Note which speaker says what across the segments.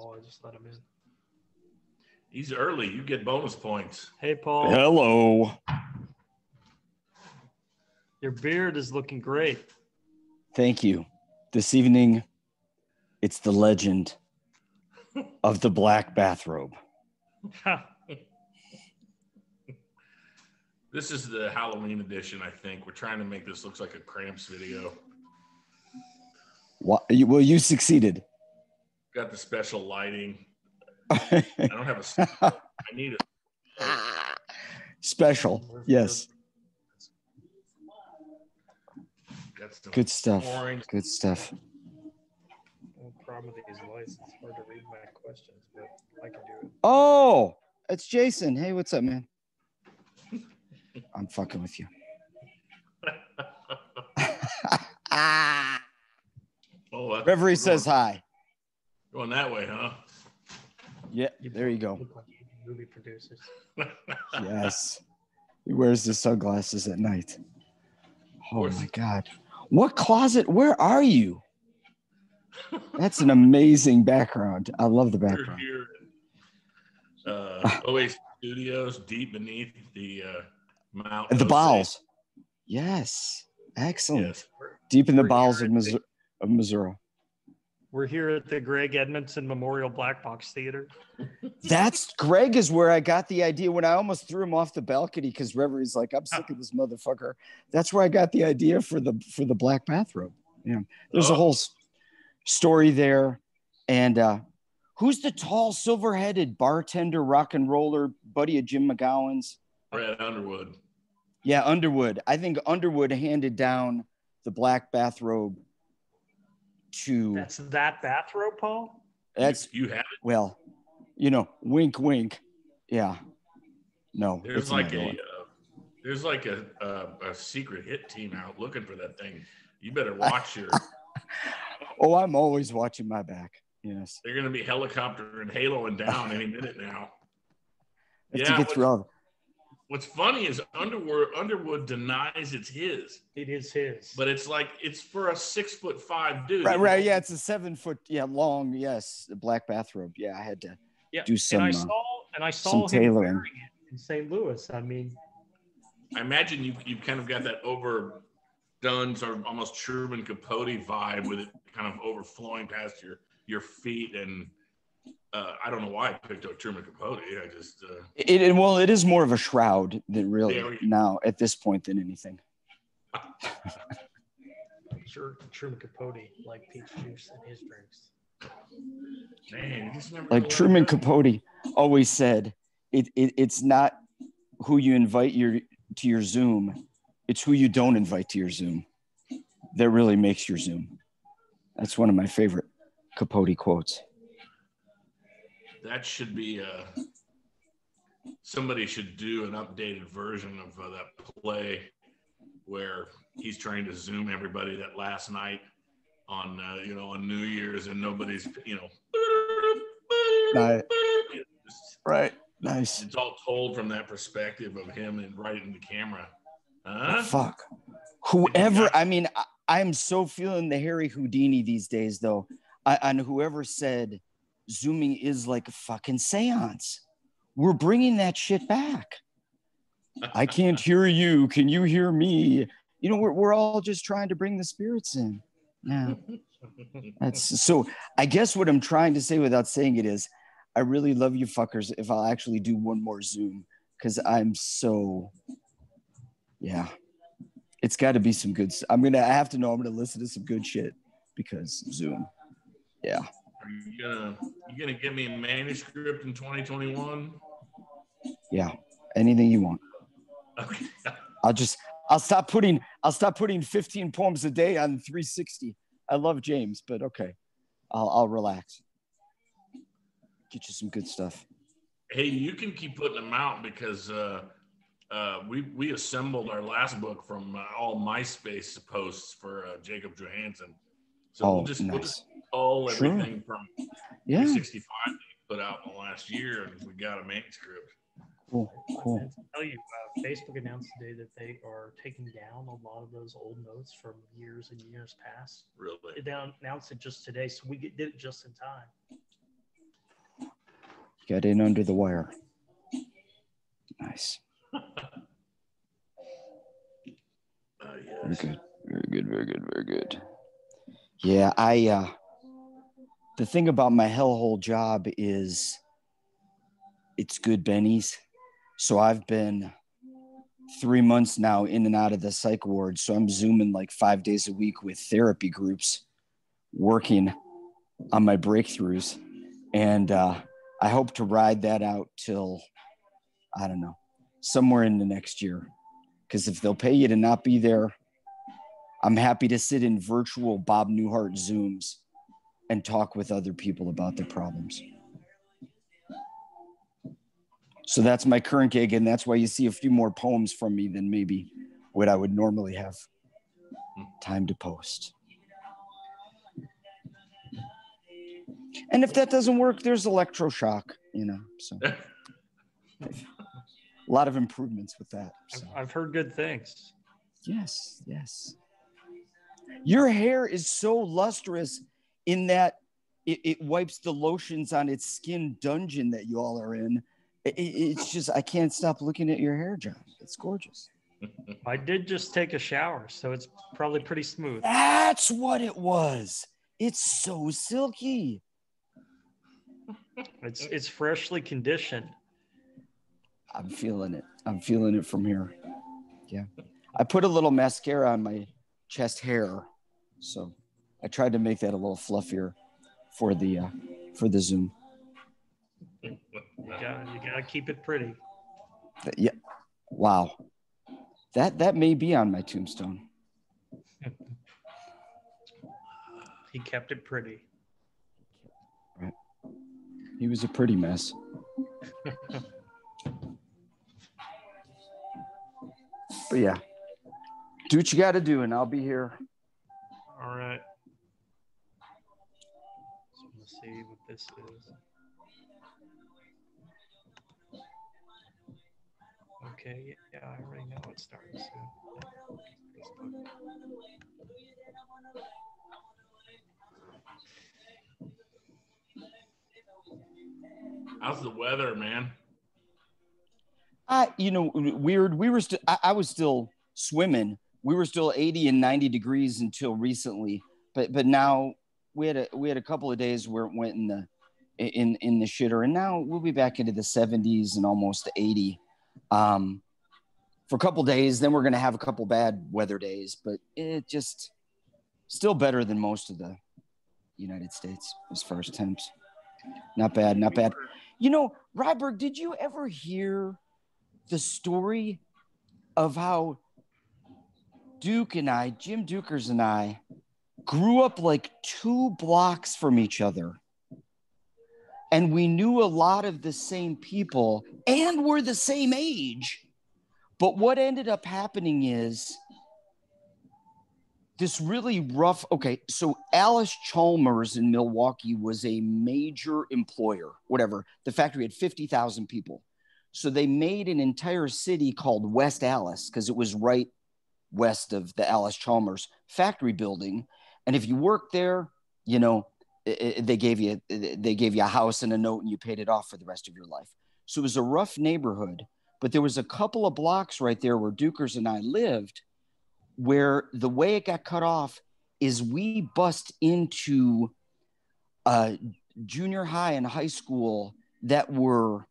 Speaker 1: Paul. I just let him in.
Speaker 2: He's early. You get bonus points.
Speaker 1: Hey, Paul.
Speaker 3: Hello.
Speaker 1: Your beard is looking great.
Speaker 3: Thank you. This evening, it's the legend of the black bathrobe.
Speaker 2: This is the Halloween edition, I think. We're trying to make this look like a Cramps video.
Speaker 3: Well, you succeeded.
Speaker 2: Got the special lighting. I don't have a. I need a
Speaker 3: special. Yes. Good stuff.
Speaker 2: Orange.
Speaker 3: Good stuff.
Speaker 1: No problem with these lights. It's hard to read my questions, but I can do it.
Speaker 3: Oh, it's Jason. Hey, what's up, man? I'm fucking with you.
Speaker 2: Oh,
Speaker 3: Reverie says hi.
Speaker 2: Going that way, huh?
Speaker 3: Yeah, there you go.
Speaker 1: Look like movie producers.
Speaker 3: Yes. He wears the sunglasses at night. Oh, my God. What closet? Where are you? That's an amazing background. I love the background.
Speaker 2: We're here OA Studios, deep beneath the Mount.
Speaker 3: The bowels. Yes. Excellent.
Speaker 2: Yes.
Speaker 3: Deep in the bowels of Missouri.
Speaker 1: We're here at the Greg Edmondson Memorial Black Box Theater.
Speaker 3: That's Greg is where I got the idea when I almost threw him off the balcony because Reverie's like, I'm sick of this motherfucker. That's where I got the idea for the black bathrobe. Yeah. There's a whole story there. And who's the tall, silver-headed bartender, rock and roller, buddy of Jim McGowan's?
Speaker 2: Brad Underwood.
Speaker 3: Yeah, Underwood. I think Underwood handed down the black bathrobe to.
Speaker 1: That's that bathrobe, Paul?
Speaker 3: That's
Speaker 2: you have it?
Speaker 3: Well, wink, wink. Yeah. No.
Speaker 2: There's like a secret hit team out looking for that thing. You better watch your.
Speaker 3: Oh, I'm always watching my back. Yes.
Speaker 2: They're going to be helicopter and haloing down any minute now.
Speaker 3: To get through all.
Speaker 2: What's funny is Underwood denies it's his.
Speaker 1: It is his.
Speaker 2: But it's like it's for a 6'5" dude.
Speaker 3: Right. Yeah, it's a 7 foot, long. Yes, the black bathrobe. Yeah, I had to do some.
Speaker 1: And I saw
Speaker 3: some
Speaker 1: him
Speaker 3: tailoring
Speaker 1: wearing it in St. Louis. I mean,
Speaker 2: I imagine you've kind of got that overdone sort of almost Truman Capote vibe with it kind of overflowing past your feet and. I don't know why I picked up Truman Capote. I just
Speaker 3: it is more of a shroud than really now at this point than anything.
Speaker 1: I'm sure Truman Capote liked peach juice in his drinks.
Speaker 2: Man,
Speaker 3: like Truman Capote always said, it's not who you invite to your Zoom, it's who you don't invite to your Zoom that really makes your Zoom. That's one of my favorite Capote quotes.
Speaker 2: That should be somebody should do an updated version of that play where he's trying to Zoom everybody that last night on on New Year's and nobody's
Speaker 3: right. Nice.
Speaker 2: It's all told from that perspective of him and right in the camera.
Speaker 3: Fuck. Whoever. I mean, I'm so feeling the Harry Houdini these days, though. On whoever said. Zooming is like a fucking seance. We're bringing that shit back. I can't hear you. Can you hear me? We're all just trying to bring the spirits in. Yeah. That's so. I guess what I'm trying to say without saying it is, I really love you fuckers. If I'll actually do one more Zoom, because I'm so. Yeah, it's got to be some good. I have to know. I'm gonna listen to some good shit because Zoom. Yeah.
Speaker 2: Are you gonna give me a manuscript in 2021?
Speaker 3: Yeah, anything you want.
Speaker 2: Okay.
Speaker 3: I'll stop putting 15 poems a day on 360. I love James, but okay, I'll relax. Get you some good stuff.
Speaker 2: Hey, you can keep putting them out because we assembled our last book from all MySpace posts for Jacob Johansson. So we'll just pull everything from 365 that you put out in the last year, and we got a manuscript.
Speaker 3: Cool.
Speaker 1: I'll tell you, Facebook announced today that they are taking down a lot of those old notes from years and years past.
Speaker 2: Really?
Speaker 1: They announced it just today, so we did it just in time.
Speaker 3: Got in under the wire. Nice.
Speaker 2: Yes.
Speaker 3: Very good. Yeah, the thing about my hellhole job is it's good bennies. So I've been 3 months now in and out of the psych ward. So I'm Zooming like 5 days a week with therapy groups, working on my breakthroughs. And I hope to ride that out till, I don't know, somewhere in the next year. Because if they'll pay you to not be there, I'm happy to sit in virtual Bob Newhart Zooms and talk with other people about their problems. So that's my current gig, and that's why you see a few more poems from me than maybe what I would normally have time to post. And if that doesn't work, there's electroshock, so a lot of improvements with that. So.
Speaker 1: I've heard good things.
Speaker 3: Yes. Your hair is so lustrous in that it wipes the lotions on its skin dungeon that you all are in. It's just, I can't stop looking at your hair, John. It's gorgeous.
Speaker 1: I did just take a shower, so it's probably pretty smooth.
Speaker 3: That's what it was. It's so silky.
Speaker 1: It's freshly conditioned.
Speaker 3: I'm feeling it from here. Yeah. I put a little mascara on my chest hair, so I tried to make that a little fluffier for the Zoom.
Speaker 1: You gotta keep it pretty.
Speaker 3: Yeah. Wow. That may be on my tombstone.
Speaker 1: He kept it pretty.
Speaker 3: Right. He was a pretty mess. But yeah. Do what you got to do, and I'll be here.
Speaker 1: All right. So let's see what this is. Okay, yeah, I already know it's starting soon. Facebook.
Speaker 2: How's the weather, man?
Speaker 3: Weird. I was still swimming. We were still 80 and 90 degrees until recently, but now we had a couple of days where it went in the shitter, and now we'll be back into the 70s and almost 80 for a couple of days. Then we're going to have a couple bad weather days, but it just still better than most of the United States as far as temps. Not bad. Ryberg, did you ever hear the story of how Jim Dukers and I grew up like 2 blocks from each other, and we knew a lot of the same people and were the same age? But what ended up happening is this really rough. Okay, so Alice Chalmers in Milwaukee was a major employer, whatever. The factory had 50,000 people. So they made an entire city called West Alice because it was right west of the Alice Chalmers factory building. And if you worked there, they gave you a house and a note, and you paid it off for the rest of your life. So it was a rough neighborhood, but there was a couple of blocks right there where Dukers and I lived, where the way it got cut off is we bust into junior high and high school that were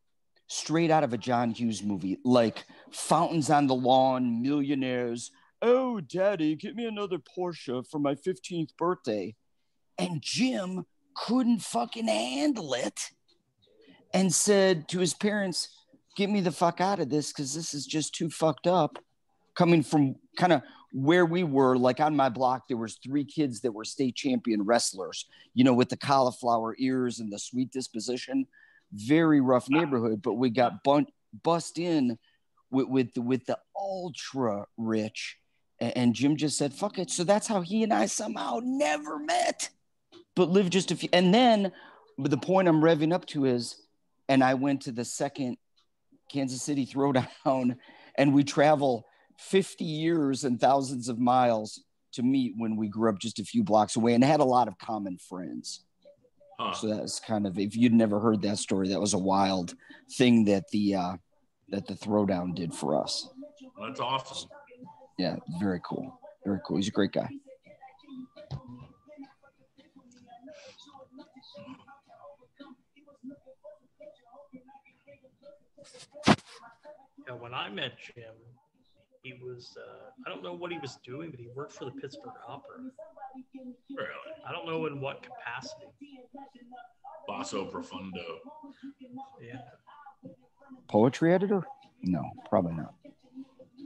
Speaker 3: straight out of a John Hughes movie, like Fountains on the Lawn, Millionaires. Oh, Daddy, get me another Porsche for my 15th birthday. And Jim couldn't fucking handle it and said to his parents, get me the fuck out of this, because this is just too fucked up. Coming from kind of where we were, like on my block, there was 3 kids that were state champion wrestlers, with the cauliflower ears and the sweet disposition. Very rough neighborhood, but we got bust in with the ultra rich, and Jim just said, fuck it. So that's how he and I somehow never met, but lived just a few. And then the point I'm revving up to is, and I went to the second Kansas City Throwdown, and we travel 50 years and thousands of miles to meet when we grew up just a few blocks away and had a lot of common friends. So that's kind of, if you'd never heard that story, that was a wild thing that the Throwdown did for us.
Speaker 2: That's awesome.
Speaker 3: Yeah, very cool. Very cool. He's a great guy.
Speaker 1: Yeah, when I met Jim, he was, I don't know what he was doing, but he worked for the Pittsburgh Opera.
Speaker 2: Really?
Speaker 1: I don't know in what capacity.
Speaker 2: Basso Profundo.
Speaker 1: Yeah.
Speaker 3: Poetry editor? No, probably not.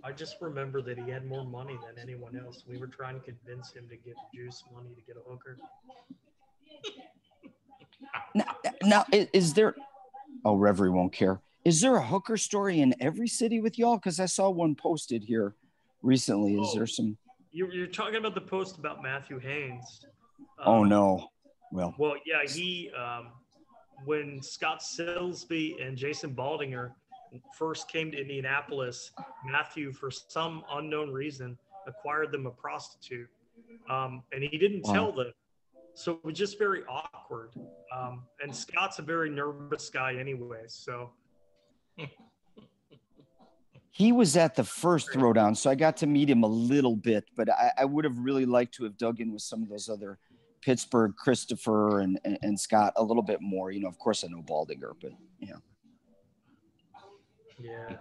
Speaker 1: I just remember that he had more money than anyone else. We were trying to convince him to give Juice money to get a hooker.
Speaker 3: Now, is there... Oh, Reverie won't care. Is there a hooker story in every city with y'all? Because I saw one posted here recently. Is there some...
Speaker 1: You're talking about the post about Matthew Haynes.
Speaker 3: Oh, no.
Speaker 1: Well, yeah, he... when Scott Silsby and Jason Baldinger first came to Indianapolis, Matthew, for some unknown reason, acquired them a prostitute. And he didn't tell them. So it was just very awkward. And Scott's a very nervous guy anyway, so...
Speaker 3: He was at the first Throwdown, so I got to meet him a little bit, but I would have really liked to have dug in with some of those other Pittsburgh, Christopher and Scott a little bit more. You know, of course I know Baldinger, but yeah.
Speaker 1: Yeah.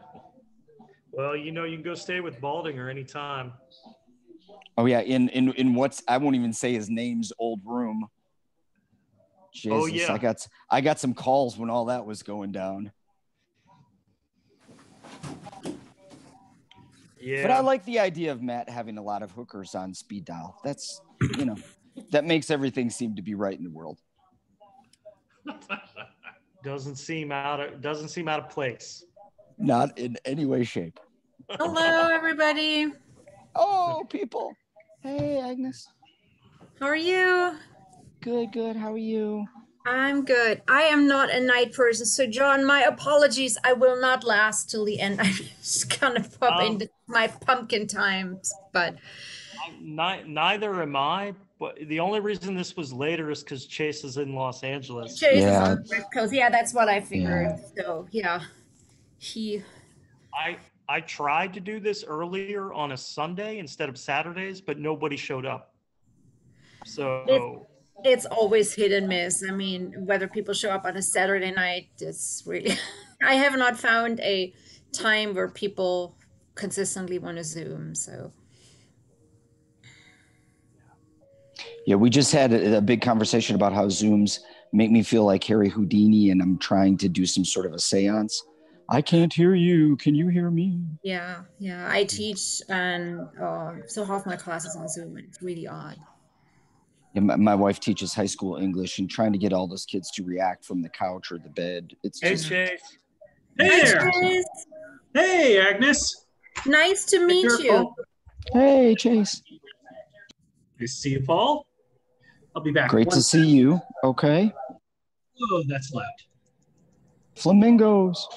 Speaker 1: Well, you know, you can go stay with Baldinger anytime.
Speaker 3: Oh yeah, in what's, I won't even say his name's old room. Jesus,
Speaker 1: oh yeah.
Speaker 3: I got some calls when all that was going down.
Speaker 1: Yeah.
Speaker 3: But I like the idea of Matt having a lot of hookers on speed dial. That's, you know, that makes everything seem to be right in the world.
Speaker 1: Doesn't seem out of place.
Speaker 3: Not in any way, shape.
Speaker 4: Hello, everybody.
Speaker 3: Oh, people. Hey, Agnes.
Speaker 4: How are you?
Speaker 3: Good. How are you?
Speaker 4: I'm good. I am not a night person. So, John, my apologies. I will not last till the end. I just kind of pop into my pumpkin times, but...
Speaker 1: Neither am I. But the only reason this was later is because Chase is in Los Angeles.
Speaker 4: Chase is on the West Coast. Yeah, that's what I figured.
Speaker 3: Yeah.
Speaker 4: So, yeah.
Speaker 1: I tried to do this earlier on a Sunday instead of Saturdays, but nobody showed up. So...
Speaker 4: It's always hit and miss. I mean, whether people show up on a Saturday night, it's really... I have not found a time where people consistently want to Zoom, so...
Speaker 3: Yeah, we just had a big conversation about how Zooms make me feel like Harry Houdini, and I'm trying to do some sort of a seance. I can't hear you. Can you hear me?
Speaker 4: Yeah. I teach, and so half my classes on Zoom, and it's really odd.
Speaker 3: Yeah, my wife teaches high school English, and trying to get all those kids to react from the couch or the bed. It's just...
Speaker 1: Chase.
Speaker 5: Hey there.
Speaker 4: Chase.
Speaker 5: Hey, Agnes.
Speaker 4: Nice to meet you.
Speaker 3: Hey, Chase.
Speaker 5: Nice to see you, Paul. I'll be back.
Speaker 3: Great to see you. Okay.
Speaker 5: Oh, that's loud.
Speaker 3: Flamingos.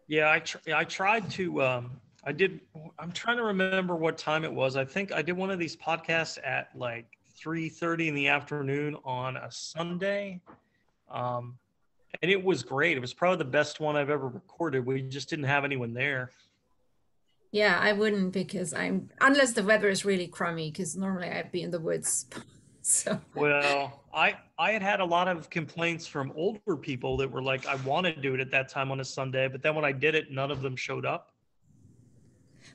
Speaker 1: Yeah, I tried to, I'm trying to remember what time it was. I think I did one of these podcasts at like 3:30 in the afternoon on a Sunday. And it was great. It was probably the best one I've ever recorded. We just didn't have anyone there.
Speaker 4: Yeah, I wouldn't, because unless the weather is really crummy, because normally I'd be in the woods. So.
Speaker 1: Well, I had a lot of complaints from older people that were like, I want to do it at that time on a Sunday, but then when I did it, none of them showed up.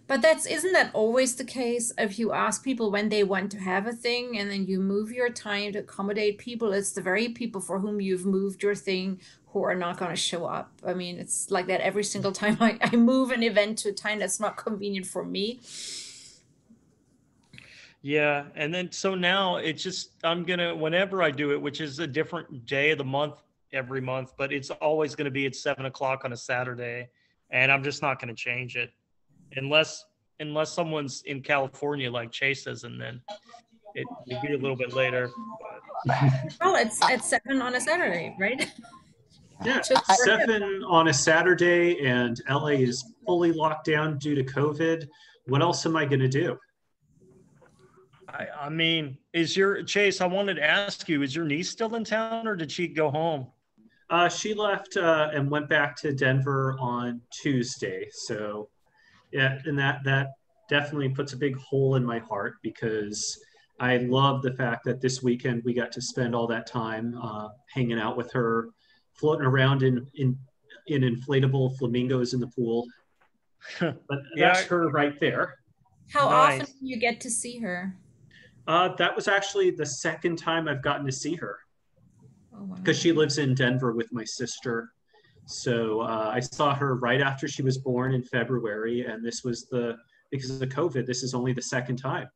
Speaker 4: But isn't that always the case? If you ask people when they want to have a thing and then you move your time to accommodate people, it's the very people for whom you've moved your thing who are not going to show up. I mean, it's like that every single time I move an event to a time that's not convenient for me.
Speaker 1: Yeah. And then, so now it's just, whenever I do it, which is a different day of the month every month, but it's always going to be at 7:00 on a Saturday. And I'm just not going to change it unless someone's in California like Chase is, and then it will be a little bit later.
Speaker 4: Well, it's at 7 on a Saturday, right?
Speaker 5: Yeah,
Speaker 4: Just for him.
Speaker 5: 7 on a Saturday, and LA is fully locked down due to COVID. What else am I going to do?
Speaker 1: I mean, is your Chase? I wanted to ask you: is your niece still in town, or did she go home?
Speaker 5: She left and went back to Denver on Tuesday. So yeah, and that definitely puts a big hole in my heart because I love the fact that this weekend we got to spend all that time hanging out with her, floating around in inflatable flamingos in the pool. But that's
Speaker 1: Yeah,
Speaker 5: her right there.
Speaker 4: How often do
Speaker 1: nice.
Speaker 4: you get to see her?
Speaker 5: That was actually the second time I've gotten to see her
Speaker 4: Oh, wow.
Speaker 5: because she lives in Denver with my sister. So I saw her right after she was born in February, and this was because of the COVID, this is only the second time.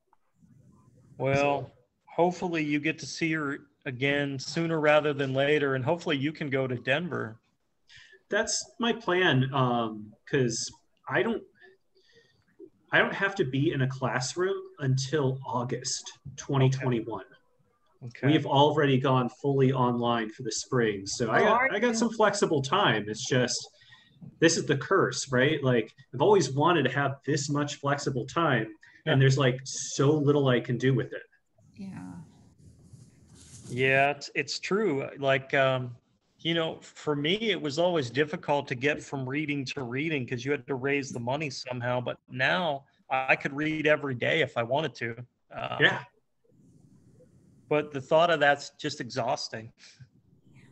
Speaker 5: So
Speaker 1: Well, hopefully you get to see her again sooner rather than later, and hopefully you can go to Denver.
Speaker 5: that's my plan because I don't I don't have to be in a classroom until August
Speaker 1: Okay.
Speaker 5: 2021.
Speaker 1: Okay.
Speaker 5: We've already gone fully online for the spring, so
Speaker 4: Oh, are
Speaker 5: I got
Speaker 4: you?
Speaker 5: some flexible time. It's just this is the curse, right? Like I've always wanted to have this much flexible time, and
Speaker 1: Yeah.
Speaker 5: there's like so little I can do with it.
Speaker 4: Yeah.
Speaker 1: Yeah, it's true. Like, for me, it was always difficult to get from reading to reading because you had to raise the money somehow. But now I could read every day if I wanted to. Um,
Speaker 5: Yeah,
Speaker 1: but the thought of that's just exhausting.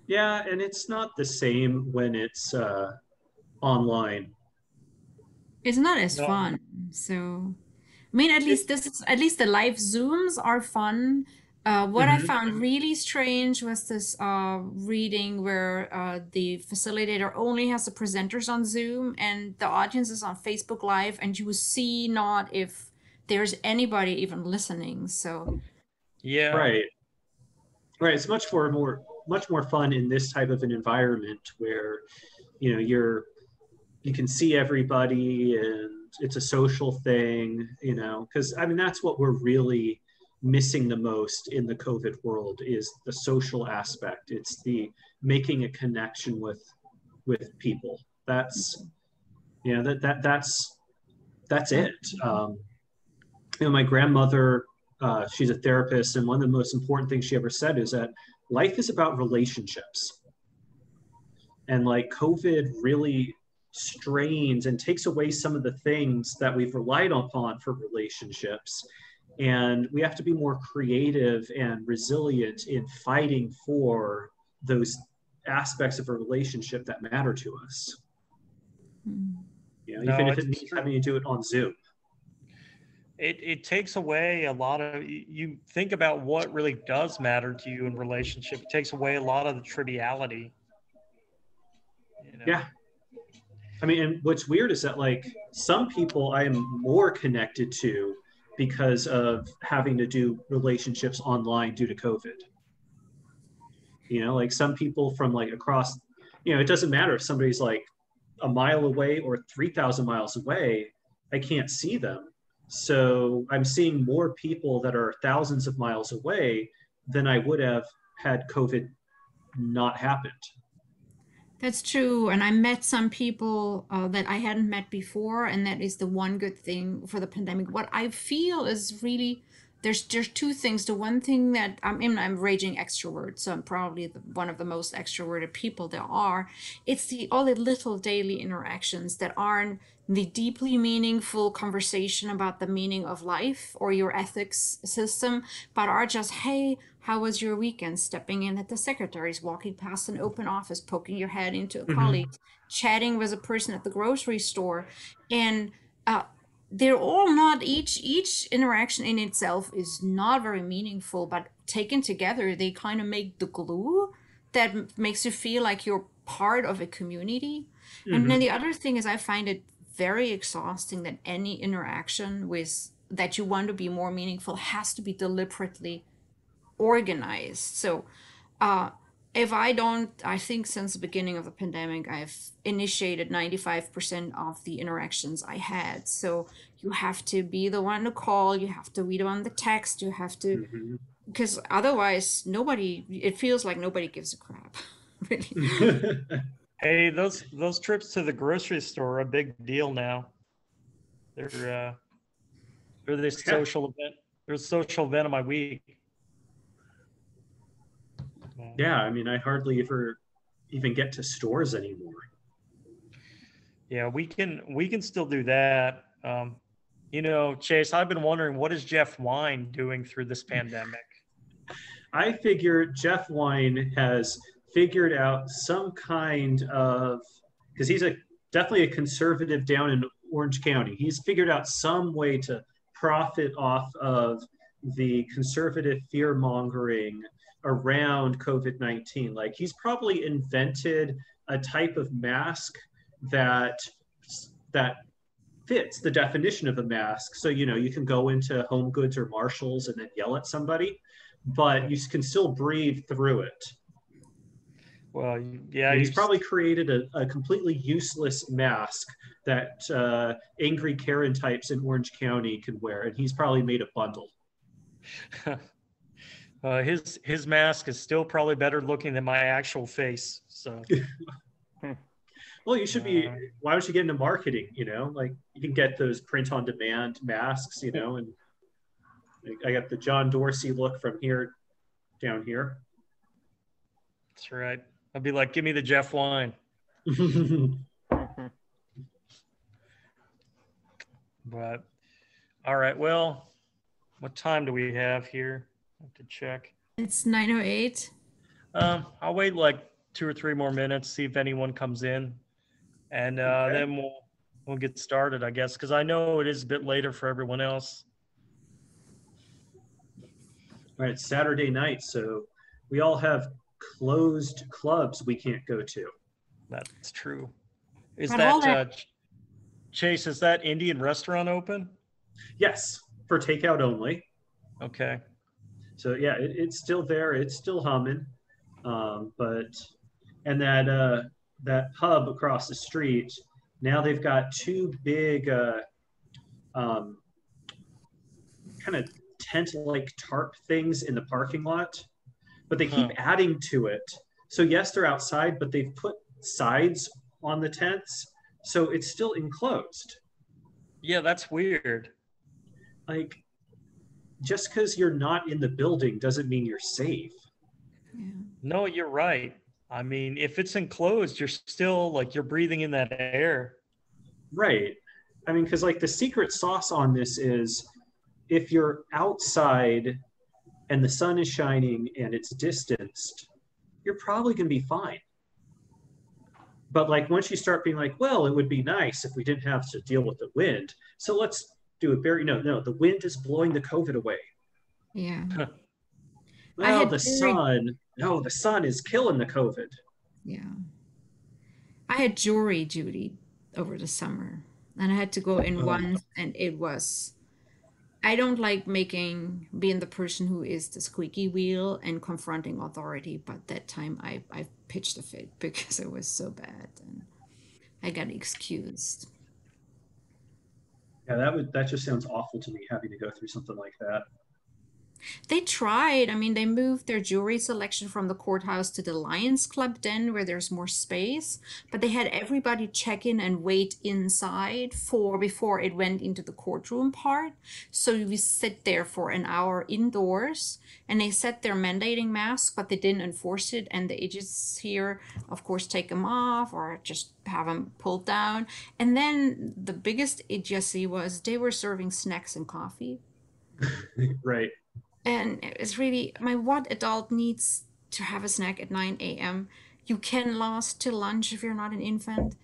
Speaker 5: yeah, and it's not the same when it's online.
Speaker 4: It's not as
Speaker 1: No.
Speaker 4: fun. So, I mean,
Speaker 5: It,
Speaker 4: at least the live Zooms are fun. What I
Speaker 5: mhm.
Speaker 4: found really strange was this reading where the facilitator only has the presenters on Zoom and the audience is on Facebook Live, and you see not if there's anybody even listening. So,
Speaker 1: Yeah.
Speaker 5: Right, right. It's much more fun in this type of an environment where you can see everybody and it's a social thing, because I mean that's what we're really missing the most in the COVID world is the social aspect. It's the making a connection with people. That's that's it. My grandmother, she's a therapist, and one of the most important things she ever said is that life is about relationships. And like COVID really strains and takes away some of the things that we've relied upon for relationships. And we have to be more creative and resilient in fighting for those aspects of a relationship that matter to us. Even
Speaker 1: No,
Speaker 5: if it
Speaker 1: it's
Speaker 5: means
Speaker 1: true.
Speaker 5: having to do it on Zoom.
Speaker 1: It takes away a lot of, you think about what really does matter to you in relationship. It takes away a lot of the triviality, you know.
Speaker 5: Yeah. I mean, and what's weird is that like some people I am more connected to because of having to do relationships online due to COVID. Like some people from like across, it doesn't matter if somebody's like a mile away or 3,000 miles away, I can't see them. So I'm seeing more people that are thousands of miles away than I would have had COVID not happened.
Speaker 4: that's true. And I met some people that I hadn't met before, and that is the one good thing for the pandemic. What I feel is really there's two things. The one thing that I'm a raging extrovert, so I'm probably one of the most extroverted people there are. It's all the little daily interactions that aren't the deeply meaningful conversation about the meaning of life or your ethics system, but are just, hey, how was your weekend? Stepping in at the secretaries, walking past an open office, poking your head into a
Speaker 5: Mm-hmm.
Speaker 4: colleague, chatting with a person at the grocery store. And they're all not, each interaction in itself is not very meaningful, but taken together, they kind of make the glue that makes you feel like you're part of a community. And then
Speaker 5: Mm-hmm.
Speaker 4: the other thing is I find it very exhausting that any interaction with that you want to be more meaningful has to be deliberately organized. So uh, if I don't, I think since the beginning of the pandemic, I've initiated 95% of the interactions I had. So you have to be the one to call, you have to be the one to text, you have to,
Speaker 5: Mm-hmm.
Speaker 4: because otherwise nobody, it feels like nobody gives a crap. Really.
Speaker 1: Hey, those trips to the grocery store are a big deal now. They're the social event. They're a social event of my week.
Speaker 5: Yeah, I mean, I hardly ever even get to stores anymore.
Speaker 1: Yeah, we can still do that. Chase, I've been wondering, what is Jeff Wine doing through this pandemic?
Speaker 5: I figure Jeff Wine has figured out some kind of, because he's definitely a conservative down in Orange County. He's figured out some way to profit off of the conservative fear mongering around COVID-19. Like, he's probably invented a type of mask that fits the definition of a mask. So, you can go into Home Goods or Marshalls and then yell at somebody, but you can still breathe through it.
Speaker 1: Well, yeah,
Speaker 5: he's probably created a completely useless mask that angry Karen types in Orange County can wear, and he's probably made a bundle.
Speaker 1: His mask is still probably better looking than my actual face. So,
Speaker 5: well, you should be. Why don't you get into marketing? Like, you can get those print-on-demand masks. And I got the John Dorsey look from here down here.
Speaker 1: That's right. I'd be like, give me the Jeff Wine. But, all right. Well, what time do we have here? I have to check.
Speaker 4: It's 9:08.
Speaker 1: I'll wait like 2 or 3 more minutes, see if anyone comes in, and then we'll get started, I guess, because I know it is a bit later for everyone else.
Speaker 5: All right, it's Saturday night, so we all have closed clubs we can't go to.
Speaker 1: That's true. Is that Chase? Is that Indian restaurant open?
Speaker 5: Yes, for takeout only.
Speaker 1: Okay.
Speaker 5: So yeah, it's still there. It's still humming, and that pub across the street, now they've got 2 big kind of tent-like tarp things in the parking lot, but they keep adding to it. So yes, they're outside, but they've put sides on the tents, so it's still enclosed.
Speaker 1: Yeah, that's weird.
Speaker 5: Like, just because you're not in the building doesn't mean you're safe.
Speaker 4: Yeah.
Speaker 1: No, you're right. I mean, if it's enclosed, you're still like, you're breathing in that air.
Speaker 5: Right. I mean, because like the secret sauce on this is, if you're outside and the sun is shining and it's distanced, you're probably going to be fine. But like, once you start being like, well, it would be nice if we didn't have to deal with the wind, so let's do it very, no, the wind is blowing the COVID away.
Speaker 4: Yeah.
Speaker 5: Well, the sun is killing the COVID.
Speaker 4: Yeah. I had jury duty over the summer, and I had to go in once, and I don't like being the person who is the squeaky wheel and confronting authority, but that time I pitched a fit because it was so bad, and I got excused.
Speaker 5: Yeah, that just sounds awful to me, having to go through something like that.
Speaker 4: They tried. I mean, they moved their jury selection from the courthouse to the Lions Club den, where there's more space, but they had everybody check in and wait inside before it went into the courtroom part. So we sit there for an hour indoors, and they set their mandating masks, but they didn't enforce it. And the agents here, of course, take them off or just have them pulled down. And then the biggest idiocy was they were serving snacks and coffee.
Speaker 5: Right.
Speaker 4: And it's really, what adult needs to have a snack at 9 a.m.? You can last till lunch if you're not an infant.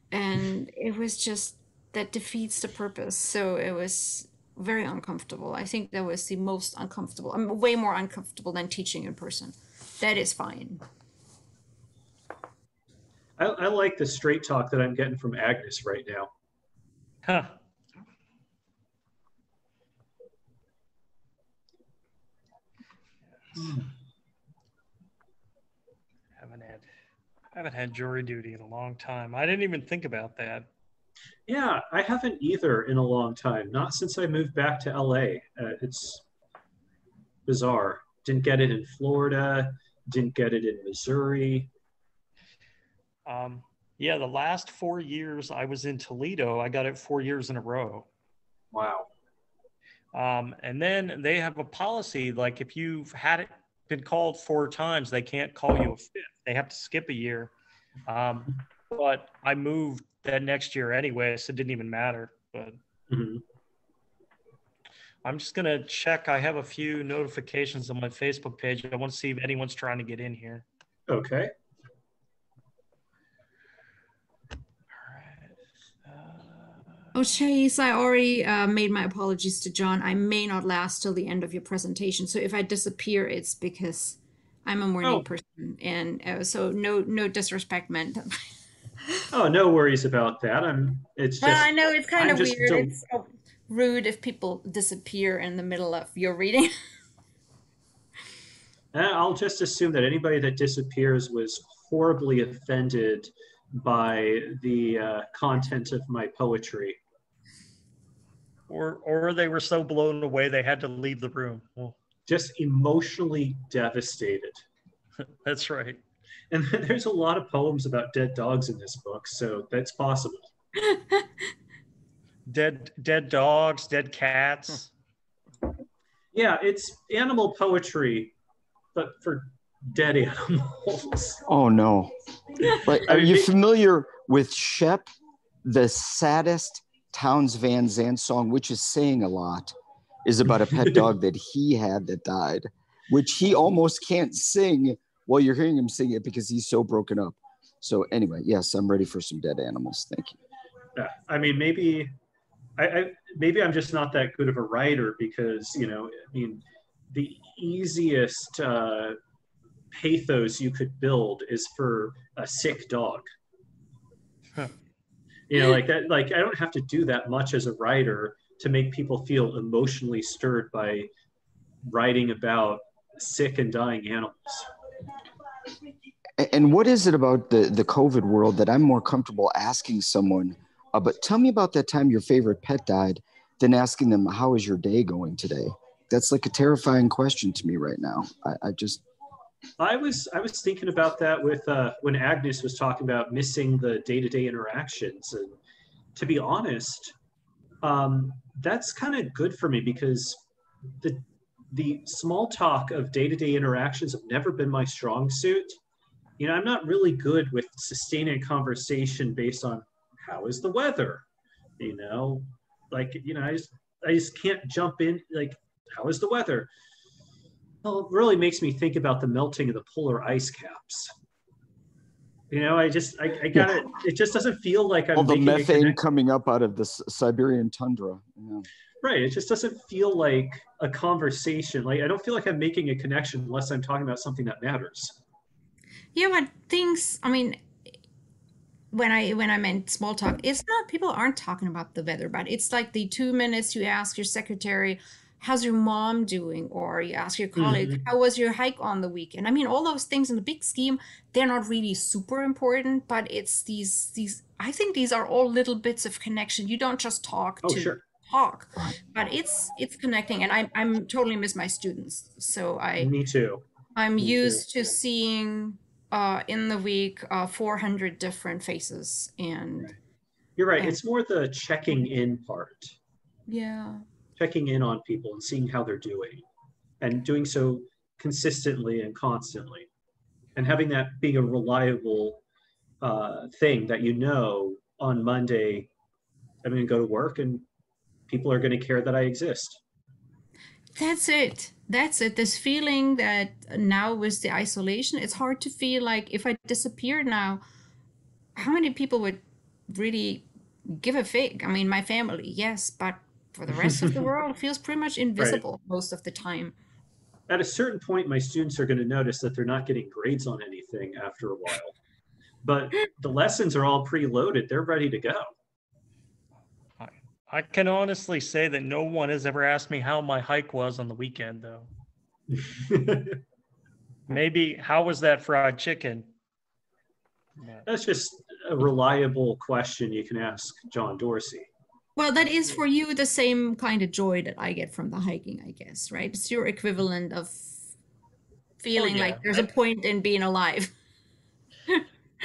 Speaker 4: And it was just, that defeats the purpose. So it was very uncomfortable. I think that was the most uncomfortable. I'm way more uncomfortable than teaching in person. That is fine.
Speaker 5: I like the straight talk that I'm getting from Agnes right now.
Speaker 1: Huh. Haven't had jury duty in a long time. I didn't even think about that.
Speaker 5: Yeah, I haven't either in a long time. Not since I moved back to LA. It's bizarre. Didn't get it in Florida. Didn't get it in Missouri.
Speaker 1: Yeah, the last 4 years I was in Toledo, I got it 4 years in a row.
Speaker 5: Wow.
Speaker 1: And then they have a policy, like if you've had it been called 4 times, they can't call you a fifth. They have to skip a year. But I moved that next year anyway, so it didn't even matter. But I'm just going to check. I have a few notifications on my Facebook page. I want to see if anyone's trying to get in here.
Speaker 5: Okay.
Speaker 4: Oh, Chase, I already made my apologies to John. I may not last till the end of your presentation. So if I disappear, it's because I'm a morning person. And so no disrespect meant.
Speaker 5: Oh, no worries about that. It's just.
Speaker 4: Well, I know it's kind of weird.
Speaker 5: Still...
Speaker 4: It's so rude if people disappear in the middle of your reading.
Speaker 5: I'll just assume that anybody that disappears was horribly offended by the content of my poetry.
Speaker 1: Or they were so blown away they had to leave the room. Well,
Speaker 5: just emotionally devastated.
Speaker 1: That's right.
Speaker 5: And there's a lot of poems about dead dogs in this book, so that's possible.
Speaker 1: Dead dogs, dead cats.
Speaker 5: Yeah, it's animal poetry, but for dead animals.
Speaker 3: Oh no! But are you familiar with Shep, the saddest Townes Van Zandt song, which is saying a lot, is about a pet dog that he had that died, which he almost can't sing while you're hearing him sing it because he's so broken up. So anyway, yes, I'm ready for some dead animals. Thank you.
Speaker 5: Yeah, I mean, maybe I'm just not that good of a writer because, the easiest pathos you could build is for a sick dog.
Speaker 1: Huh.
Speaker 5: Like that, like I don't have to do that much as a writer to make people feel emotionally stirred by writing about sick and dying animals.
Speaker 3: And what is it about the COVID world that I'm more comfortable asking someone, but tell me about that time your favorite pet died, than asking them, how is your day going today? That's like a terrifying question to me right now. I
Speaker 5: was thinking about that with when Agnes was talking about missing the day-to-day interactions, and to be honest, that's kind of good for me because the small talk of day-to-day interactions have never been my strong suit. I'm not really good with sustaining a conversation based on how is the weather, I just can't jump in like, how is the weather? Well, it really makes me think about the melting of the polar ice caps. I got it. It just doesn't feel like I'm
Speaker 3: all the methane coming up out of the Siberian tundra. Yeah.
Speaker 5: Right. It just doesn't feel like a conversation. Like I don't feel like I'm making a connection unless I'm talking about something that matters.
Speaker 4: Yeah, but when I meant small talk, it's not, people aren't talking about the weather, but it's like the 2 minutes you ask your secretary, how's your mom doing? Or you ask your colleague, how was your hike on the weekend? I mean, all those things in the big scheme, they're not really super important, but it's these, I think these are all little bits of connection. You don't just talk talk, but it's connecting. And I'm totally miss my students. So
Speaker 5: Me too.
Speaker 4: I'm used to seeing in the week 400 different faces, and
Speaker 5: you're right. It's more the checking in part.
Speaker 4: Yeah.
Speaker 5: Checking in on people and seeing how they're doing, and doing so consistently and constantly, and having that being a reliable thing that on Monday I'm going to go to work and people are going to care that I exist.
Speaker 4: That's it. This feeling that now with the isolation, it's hard to feel like if I disappeared now, how many people would really give a fig? I mean, my family, yes, but for the rest of the world, it feels pretty much invisible most of the time.
Speaker 5: At a certain point, my students are going to notice that they're not getting grades on anything after a while. But the lessons are all preloaded. They're ready to go.
Speaker 1: I can honestly say that no one has ever asked me how my hike was on the weekend, though. Maybe, how was that fried chicken?
Speaker 5: That's just a reliable question you can ask John Dorsey.
Speaker 4: Well, that is for you the same kind of joy that I get from the hiking, I guess, right? It's your equivalent of feeling like there's a point in being alive.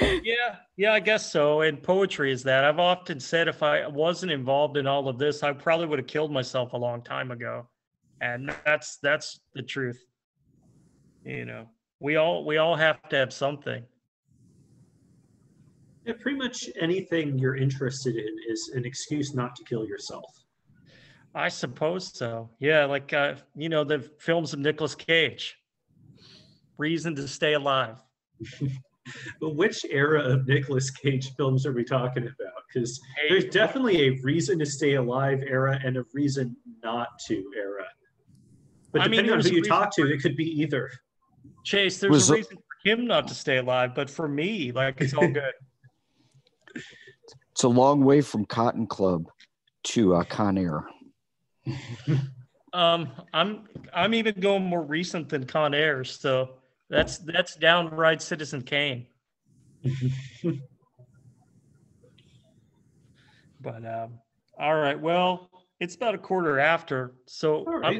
Speaker 1: Yeah, I guess so. And poetry is that. I've often said if I wasn't involved in all of this, I probably would have killed myself a long time ago. And that's the truth. You know, we all have to have something.
Speaker 5: Yeah, pretty much anything you're interested in is an excuse not to kill yourself.
Speaker 1: I suppose so. Yeah, like the films of Nicolas Cage. Reason to stay alive.
Speaker 5: But which era of Nicolas Cage films are we talking about? Because there's definitely a reason to stay alive era and a reason not to era. But depending on who you talk to, it could be either.
Speaker 1: Chase, there's a reason for him not to stay alive, but for me, like, it's all good.
Speaker 3: It's a long way from Cotton Club to Con Air.
Speaker 1: I'm even going more recent than Con Air, so that's downright Citizen Kane. But all right, well, it's about a quarter after, so right. I'm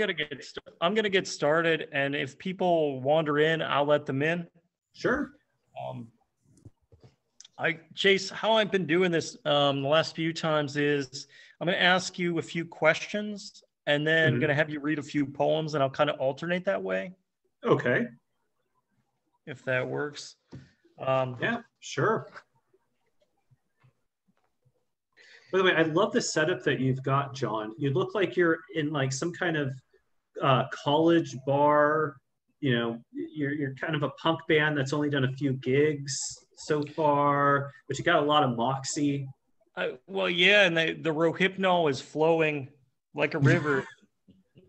Speaker 1: gonna get started, and if people wander in, I'll let them in.
Speaker 5: Sure.
Speaker 1: Chase, how I've been doing this the last few times is I'm going to ask you a few questions, and then I'm going to have you read a few poems, and I'll kind of alternate that way.
Speaker 5: Okay.
Speaker 1: If that works.
Speaker 5: Yeah, sure. By the way, I love the setup that you've got, John. You look like you're in like some kind of college bar. You know, you're kind of a punk band that's only done a few gigs so far, but you got a lot of moxie.
Speaker 1: Well, yeah, and the Rohypnol is flowing like a river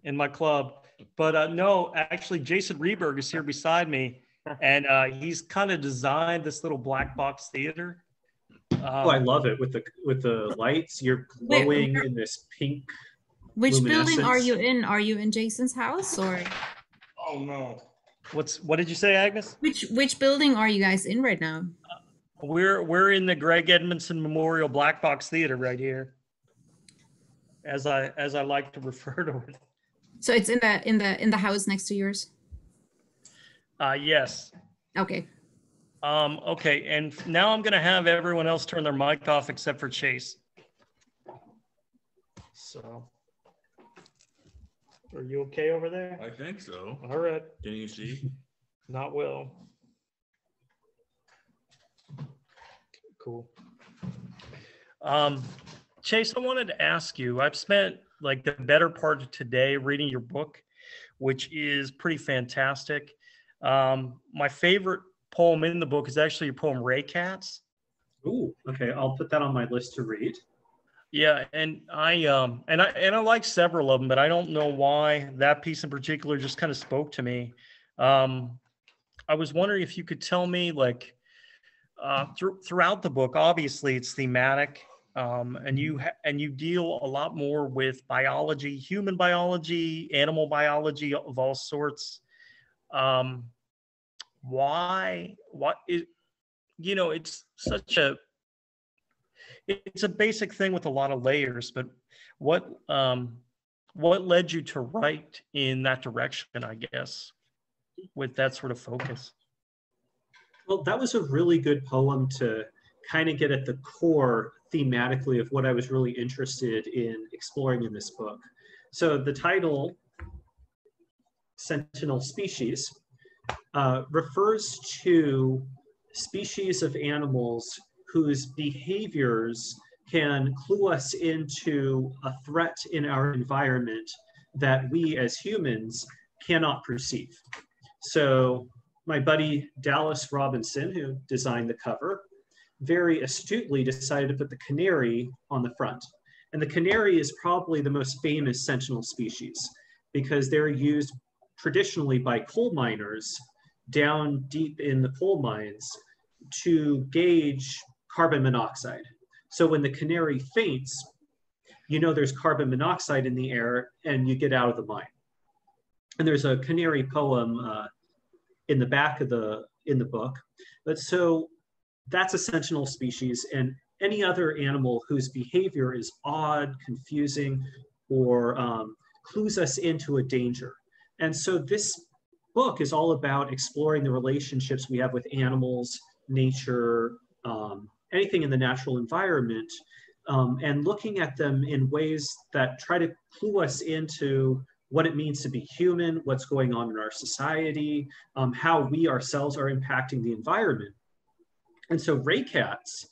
Speaker 1: in my club. But no, actually, Jason Reberg is here beside me, and he's kind of designed this little black box theater.
Speaker 5: I love it with the lights. You're glowing in this pink.
Speaker 4: Which building are you in? Are you in Jason's house or?
Speaker 2: Oh no!
Speaker 1: What did you say, Agnes?
Speaker 4: Which building are you guys in right now?
Speaker 1: We're in the Greg Edmondson Memorial Black Box Theater right here, as I like to refer to it.
Speaker 4: So it's in the house next to yours.
Speaker 1: Yes.
Speaker 4: Okay.
Speaker 1: Okay, and now I'm gonna have everyone else turn their mic off except for Chase. So, are you okay over there?
Speaker 2: I think so.
Speaker 1: All right.
Speaker 2: Can you see?
Speaker 1: Not well. Cool. Chase, I wanted to ask you, I've spent like the better part of today reading your book, which is pretty fantastic. My favorite poem in the book is actually your poem Ray Cats.
Speaker 5: Ooh, okay. I'll put that on my list to read.
Speaker 1: Yeah, and I like several of them, but I don't know why that piece in particular just kind of spoke to me. I was wondering if you could tell me, like, throughout the book, obviously it's thematic, and you deal a lot more with biology, human biology, animal biology of all sorts. Why? What is? You know, it's a basic thing with a lot of layers, but what led you to write in that direction, I guess, with that sort of focus?
Speaker 5: Well, that was a really good poem to kind of get at the core thematically of what I was really interested in exploring in this book. So the title, Sentinel Species, refers to species of animals whose behaviors can clue us into a threat in our environment that we as humans cannot perceive. So my buddy Dallas Robinson, who designed the cover, very astutely decided to put the canary on the front. And the canary is probably the most famous sentinel species because they're used traditionally by coal miners down deep in the coal mines to gauge carbon monoxide. So when the canary faints, you know there's carbon monoxide in the air and you get out of the mine. And there's a canary poem in the back of in the book. But so that's a sentinel species, and any other animal whose behavior is odd, confusing, or clues us into a danger. And so this book is all about exploring the relationships we have with animals, nature, anything in the natural environment, and looking at them in ways that try to clue us into what it means to be human, what's going on in our society, how we ourselves are impacting the environment. And so Ray Cats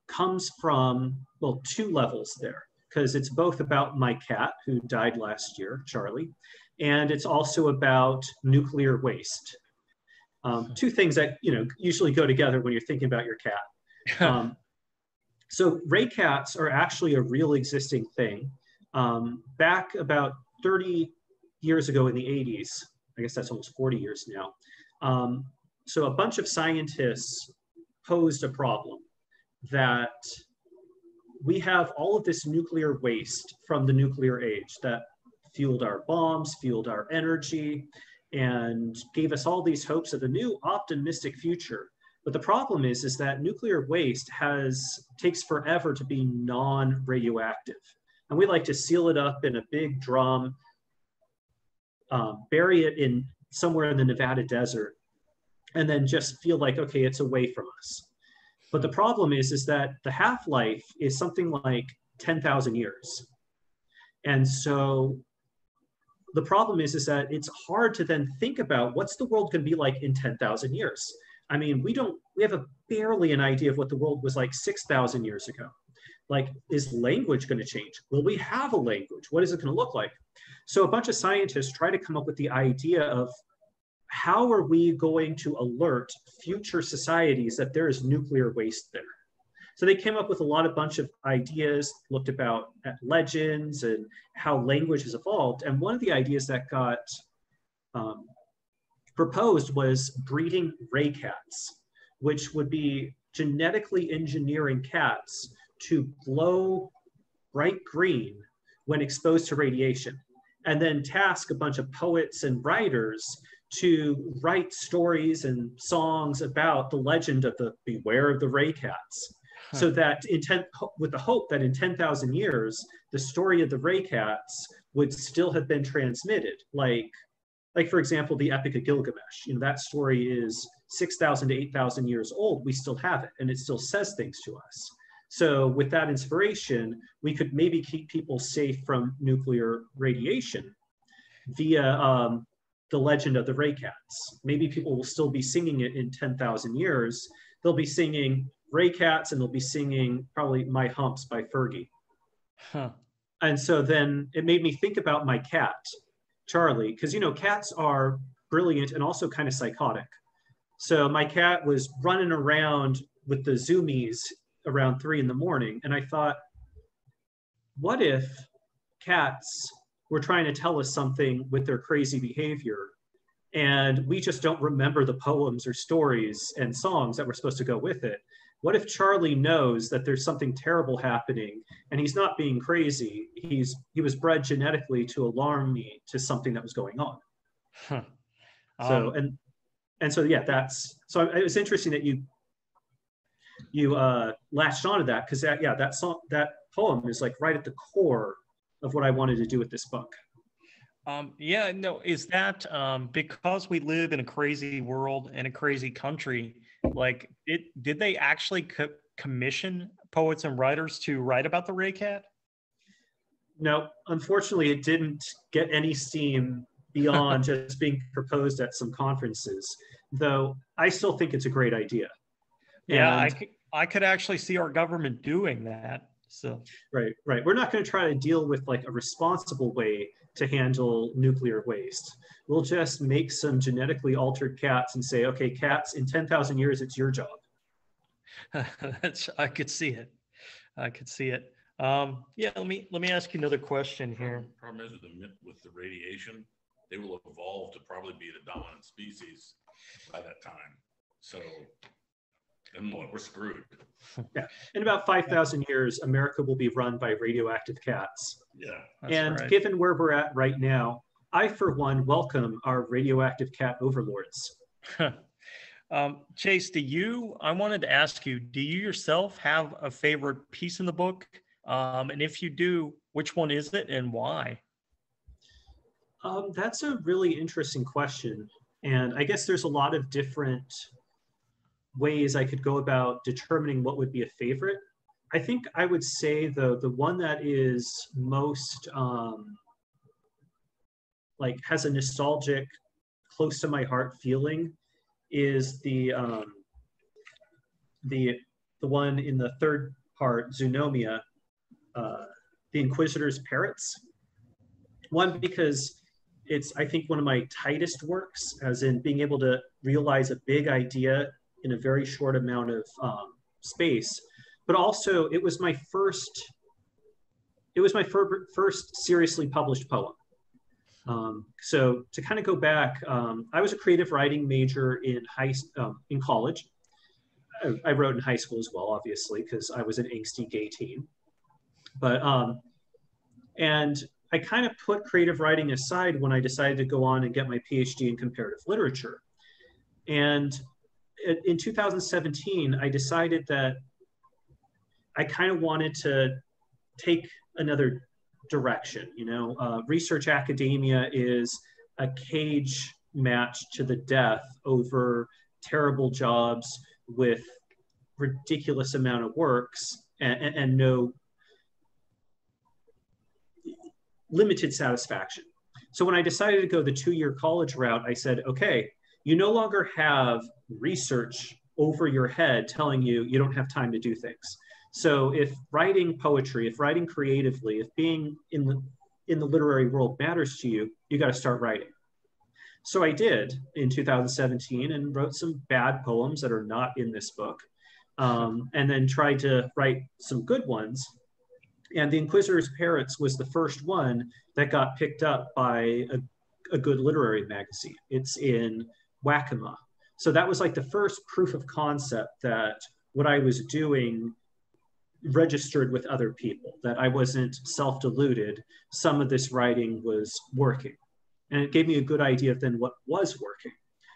Speaker 5: comes from, well, two levels there, because it's both about my cat who died last year, Charlie, and it's also about nuclear waste. Two things that usually go together when you're thinking about your cat. So Ray Cats are actually a real existing thing. Back about 30 years ago in the 80s, I guess that's almost 40 years now. So a bunch of scientists posed a problem that we have all of this nuclear waste from the nuclear age that fueled our bombs, fueled our energy, and gave us all these hopes of a new optimistic future. But the problem is that nuclear waste takes forever to be non-radioactive. And we like to seal it up in a big drum, bury it in somewhere in the Nevada desert, and then just feel like, okay, it's away from us. But the problem is that the half-life is something like 10,000 years. And so the problem is that it's hard to then think about what's the world going to be like in 10,000 years. I mean, we have barely an idea of what the world was like 6,000 years ago. Like, is language going to change? Will we have a language? What is it going to look like? So a bunch of scientists try to come up with the idea of how are we going to alert future societies that there is nuclear waste there? So they came up with a bunch of ideas, looked at legends and how language has evolved. And one of the ideas that got proposed was breeding ray cats, which would be genetically engineering cats to glow bright green when exposed to radiation, and then task a bunch of poets and writers to write stories and songs about the legend of the beware of the ray cats. So that with the hope that in 10,000 years, the story of the ray cats would still have been transmitted. Like for example, the Epic of Gilgamesh, that story is 6,000 to 8,000 years old. We still have it, and it still says things to us. So with that inspiration, we could maybe keep people safe from nuclear radiation via the legend of the ray cats. Maybe people will still be singing it in 10,000 years. They'll be singing Ray Cats, and they'll be singing probably My Humps by Fergie. And so then it made me think about my cat, Charlie, because cats are brilliant and also kind of psychotic. So my cat was running around with the zoomies around 3 in the morning, and I thought, what if cats were trying to tell us something with their crazy behavior, and we just don't remember the poems or stories and songs that were supposed to go with it? What if Charlie knows that there's something terrible happening and he's not being crazy? He was bred genetically to alarm me to something that was going on. So it was interesting that you latched onto that, because that poem is like right at the core of what I wanted to do with this book.
Speaker 1: Is that because we live in a crazy world and a crazy country? Like, did they actually commission poets and writers to write about the Ray Cat?
Speaker 5: No, unfortunately, it didn't get any steam beyond just being proposed at some conferences, though I still think it's a great idea.
Speaker 1: Yeah, I could actually see our government doing that. So
Speaker 5: Right. We're not going to try to deal with like a responsible way to handle nuclear waste. We'll just make some genetically altered cats and say, okay, cats, in 10,000 years, it's your job.
Speaker 1: I could see it. Let me ask you another question here.
Speaker 2: Problem is with the radiation, they will evolve to probably be the dominant species by that time. So then we're screwed.
Speaker 5: Yeah. In about 5,000 years, America will be run by radioactive cats.
Speaker 2: Yeah.
Speaker 5: And right. Given where we're at right now, I, for one, welcome our radioactive cat overlords.
Speaker 1: Chase, I wanted to ask you, do you yourself have a favorite piece in the book? And if you do, which one is it and why?
Speaker 5: That's a really interesting question. And I guess there's a lot of different ways I could go about determining what would be a favorite. I think I would say the one that is most like has a nostalgic, close to my heart feeling is the one in the third part, Zoonomia, the Inquisitor's Parrots. One, because it's, I think, one of my tightest works, as in being able to realize a big idea in a very short amount of space. But also, it was my first seriously published poem. So to kind of go back, I was a creative writing major in college. I wrote in high school as well, obviously, because I was an angsty gay teen. But and I kind of put creative writing aside when I decided to go on and get my PhD in comparative literature. And in 2017, I decided that I kind of wanted to take another direction. You know, research academia is a cage match to the death over terrible jobs with ridiculous amount of works and no limited satisfaction. So when I decided to go the 2-year college route, I said, okay, you no longer have research over your head telling you you don't have time to do things. So if writing poetry, if writing creatively, if being in the literary world matters to you, you got to start writing. So I did in 2017 and wrote some bad poems that are not in this book, and then tried to write some good ones. And The Inquisitor's Parrots was the first one that got picked up by a good literary magazine. It's in Wakima. So that was like the first proof of concept that what I was doing registered with other people, that I wasn't self-deluded. Some of this writing was working. And it gave me a good idea of then what was working.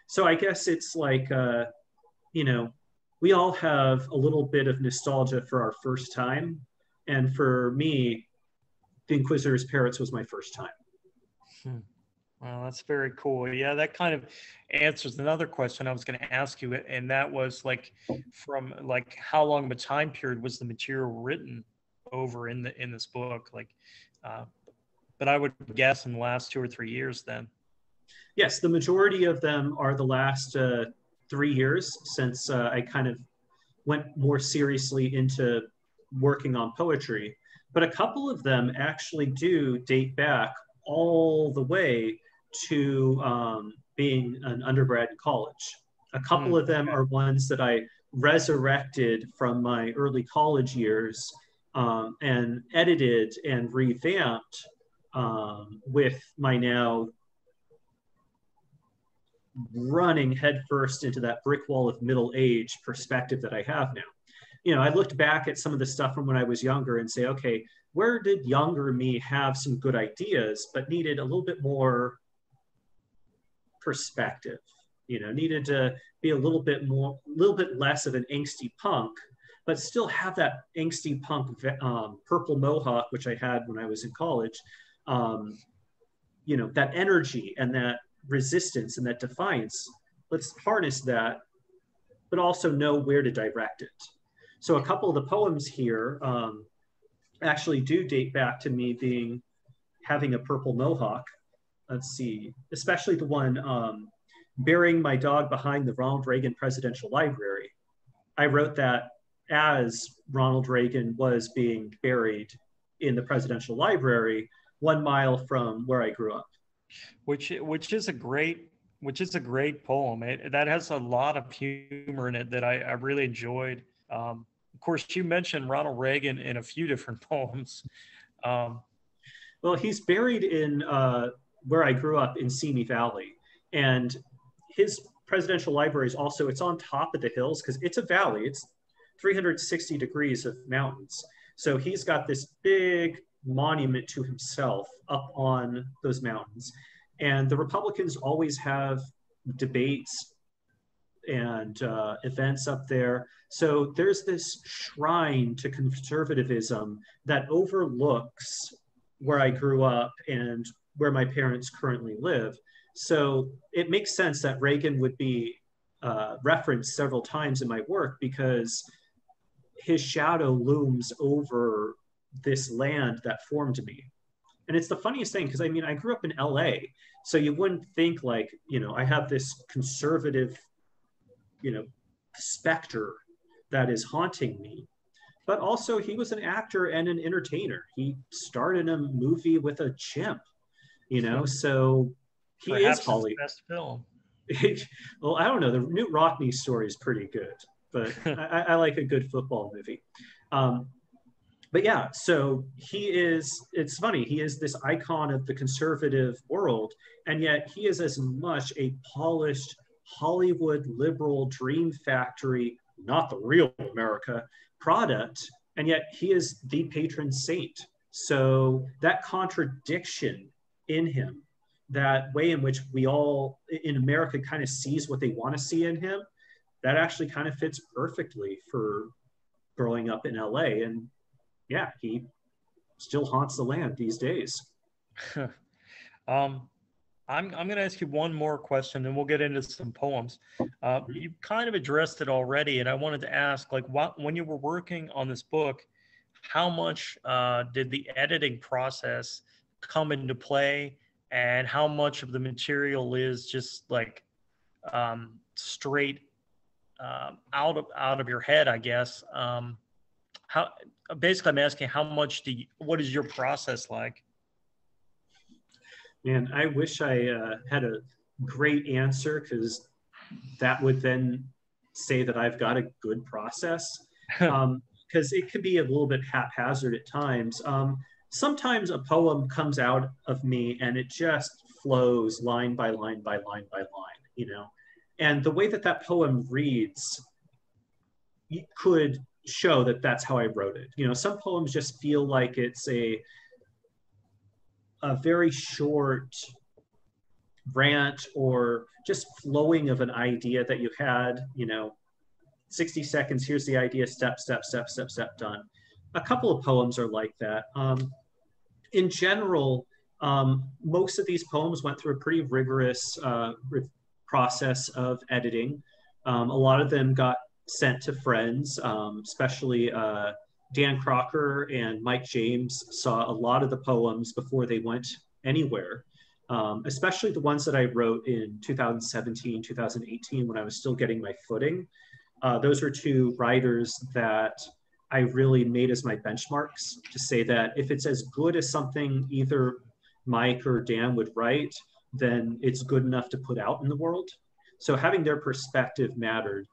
Speaker 5: So I guess it's like, you know, we all have a little bit of nostalgia for our first time. And for me, The Inquisitor's Parrots was my first time.
Speaker 1: Well, that's very cool. Yeah, that kind of answers another question I was going to ask you, and that was like, from like how long of a time period was the material written over in this book? Like, but I would guess in the last 2 or 3 years then.
Speaker 5: Yes, the majority of them are the last 3 years since I kind of went more seriously into working on poetry. But a couple of them actually do date back all the way to being an undergrad in college. A couple of them are ones that I resurrected from my early college years and edited and revamped with my now running headfirst into that brick wall of middle age perspective that I have now. You know, I looked back at some of the stuff from when I was younger and say, okay, where did younger me have some good ideas, but needed a little bit more perspective? You know, needed to be a little bit less of an angsty punk, but still have that angsty punk purple mohawk, which I had when I was in college. You know, that energy and that resistance and that defiance. Let's harness that, but also know where to direct it. So a couple of the poems here actually do date back to me having a purple mohawk. Let's see, especially the one burying my dog behind the Ronald Reagan Presidential Library. I wrote that as Ronald Reagan was being buried in the Presidential Library 1 mile from where I grew up.
Speaker 1: Which is a great poem. That has a lot of humor in it that I really enjoyed. Of course, you mentioned Ronald Reagan in a few different poems.
Speaker 5: Well, he's buried in where I grew up in Simi Valley, and his presidential library is also, it's on top of the hills because it's a valley. It's 360 degrees of mountains. So he's got this big monument to himself up on those mountains. And the Republicans always have debates and events up there. So there's this shrine to conservatism that overlooks where I grew up and where my parents currently live. So it makes sense that Reagan would be referenced several times in my work because his shadow looms over this land that formed me. And it's the funniest thing because I mean, I grew up in LA, so you wouldn't think like, you know, I have this conservative, you know, specter that is haunting me. But also, he was an actor and an entertainer. He starred in a movie with a chimp, you know, so he
Speaker 1: Perhaps
Speaker 5: is Holly.
Speaker 1: his best film.
Speaker 5: Well, I don't know. The Newt Rockney story is pretty good, but I like a good football movie. But yeah, so he is, it's funny, he is this icon of the conservative world, and yet he is as much a polished Hollywood liberal dream factory, not the real America product, and yet he is the patron saint. So that contradiction in him, that way in which we all in America kind of sees what they want to see in him, that actually kind of fits perfectly for growing up in LA. And yeah, he still haunts the land these days.
Speaker 1: I'm going to ask you one more question, and we'll get into some poems. You kind of addressed it already, and I wanted to ask, like, when you were working on this book, how much did the editing process come into play, and how much of the material is just like straight out of your head, I guess? How basically, I'm asking how much what is your process like?
Speaker 5: Man, I wish I had a great answer, because that would then say that I've got a good process. Because it could be a little bit haphazard at times. Sometimes a poem comes out of me and it just flows line by line by line by line, you know? And the way that that poem reads could show that that's how I wrote it. You know, some poems just feel like it's a very short rant or just flowing of an idea that you had, you know, 60 seconds, here's the idea, step, step, step, step, step, done. A couple of poems are like that. In general, most of these poems went through a pretty rigorous process of editing. A lot of them got sent to friends, especially Dan Crocker and Mike James saw a lot of the poems before they went anywhere, especially the ones that I wrote in 2017, 2018, when I was still getting my footing. Those were two writers that I really made as my benchmarks to say that if it's as good as something either Mike or Dan would write, then it's good enough to put out in the world. So having their perspective mattered.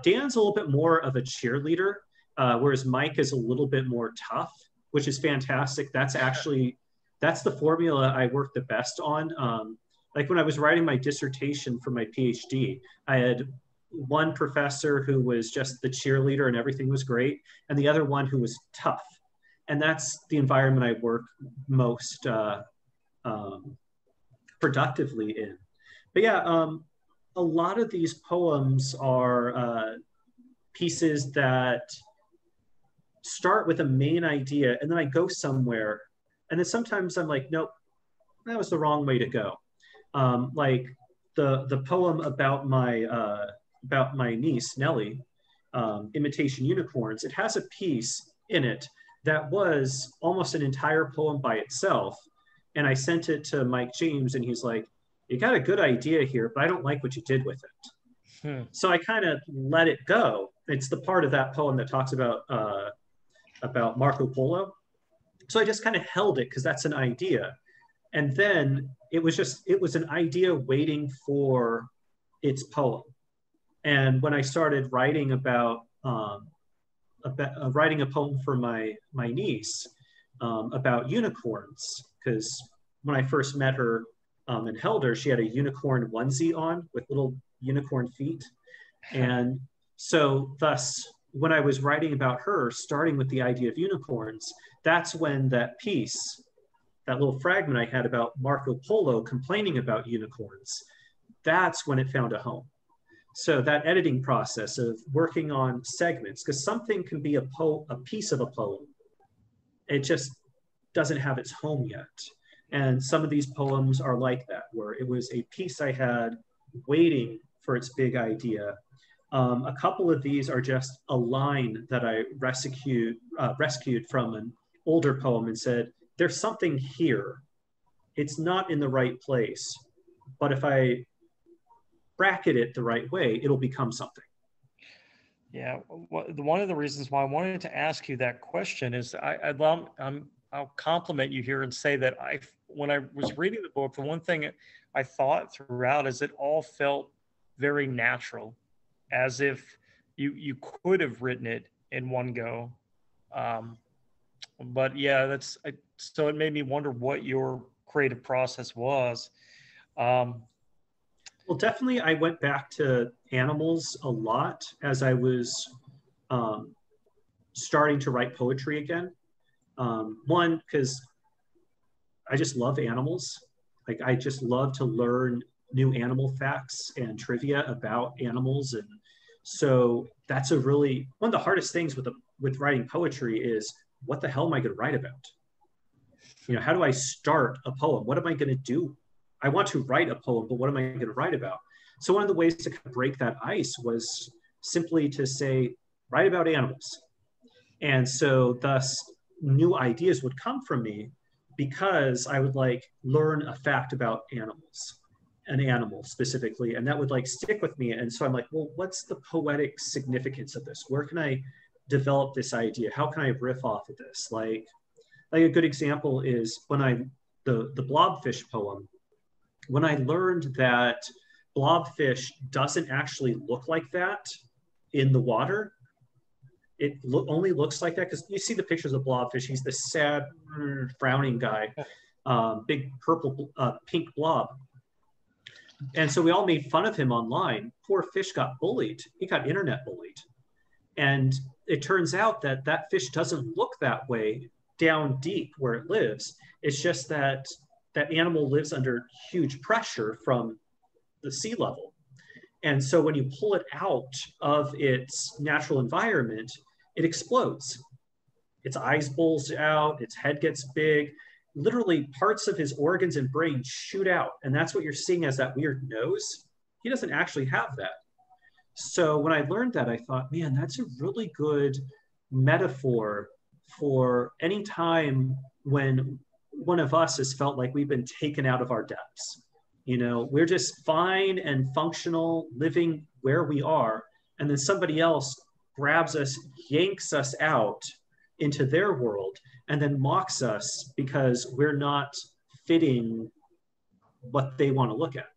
Speaker 5: Dan's a little bit more of a cheerleader, whereas Mike is a little bit more tough, which is fantastic. That's the formula I work the best on. Like when I was writing my dissertation for my PhD, I had one professor who was just the cheerleader and everything was great, and the other one who was tough. And that's the environment I work most productively in. But yeah, a lot of these poems are pieces that start with a main idea, and then I go somewhere, and then sometimes I'm like, nope, that was the wrong way to go. Like the poem about my niece Nellie, Imitation Unicorns. It has a piece in it that was almost an entire poem by itself, and I sent it to Mike James, and he's like, "You got a good idea here, but I don't like what you did with it." So I kind of let it go. It's the part of that poem that talks about Marco Polo. So I just kind of held it because that's an idea. And then it was an idea waiting for its poem. And when I started writing writing a poem for my niece about unicorns, because when I first met her and held her, she had a unicorn onesie on with little unicorn feet. And so thus, when I was writing about her, starting with the idea of unicorns, that's when that piece, that little fragment I had about Marco Polo complaining about unicorns, that's when it found a home. So that editing process of working on segments, because something can be a piece of a poem, it just doesn't have its home yet. And some of these poems are like that, where it was a piece I had waiting for its big idea. A couple of these are just a line that I rescued from an older poem and said, there's something here. It's not in the right place, but if I bracket it the right way, it'll become something.
Speaker 1: Yeah, one of the reasons why I wanted to ask you that question is I'll compliment you here and say that when I was reading the book, the one thing I thought throughout is it all felt very natural, as if you could have written it in one go. But yeah, so it made me wonder what your creative process was.
Speaker 5: Well, definitely I went back to animals a lot as I was starting to write poetry again. One, because I just love animals. Like, I just love to learn new animal facts and trivia about animals. And so that's one of the hardest things with writing poetry is, what the hell am I going to write about? You know, how do I start a poem? What am I going to do? I want to write a poem, but what am I going to write about? So one of the ways to kind of break that ice was simply to say, write about animals. And so thus new ideas would come from me because I would like learn a fact about animals, an animal specifically, and that would like stick with me. And so I'm like, well, what's the poetic significance of this? Where can I develop this idea? How can I riff off of this? Like a good example is when the blobfish poem, when I learned that blobfish doesn't actually look like that in the water, it only looks like that because you see the pictures of blobfish. He's the sad, frowning guy, big purple, pink blob. And so we all made fun of him online. Poor fish got bullied. He got internet bullied. And it turns out that that fish doesn't look that way down deep where it lives. It's just that that animal lives under huge pressure from the sea level. And so when you pull it out of its natural environment, it explodes. Its eyes bulge out, its head gets big. Literally parts of his organs and brain shoot out. And that's what you're seeing as that weird nose. He doesn't actually have that. So when I learned that, I thought, man, that's a really good metaphor for any time when one of us has felt like we've been taken out of our depths. You know, we're just fine and functional, living where we are, and then somebody else grabs us, yanks us out into their world, and then mocks us because we're not fitting what they want to look at.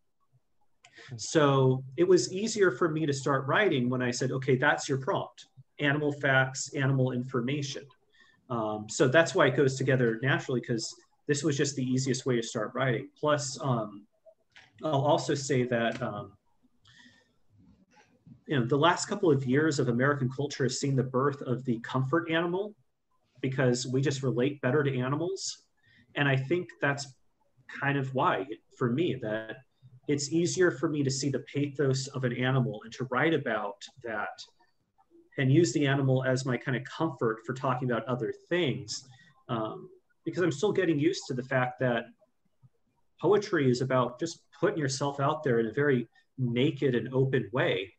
Speaker 5: So it was easier for me to start writing when I said, okay, that's your prompt: animal facts, animal information. So that's why it goes together naturally, because this was just the easiest way to start writing. Plus, I'll also say that you know, the last couple of years of American culture has seen the birth of the comfort animal, because we just relate better to animals. And I think that's kind of why, for me, that it's easier for me to see the pathos of an animal and to write about that and use the animal as my kind of comfort for talking about other things. Because I'm still getting used to the fact that poetry is about just putting yourself out there in a very naked and open way.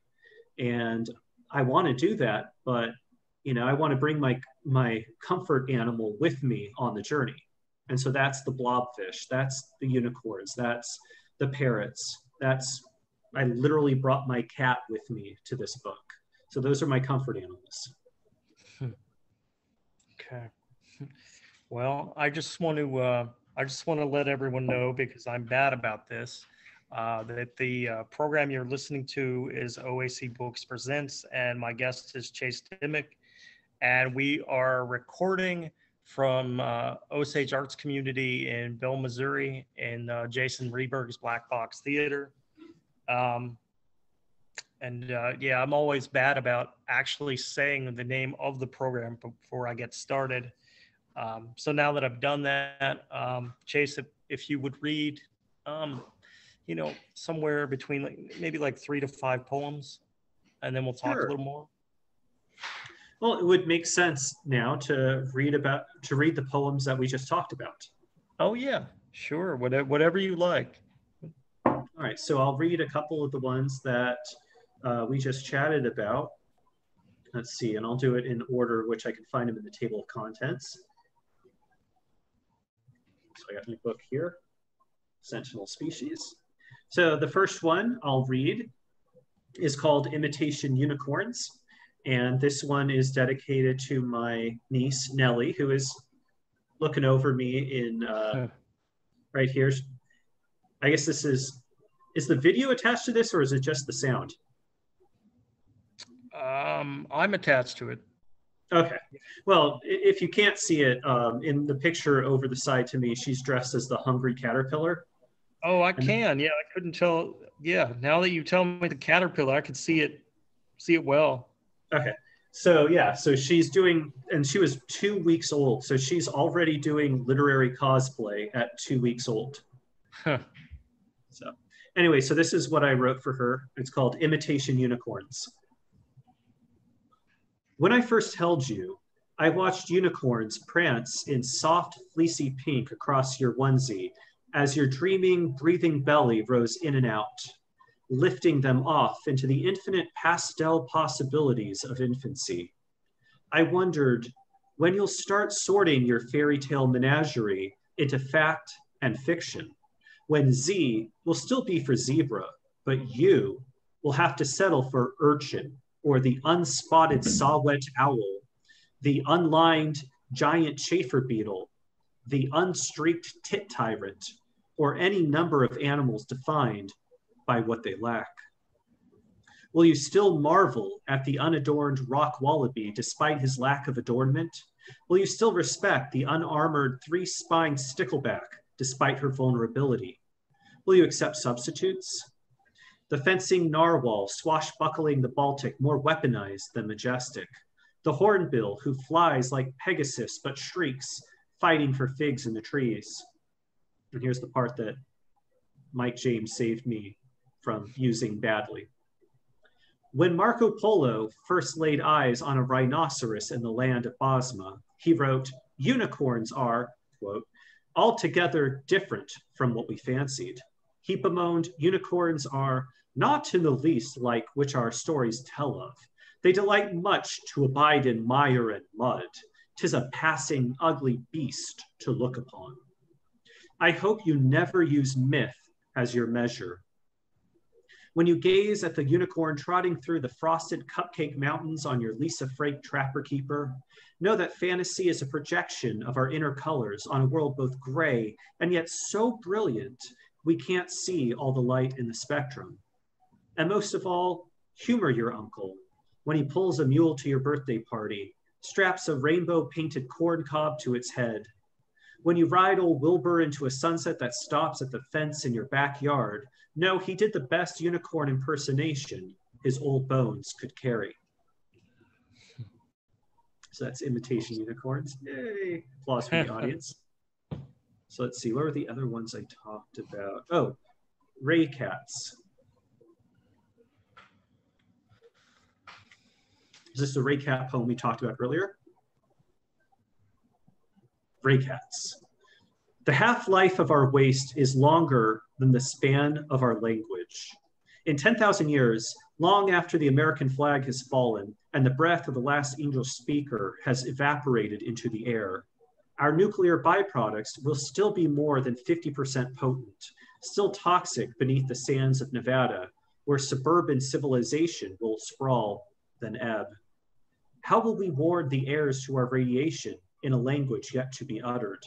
Speaker 5: And I want to do that, but you know, I want to bring my comfort animal with me on the journey. And so that's the blobfish, that's the unicorns, that's the parrots, I literally brought my cat with me to this book. So those are my comfort animals.
Speaker 1: Okay. Well, I just want to let everyone know, because I'm bad about this, that the program you're listening to is OAC Books Presents, and my guest is Chase Dimock, and we are recording from Osage Arts Community in Bell, Missouri, in Jason Reberg's Black Box Theater. Yeah, I'm always bad about actually saying the name of the program before I get started. So now that I've done that, Chase, if you would read, you know, somewhere between maybe like 3 to 5 poems, and then we'll talk a little more.
Speaker 5: Well, it would make sense now to read the poems that we just talked about.
Speaker 1: Oh yeah, sure. Whatever you like.
Speaker 5: All All right, so I'll read a couple of the ones that we just chatted about. Let's see, and I'll do it in order which I can find them in the table of contents. So I got my book here, Sentinel Species. So the first one I'll read is called Imitation Unicorns. And this one is dedicated to my niece, Nellie, who is looking over me in right here. I guess this is the video attached to this, or is it just the sound?
Speaker 1: I'm attached to it.
Speaker 5: Okay. Well, if you can't see it, in the picture over the side to me, she's dressed as the hungry caterpillar.
Speaker 1: Oh, I can. Yeah, I couldn't tell. Yeah, now that you tell me the caterpillar, I could see it well.
Speaker 5: Okay. So yeah, so she's doing, and she was 2 weeks old. So she's already doing literary cosplay at 2 weeks old.
Speaker 1: Huh.
Speaker 5: So anyway, so this is what I wrote for her. It's called Imitation Unicorns. When I first held you, I watched unicorns prance in soft, fleecy pink across your onesie as your dreaming, breathing belly rose in and out, lifting them off into the infinite pastel possibilities of infancy. I wondered when you'll start sorting your fairy tale menagerie into fact and fiction, when Z will still be for zebra, but you will have to settle for urchin or the unspotted saw-whet owl, the unlined giant chafer beetle, the unstreaked tit tyrant, or any number of animals defined by what they lack. Will you still marvel at the unadorned rock wallaby despite his lack of adornment? Will you still respect the unarmored three-spined stickleback despite her vulnerability? Will you accept substitutes? The fencing narwhal swashbuckling the Baltic, more weaponized than majestic. The hornbill who flies like Pegasus but shrieks, fighting for figs in the trees. And here's the part that Mike James saved me from using badly. When Marco Polo first laid eyes on a rhinoceros in the land of Bosma, he wrote, unicorns are, quote, altogether different from what we fancied. He bemoaned, unicorns are not in the least like which our stories tell of. They delight much to abide in mire and mud. 'Tis a passing ugly beast to look upon. I hope you never use myth as your measure. When you gaze at the unicorn trotting through the frosted cupcake mountains on your Lisa Frank Trapper Keeper, know that fantasy is a projection of our inner colors on a world both gray and yet so brilliant we can't see all the light in the spectrum. And most of all, humor your uncle when he pulls a mule to your birthday party, straps a rainbow-painted corn cob to its head. When you ride old Wilbur into a sunset that stops at the fence in your backyard, know he did the best unicorn impersonation his old bones could carry. So that's Imitation Unicorns. Yay! Applause from the audience. So let's see, what were the other ones I talked about? Oh, Ray Cats. Is this the Ray Cat poem we talked about earlier? Ray Cats. The half-life of our waste is longer than the span of our language. In 10,000 years, long after the American flag has fallen and the breath of the last angel speaker has evaporated into the air, our nuclear byproducts will still be more than 50% potent, still toxic beneath the sands of Nevada, where suburban civilization will sprawl, then ebb. How will we warn the heirs to our radiation in a language yet to be uttered?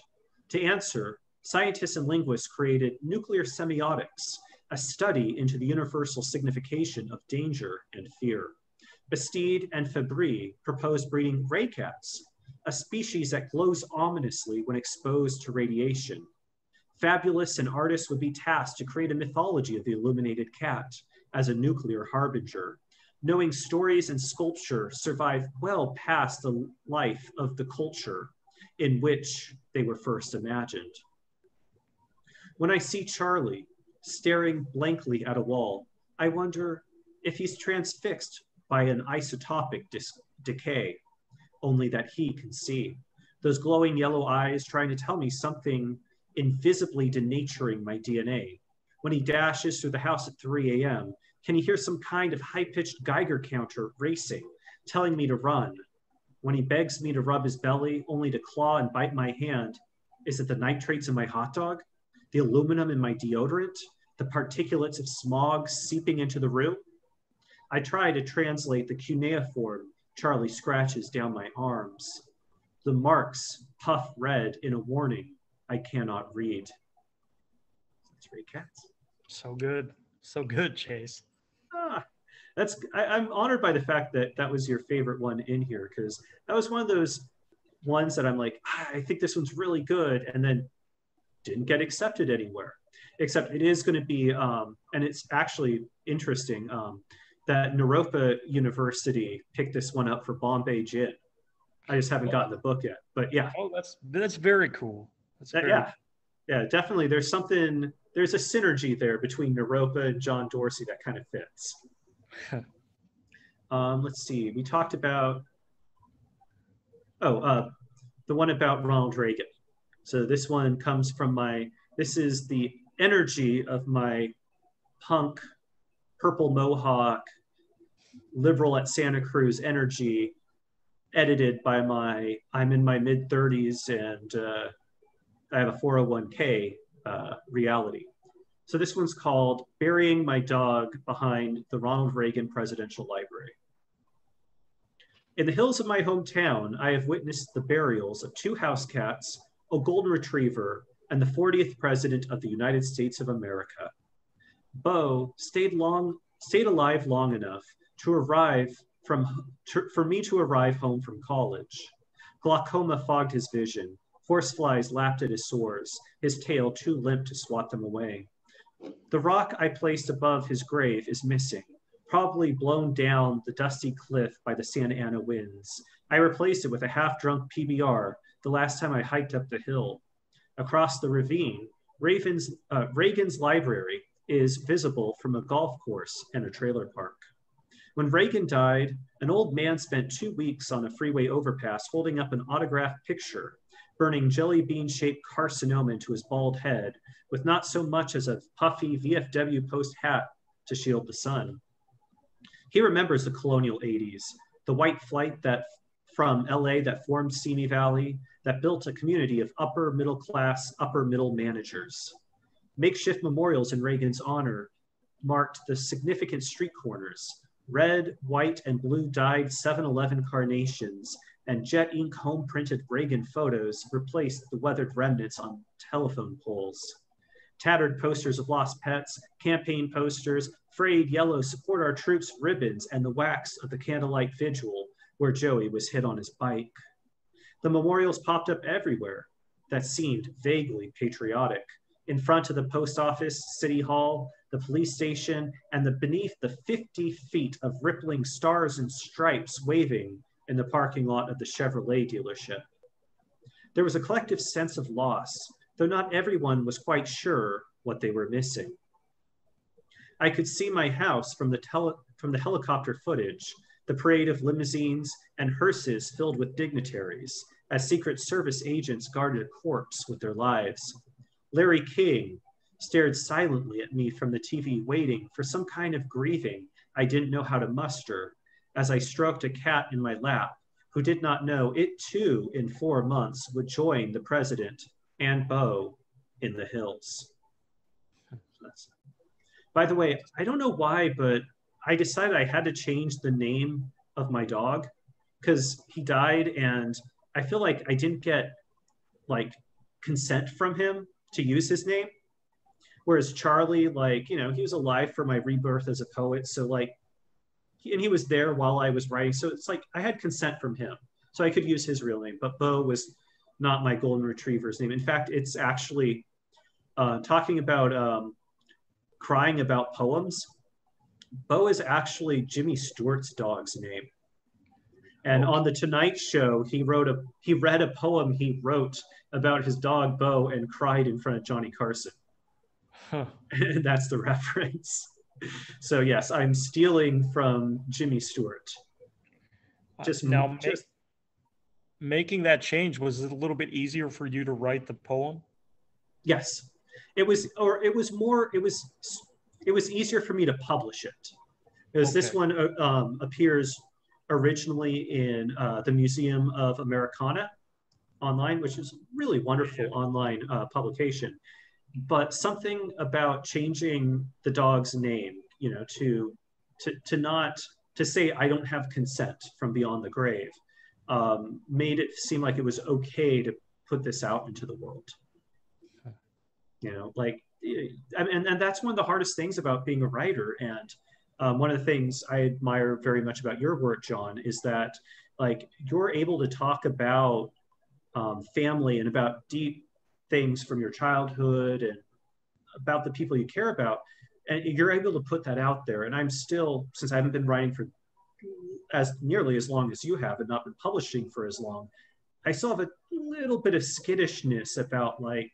Speaker 5: To answer, scientists and linguists created nuclear semiotics, a study into the universal signification of danger and fear. Bastide and Fabry proposed breeding ray cats, a species that glows ominously when exposed to radiation. Fabulists and artists would be tasked to create a mythology of the illuminated cat as a nuclear harbinger, knowing stories and sculpture survive well past the life of the culture in which they were first imagined. When I see Charlie staring blankly at a wall, I wonder if he's transfixed by an isotopic decay, only that he can see. Those glowing yellow eyes trying to tell me something invisibly denaturing my DNA, When he dashes through the house at 3 a.m.? Can he hear some kind of high-pitched Geiger counter racing, telling me to run? When he begs me to rub his belly, only to claw and bite my hand, is it the nitrates in my hot dog? The aluminum in my deodorant? The particulates of smog seeping into the room? I try to translate the cuneiform Charlie scratches down my arms. The marks puff red in a warning I cannot read. That's 3 cats.
Speaker 1: So good. So good, Chase.
Speaker 5: I'm honored by the fact that that was your favorite one in here, because that was one of those ones that I'm like, I think this one's really good, and then didn't get accepted anywhere. Except it is going to be, and it's actually interesting, that Naropa University picked this one up for Bombay Gin. I just haven't gotten the book yet, but yeah.
Speaker 1: Oh, that's very cool.
Speaker 5: Yeah, definitely. There's a synergy there between Naropa and John Dorsey that kind of fits. Let's see. We talked about, the one about Ronald Reagan. So this one comes from this is the energy of my punk, purple mohawk, liberal at Santa Cruz energy, edited by I'm in my mid-30s and I have a 401k reality. So this one's called Burying My Dog Behind the Ronald Reagan Presidential Library. In the hills of my hometown, I have witnessed the burials of 2 house cats, a golden retriever, and the 40th president of the United States of America. Bo stayed alive long enough for me to arrive home from college. Glaucoma fogged his vision. Horseflies lapped at his sores, his tail too limp to swat them away. The rock I placed above his grave is missing, probably blown down the dusty cliff by the Santa Ana winds. I replaced it with a half-drunk PBR the last time I hiked up the hill. Across the ravine, Reagan's library is visible from a golf course and a trailer park. When Reagan died, an old man spent 2 weeks on a freeway overpass holding up an autographed picture, burning jelly bean-shaped carcinoma into his bald head, with not so much as a puffy VFW post hat to shield the sun. He remembers the colonial 80s, the white flight from LA that formed Simi Valley, that built a community of upper middle class, upper middle managers. Makeshift memorials in Reagan's honor marked the significant street corners. Red, white, and blue dyed 7-Eleven carnations and jet ink home printed Reagan photos replaced the weathered remnants on telephone poles. Tattered posters of lost pets, campaign posters, frayed yellow support our troops ribbons, and the wax of the candlelight vigil where Joey was hit on his bike. The memorials popped up everywhere that seemed vaguely patriotic. In front of the post office, city hall, the police station, and beneath the 50 feet of rippling stars and stripes waving in the parking lot of the Chevrolet dealership. There was a collective sense of loss, though not everyone was quite sure what they were missing. I could see my house from the helicopter footage, the parade of limousines and hearses filled with dignitaries, as Secret Service agents guarded a corpse with their lives. Larry King stared silently at me from the TV, waiting for some kind of grieving I didn't know how to muster, as I stroked a cat in my lap, who did not know it too in 4 months would join the president and Bo in the hills. By the way, I don't know why, but I decided I had to change the name of my dog because he died, and I feel like I didn't get consent from him to use his name. Whereas Charlie, he was alive for my rebirth as a poet. So and he was there while I was writing. So it's I had consent from him. So I could use his real name, but Bo was not my golden retriever's name. In fact, it's actually talking about crying about poems. Bo is actually Jimmy Stewart's dog's name. And on the Tonight Show, he read a poem he wrote about his dog Bo and cried in front of Johnny Carson.
Speaker 1: Huh.
Speaker 5: And that's the reference. So yes, I'm stealing from Jimmy Stewart.
Speaker 1: Making that change, was it a little bit easier for you to write the poem?
Speaker 5: Yes. It was easier for me to publish it, because this one appears originally in the Museum of Americana online, which is really wonderful online publication. But something about changing the dog's name, you know, to not to say I don't have consent from beyond the grave, made it seem like it was okay to put this out into the world. You know, like, and that's one of the hardest things about being a writer. And one of the things I admire very much about your work, John, is that like you're able to talk about family and about deep things from your childhood and about the people you care about, and you're able to put that out there. And I'm still, since I haven't been writing for as nearly as long as you have and not been publishing for as long, I still have a little bit of skittishness about like,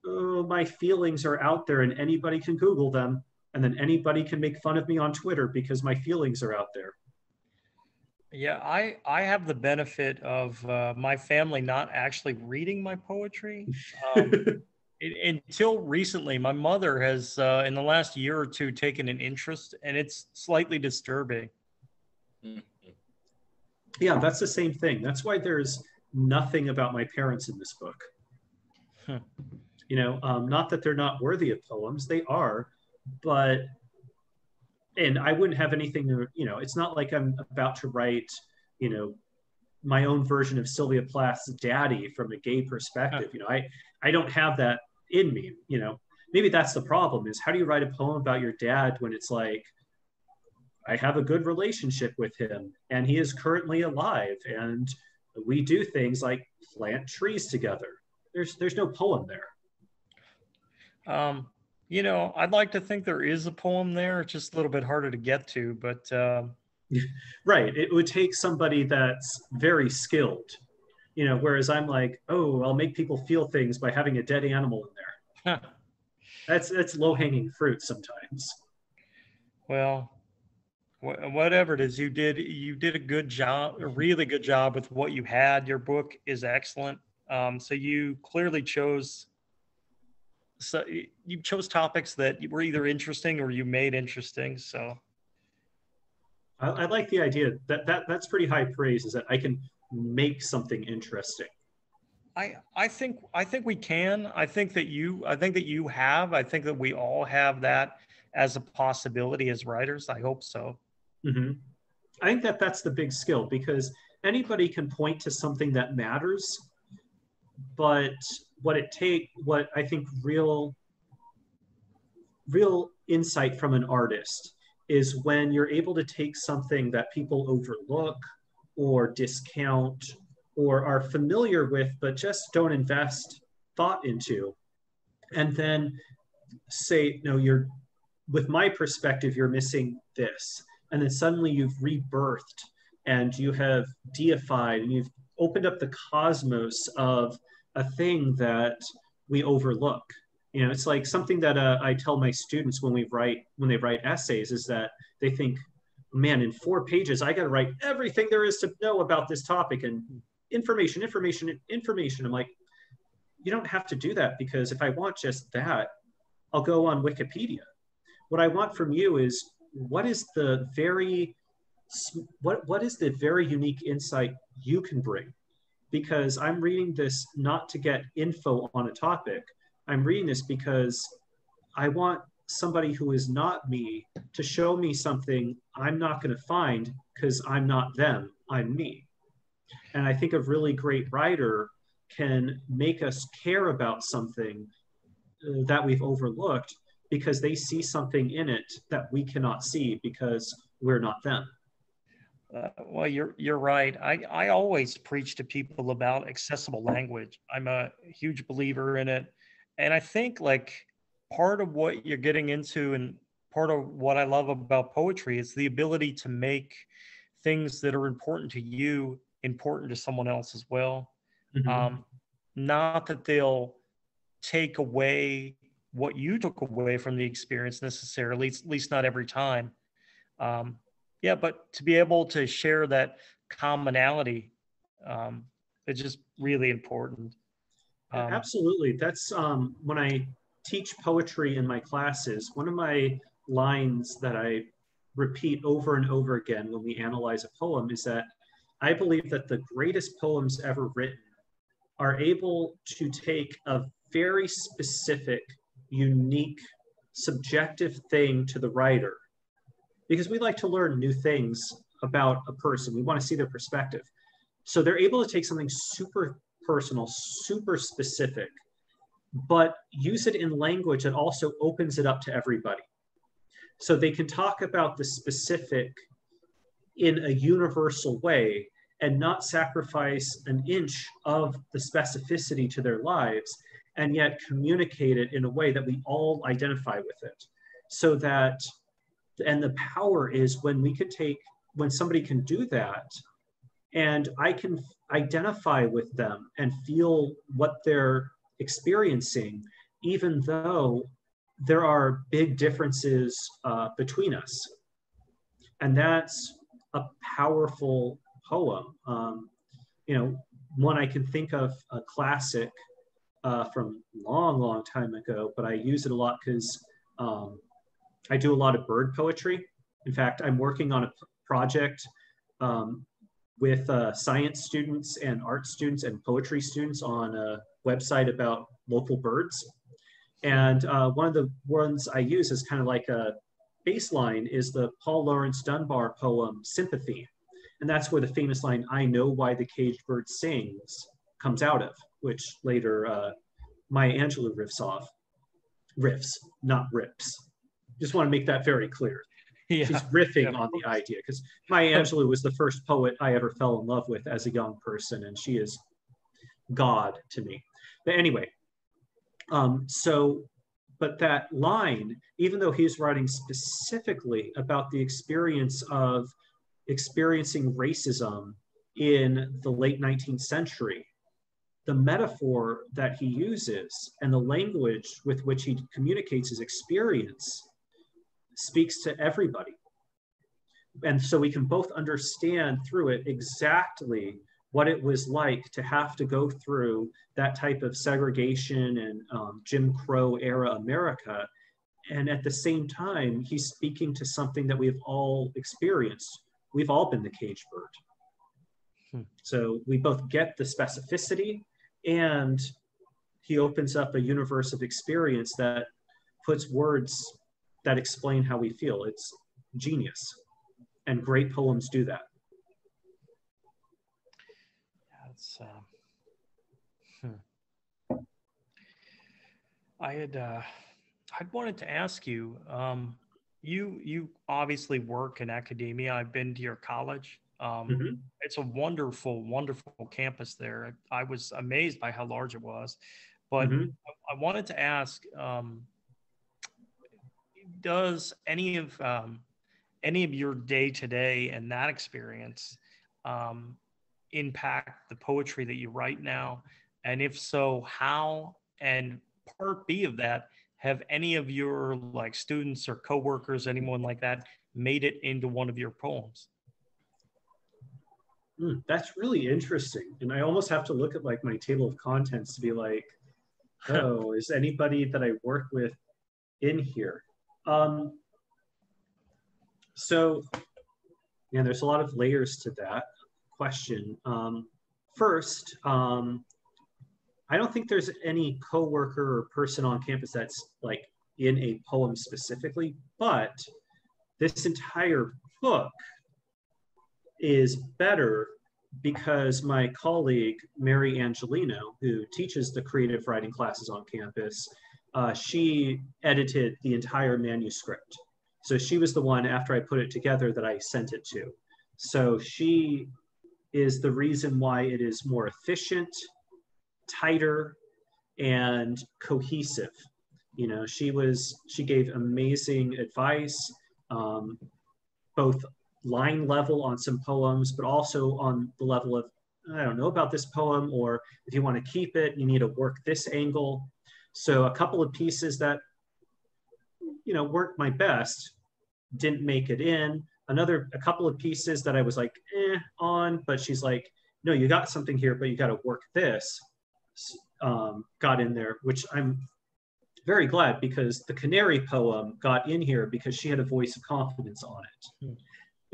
Speaker 5: oh, my feelings are out there and anybody can Google them, and then anybody can make fun of me on Twitter because my feelings are out there.
Speaker 1: Yeah, I have the benefit of my family not actually reading my poetry. Until recently, my mother has, in the last year or two, taken an interest, and it's slightly disturbing.
Speaker 5: Yeah, that's the same thing. That's why there's nothing about my parents in this book. You know, not that they're not worthy of poems, they are, but, and I wouldn't have anything to, you know, it's not like I'm about to write, you know, my own version of Sylvia Plath's Daddy from a gay perspective. You know, I don't have that in me, you know. Maybe that's the problem, is how do you write a poem about your dad when it's like, I have a good relationship with him and he is currently alive and we do things like plant trees together. There's no poem there.
Speaker 1: You know, I'd like to think there is a poem there. It's just a little bit harder to get to, but
Speaker 5: right. It would take somebody that's very skilled, you know, whereas I'm like, oh, I'll make people feel things by having a dead animal in there. That's low-hanging fruit sometimes.
Speaker 1: Well, whatever it is, you did a good job, a really good job with what you had. Your book is excellent. So you clearly chose topics that were either interesting or you made interesting. So
Speaker 5: I like the idea that's pretty high praise, is that I can make something interesting.
Speaker 1: I think we can. I think that you have. I think that we all have that as a possibility as writers. I hope so.
Speaker 5: Mm-hmm. I think that's the big skill, because anybody can point to something that matters, but what I think real insight from an artist is when you're able to take something that people overlook or discount or are familiar with but just don't invest thought into, and then say, no, with my perspective, you're missing this. And then suddenly you've rebirthed and you have deified and you've opened up the cosmos of a thing that we overlook. You know, it's like something that I tell my students when they write essays, is that they think, man, in 4 pages, I got to write everything there is to know about this topic and information. I'm like, you don't have to do that, because if I want just that, I'll go on Wikipedia. What I want from you is, what is the very unique insight you can bring? Because I'm reading this not to get info on a topic. I'm reading this because I want somebody who is not me to show me something I'm not going to find, because I'm not them, I'm me. And I think a really great writer can make us care about something that we've overlooked, because they see something in it that we cannot see because we're not them.
Speaker 1: Well, you're right. I always preach to people about accessible language. I'm a huge believer in it. And I think like part of what you're getting into and part of what I love about poetry is the ability to make things that are important to you important to someone else as well.
Speaker 5: Mm-hmm.
Speaker 1: Not that they'll take away what you took away from the experience necessarily, at least not every time. Yeah, but to be able to share that commonality, is just really important.
Speaker 5: Absolutely. That's when I teach poetry in my classes, one of my lines that I repeat over and over again when we analyze a poem is that I believe that the greatest poems ever written are able to take a very specific, unique, subjective thing to the writer, because we like to learn new things about a person. We want to see their perspective. So they're able to take something super personal, super specific, but use it in language that also opens it up to everybody. So they can talk about the specific in a universal way and not sacrifice an inch of the specificity to their lives, and yet communicate it in a way that we all identify with it. So that, and the power is when we could take, when somebody can do that, and I can identify with them and feel what they're experiencing, even though there are big differences between us. And that's a powerful poem. One I can think of, a classic from long time ago, but I use it a lot because I do a lot of bird poetry. In fact, I'm working on a project with science students and art students and poetry students on a website about local birds. And one of the ones I use as kind of like a baseline is the Paul Laurence Dunbar poem, Sympathy. And that's where the famous line, "I know why the caged bird sings," comes out of, which later Maya Angelou riffs, not rips. Just want to make that very clear. Yeah, she's riffing on the idea, because Maya Angelou was the first poet I ever fell in love with as a young person, and she is God to me. But anyway, but that line, even though he's writing specifically about the experience of experiencing racism in the late 19th century, the metaphor that he uses and the language with which he communicates his experience speaks to everybody. And so we can both understand through it exactly what it was like to have to go through that type of segregation and Jim Crow era America. And at the same time, he's speaking to something that we've all experienced. We've all been the caged bird. So we both get the specificity, and he opens up a universe of experience that puts words that explain how we feel. It's genius. And great poems do that.
Speaker 1: That's I'd wanted to ask you, you obviously work in academia. I've been to your college. It's a wonderful campus there. I was amazed by how large it was. But I wanted to ask, does any of your day-to-day and that experience impact the poetry that you write now? And if so, how? And part B of that, have any of your students or coworkers, anyone like that, made it into one of your poems?
Speaker 5: That's really interesting. And I almost have to look at my table of contents to be like, oh, is anybody that I work with in here? So yeah, there's a lot of layers to that question. First, I don't think there's any coworker or person on campus that's in a poem specifically, but this entire book is better because my colleague, Mary Angelino, who teaches the creative writing classes on campus, she edited the entire manuscript. So she was the one, after I put it together, that I sent it to. So she is the reason why it is more efficient, tighter, and cohesive. She gave amazing advice, both line level on some poems, but also on the level of, I don't know about this poem, or if you want to keep it, you need to work this angle. So a couple of pieces that, weren't my best didn't make it in. A couple of pieces that I was on, but she's like, no, you got something here, but you got to work this, got in there, which I'm very glad, because the canary poem got in here because she had a voice of confidence on it.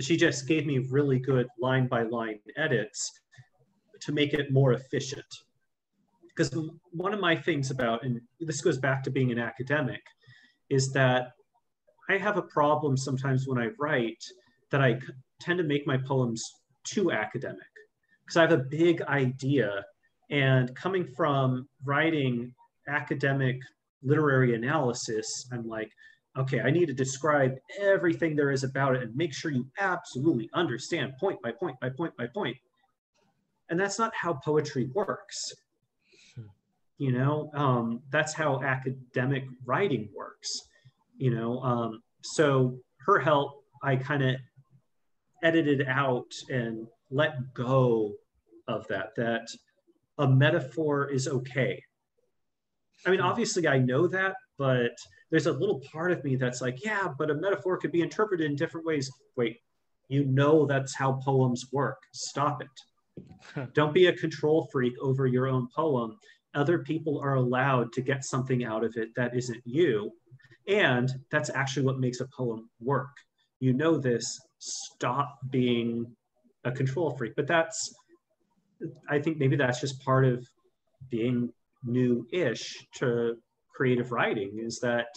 Speaker 5: She just gave me really good line by line edits to make it more efficient. Because one of my things about, and this goes back to being an academic, is that I have a problem sometimes when I write that I tend to make my poems too academic. Because I have a big idea, and coming from writing academic literary analysis, I'm like, okay, I need to describe everything there is about it and make sure you absolutely understand point by point by point by point. And that's not how poetry works. You know, that's how academic writing works. You know, so her help, I kind of edited out and let go of that a metaphor is okay. I mean, obviously I know that, but there's a little part of me that's like, yeah, but a metaphor could be interpreted in different ways. Wait, you know that's how poems work. Stop it. Don't be a control freak over your own poem. Other people are allowed to get something out of it that isn't you. And that's actually what makes a poem work. You know this, stop being a control freak. But I think maybe that's just part of being new-ish to creative writing, is that,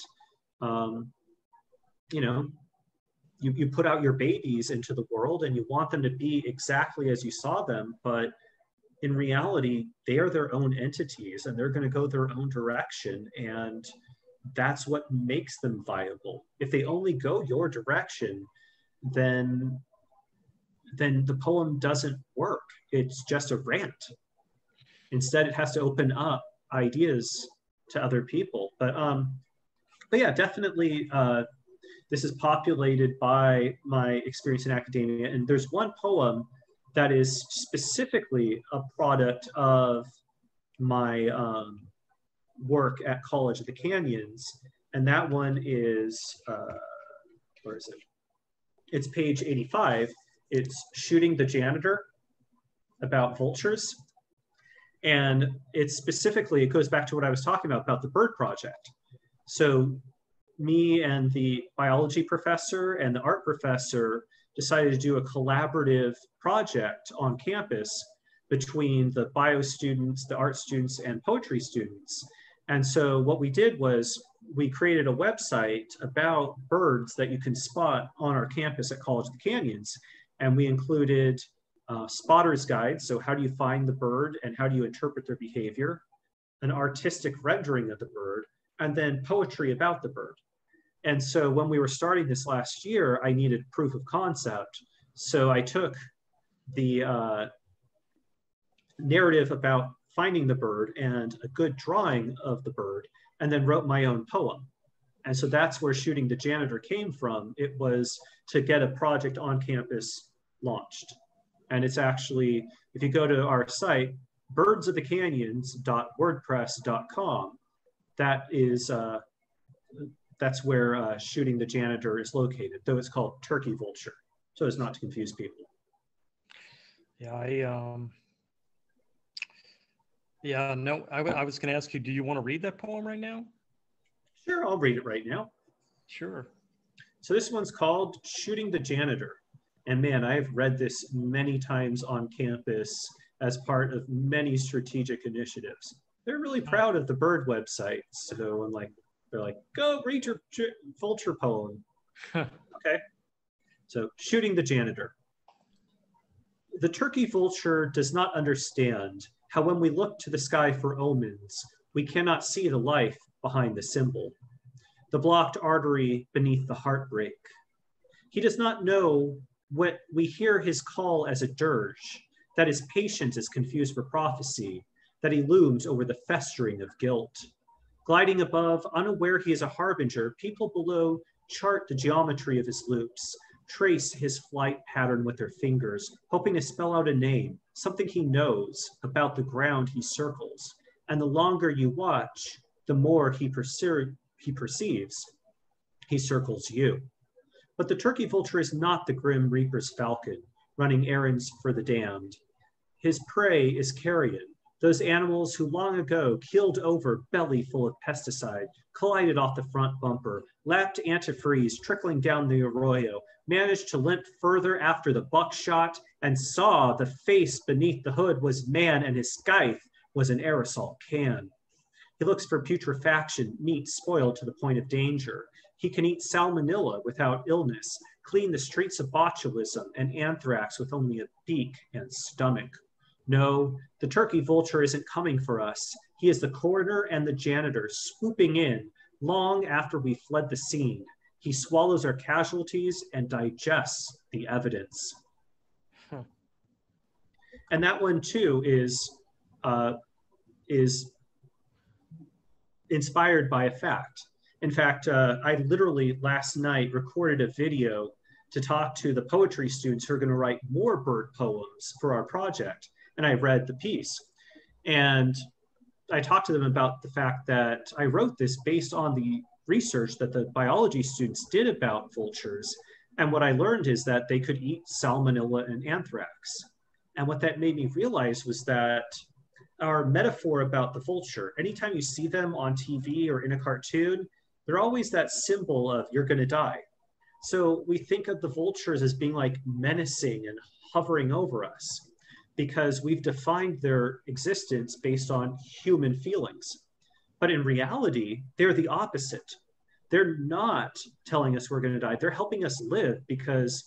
Speaker 5: you know, you put out your babies into the world and you want them to be exactly as you saw them, but in reality, they are their own entities and they're going to go their own direction. And that's what makes them viable. If they only go your direction, then the poem doesn't work. It's just a rant. Instead, it has to open up ideas to other people. But yeah, definitely this is populated by my experience in academia. And there's one poem that is specifically a product of my work at College of the Canyons. And that one is, where is it? It's page 85. It's Shooting the Janitor, about vultures. And it's specifically, it goes back to what I was talking about the bird project. So me and the biology professor and the art professor decided to do a collaborative project on campus between the bio students, the art students, and poetry students. And so what we did was we created a website about birds that you can spot on our campus at College of the Canyons. And we included spotter's guides, so how do you find the bird and how do you interpret their behavior, an artistic rendering of the bird, and then poetry about the bird. And so when we were starting this last year, I needed proof of concept. So I took the narrative about finding the bird and a good drawing of the bird, and then wrote my own poem. And so that's where Shooting the Janitor came from. It was to get a project on campus launched. And it's actually, if you go to our site, birdsofthecanyons.wordpress.com, that's where Shooting the Janitor is located, though it's called Turkey Vulture, so as not to confuse people.
Speaker 1: Yeah, I was going to ask you, do you want to read that poem right now?
Speaker 5: Sure, I'll read it right now.
Speaker 1: Sure. So
Speaker 5: this one's called Shooting the Janitor. And man, I've read this many times on campus as part of many strategic initiatives. They're really proud of the bird website. So they're like, go read your vulture poem. Okay. So Shooting the Janitor. The turkey vulture does not understand how when we look to the sky for omens, we cannot see the life behind the symbol, the blocked artery beneath the heartbreak. He does not know what we hear his call as a dirge, that his patience is confused for prophecy, that he looms over the festering of guilt. Gliding above, unaware he is a harbinger, people below chart the geometry of his loops, trace his flight pattern with their fingers, hoping to spell out a name, something he knows about the ground he circles. And the longer you watch, the more he perceives. He circles you. But the turkey vulture is not the grim reaper's falcon, running errands for the damned. His prey is carrion, Those animals who long ago keeled over belly full of pesticide, collided off the front bumper, lapped antifreeze trickling down the arroyo, managed to limp further after the buckshot, and saw the face beneath the hood was man and his scythe was an aerosol can. He looks for putrefaction, meat spoiled to the point of danger. He can eat salmonella without illness, clean the streets of botulism and anthrax with only a beak and stomach. No, the turkey vulture isn't coming for us. He is the coroner and the janitor swooping in long after we fled the scene. He swallows our casualties and digests the evidence. And that one too is inspired by a fact. In fact, I literally last night recorded a video to talk to the poetry students who are going to write more bird poems for our project. And I read the piece. And I talked to them about the fact that I wrote this based on the research that the biology students did about vultures. And what I learned is that they could eat salmonella and anthrax. And what that made me realize was that our metaphor about the vulture, anytime you see them on TV or in a cartoon, they're always that symbol of you're going to die. So we think of the vultures as being like menacing and hovering over us because we've defined their existence based on human feelings. But in reality, they're the opposite. They're not telling us we're going to die. They're helping us live because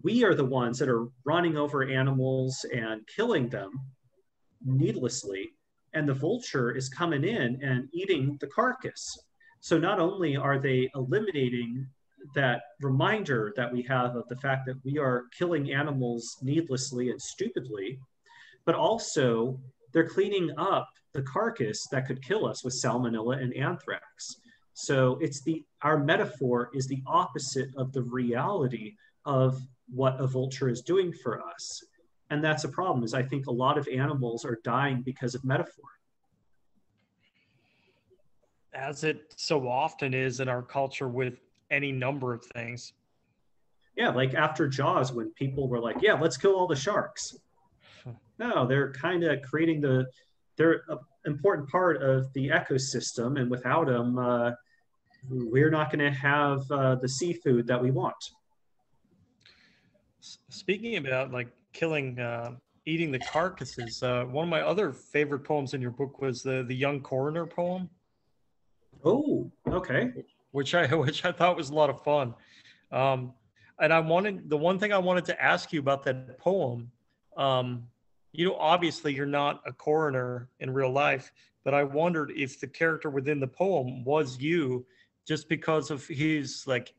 Speaker 5: we are the ones that are running over animals and killing them needlessly. And the vulture is coming in and eating the carcass. So not only are they eliminating that reminder that we have of the fact that we are killing animals needlessly and stupidly, but also they're cleaning up the carcass that could kill us with salmonella and anthrax. So our metaphor is the opposite of the reality of what a vulture is doing for us. And that's a problem, is I think a lot of animals are dying because of metaphor.
Speaker 1: As it so often is in our culture with any number of things.
Speaker 5: Yeah, like after Jaws, when people were like, yeah, let's kill all the sharks. No, they're kind of creating they're an important part of the ecosystem. And without them, we're not going to have the seafood that we want.
Speaker 1: Speaking about like killing, eating the carcasses, one of my other favorite poems in your book was the Young Coroner poem.
Speaker 5: Oh, okay.
Speaker 1: Which I thought was a lot of fun. And the one thing I wanted to ask you about that poem, obviously you're not a coroner in real life, but I wondered if the character within the poem was you just because of his like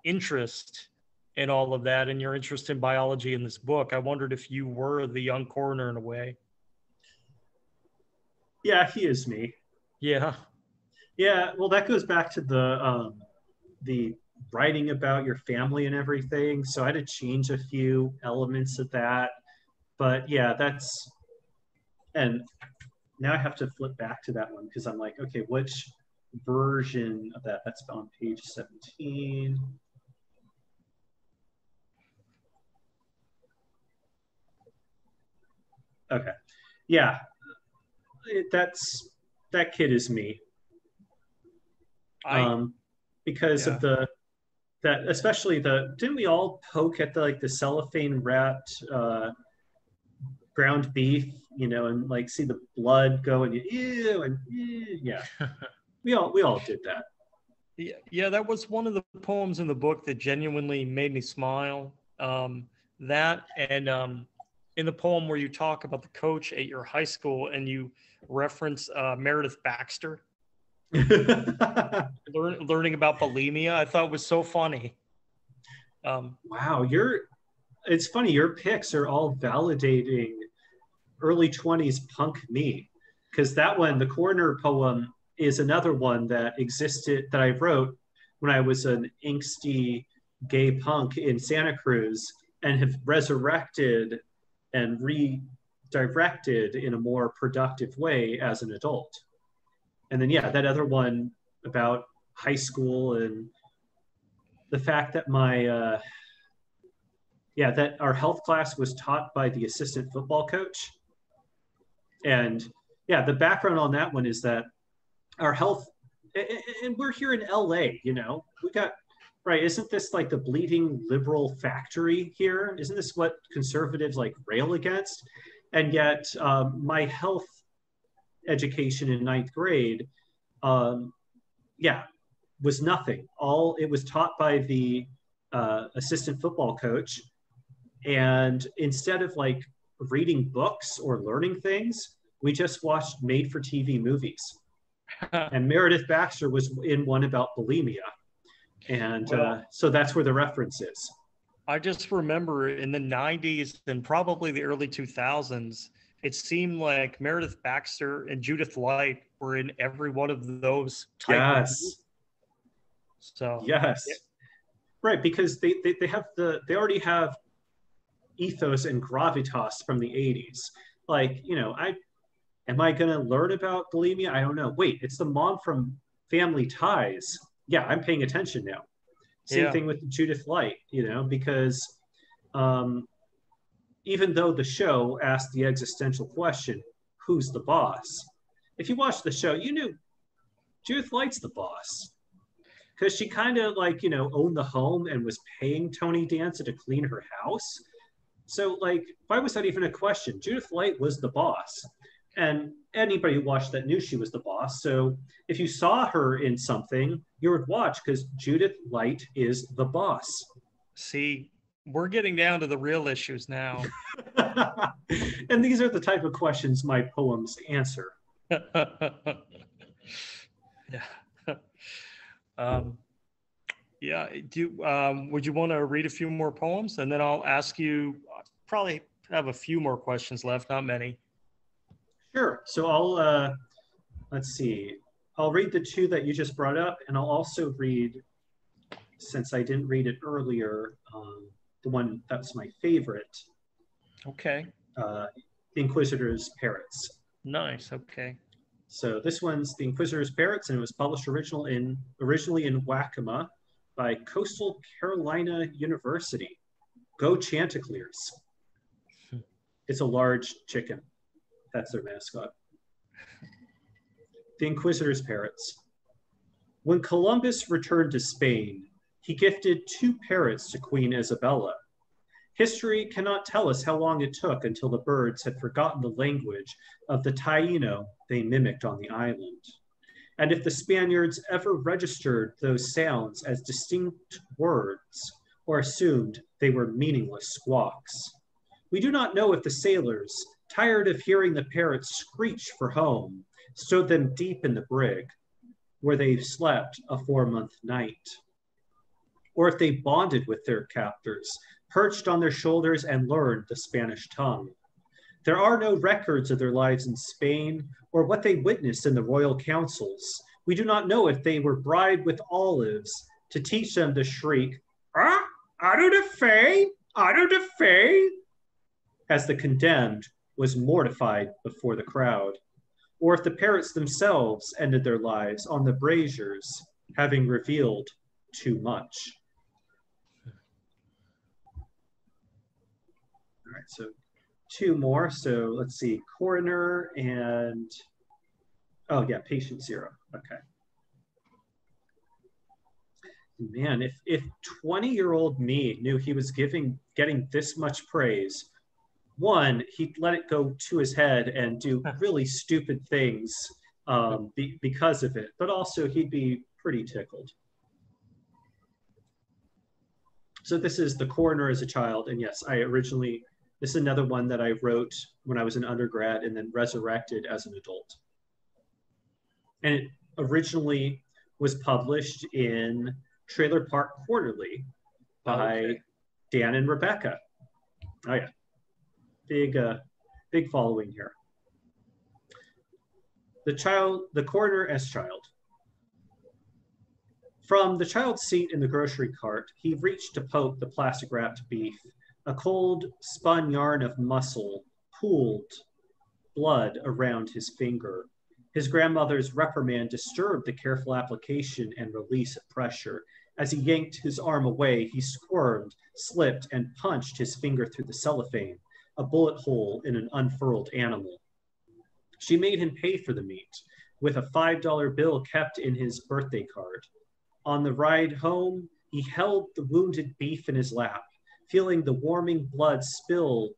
Speaker 1: interest in all of that and your interest in biology in this book. I wondered if you were the young coroner in a way.
Speaker 5: Yeah, he is me.
Speaker 1: Yeah.
Speaker 5: Yeah, well, that goes back to the writing about your family and everything. So I had to change a few elements of that. But yeah, and now I have to flip back to that one because I'm like, okay, which version of that? That's on page 17. Okay. Yeah, that kid is me. Because of especially didn't we all poke at the cellophane wrapped ground beef, and like see the blood go and ew and yeah. we all did that.
Speaker 1: Yeah, that was one of the poems in the book that genuinely made me smile. That and in the poem where you talk about the coach at your high school and you reference Meredith Baxter. Learning about bulimia, I thought was so funny.
Speaker 5: Wow, it's funny, your picks are all validating early 20s punk me, because that one, the coroner poem, is another one that existed that I wrote when I was an angsty gay punk in Santa Cruz and have resurrected and redirected in a more productive way as an adult. And then, yeah, that other one about high school and the fact that that our health class was taught by the assistant football coach. And yeah, the background on that one is that our health, and we're here in LA, we got, right, isn't this like the bleeding liberal factory here? Isn't this what conservatives like rail against? And yet my health education in ninth grade, was nothing. It was taught by the assistant football coach. And instead of like reading books or learning things, we just watched made for TV movies. And Meredith Baxter was in one about bulimia. And so that's where the reference is.
Speaker 1: I just remember in the 90s and probably the early 2000s, it seemed like Meredith Baxter and Judith Light were in every one of those types.
Speaker 5: Yes.
Speaker 1: So
Speaker 5: yes. Yeah. Right, because they already have ethos and gravitas from the 80s. Like, am I going to learn about bulimia? I don't know. Wait, it's the mom from Family Ties. Yeah, I'm paying attention now. Same thing with Judith Light, because even though the show asked the existential question, who's the boss? If you watch the show, you knew Judith Light's the boss. Because she kind of owned the home and was paying Tony Danza to clean her house. So why was that even a question? Judith Light was the boss. And anybody who watched that knew she was the boss. So if you saw her in something, you would watch because Judith Light is the boss.
Speaker 1: See, we're getting down to the real issues now.
Speaker 5: And these are the type of questions my poems answer.
Speaker 1: Would you want to read a few more poems, and then I'll ask you? Probably have a few more questions left, not many.
Speaker 5: Sure. So I'll let's see. I'll read the two that you just brought up, and I'll also read, since I didn't read it earlier, the one that's my favorite.
Speaker 1: Okay.
Speaker 5: The Inquisitor's Parrots.
Speaker 1: Nice. Okay.
Speaker 5: So this one's The Inquisitor's Parrots, and it was published originally in Waccamaw by Coastal Carolina University. Go Chanticleers. It's a large chicken. That's their mascot. The Inquisitor's Parrots. When Columbus returned to Spain, he gifted 2 parrots to Queen Isabella. History cannot tell us how long it took until the birds had forgotten the language of the Taino they mimicked on the island. And if the Spaniards ever registered those sounds as distinct words or assumed they were meaningless squawks. We do not know if the sailors, tired of hearing the parrots screech for home, stowed them deep in the brig, where they slept a 4-month night. Or if they bonded with their captors, perched on their shoulders and learned the Spanish tongue. There are no records of their lives in Spain or what they witnessed in the royal councils. We do not know if they were bribed with olives to teach them to shriek, "Ah, auto de fe, auto de fe," as the condemned was mortified before the crowd, or if the parrots themselves ended their lives on the braziers, having revealed too much. All right, so 2 more. So let's see, Coroner and, Patient Zero. Okay. Man, if 20-year-old me knew he was getting this much praise, one, he'd let it go to his head and do really stupid things because of it, but also he'd be pretty tickled. So this is The Coroner as a Child, and yes, this is another one that I wrote when I was an undergrad and then resurrected as an adult. And it originally was published in Trailer Park Quarterly by Dan and Rebecca. Oh yeah, big following here. The Coroner as Child. From the child's seat in the grocery cart, he reached to poke the plastic-wrapped beef. A cold, spun yarn of muscle pooled blood around his finger. His grandmother's reprimand disturbed the careful application and release of pressure. As he yanked his arm away, he squirmed, slipped, and punched his finger through the cellophane, a bullet hole in an unfurled animal. She made him pay for the meat with a $5 bill kept in his birthday card. On the ride home, he held the wounded beef in his lap, feeling the warming blood spilled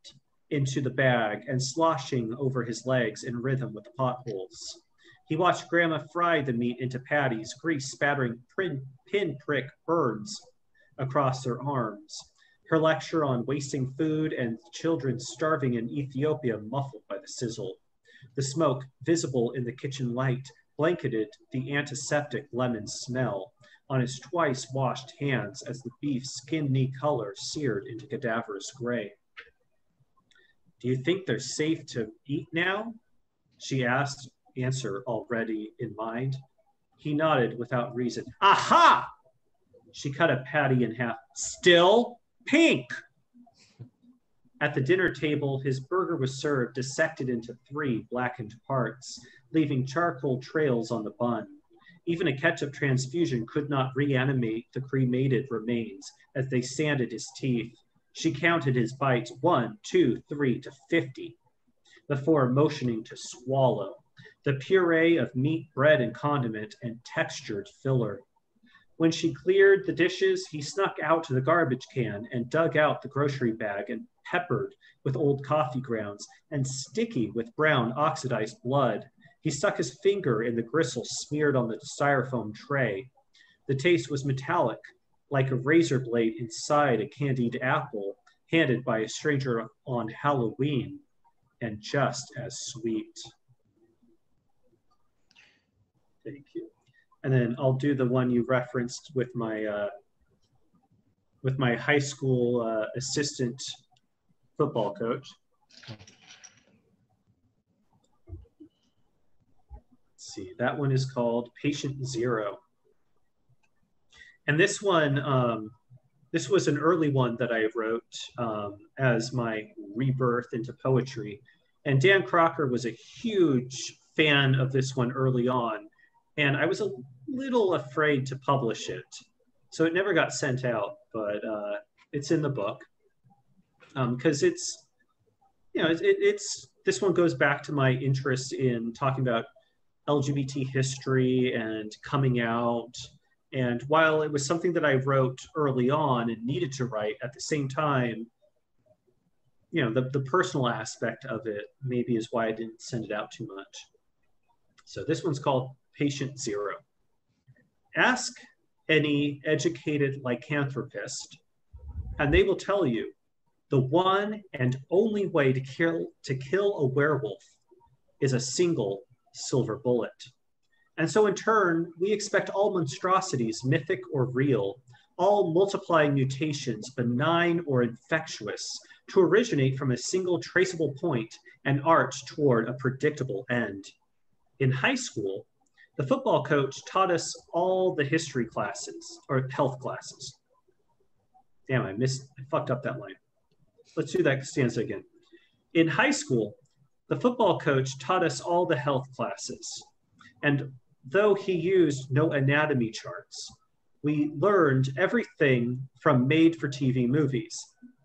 Speaker 5: into the bag and sloshing over his legs in rhythm with the potholes. He watched Grandma fry the meat into patties, grease spattering pinprick burns across her arms. Her lecture on wasting food and children starving in Ethiopia muffled by the sizzle. The smoke, visible in the kitchen light, blanketed the antiseptic lemon smell on his twice washed hands as the beef's skin-knee color seared into cadaverous gray. "Do you think they're safe to eat now?" she asked, answer already in mind. He nodded without reason. "Aha!" She cut a patty in half. "Still pink!" At the dinner table, his burger was served, dissected into 3 blackened parts, leaving charcoal trails on the bun. Even a ketchup transfusion could not reanimate the cremated remains as they sanded his teeth. She counted his bites, 1, 2, 3 to 50, before motioning to swallow. The puree of meat, bread, and condiment, and textured filler. When she cleared the dishes, he snuck out to the garbage can and dug out the grocery bag and peppered with old coffee grounds and sticky with brown oxidized blood. He stuck his finger in the gristle smeared on the styrofoam tray. The taste was metallic, like a razor blade inside a candied apple handed by a stranger on Halloween, and just as sweet. Thank you. And then I'll do the one you referenced with my high school assistant football coach. Let's see, that one is called Patient Zero. And this one, this was an early one that I wrote as my rebirth into poetry. And Dan Crocker was a huge fan of this one early on. And I was a little afraid to publish it. So it never got sent out, but it's in the book. Because it's, you know, it's this one goes back to my interest in talking about LGBT history and coming out. And while it was something that I wrote early on and needed to write, at the same time, you know, the personal aspect of it maybe is why I didn't send it out too much. So this one's called Patient Zero. Ask any educated lycanthropist, and they will tell you the one and only way to kill a werewolf is a single silver bullet. And so in turn, we expect all monstrosities, mythic or real, all multiplying mutations, benign or infectious, to originate from a single traceable point and arch toward a predictable end. In high school, the football coach taught us all the history classes, or health classes. Damn, I fucked up that line. Let's do that stanza again. In high school, the football coach taught us all the health classes. And though he used no anatomy charts, we learned everything from made-for-TV movies.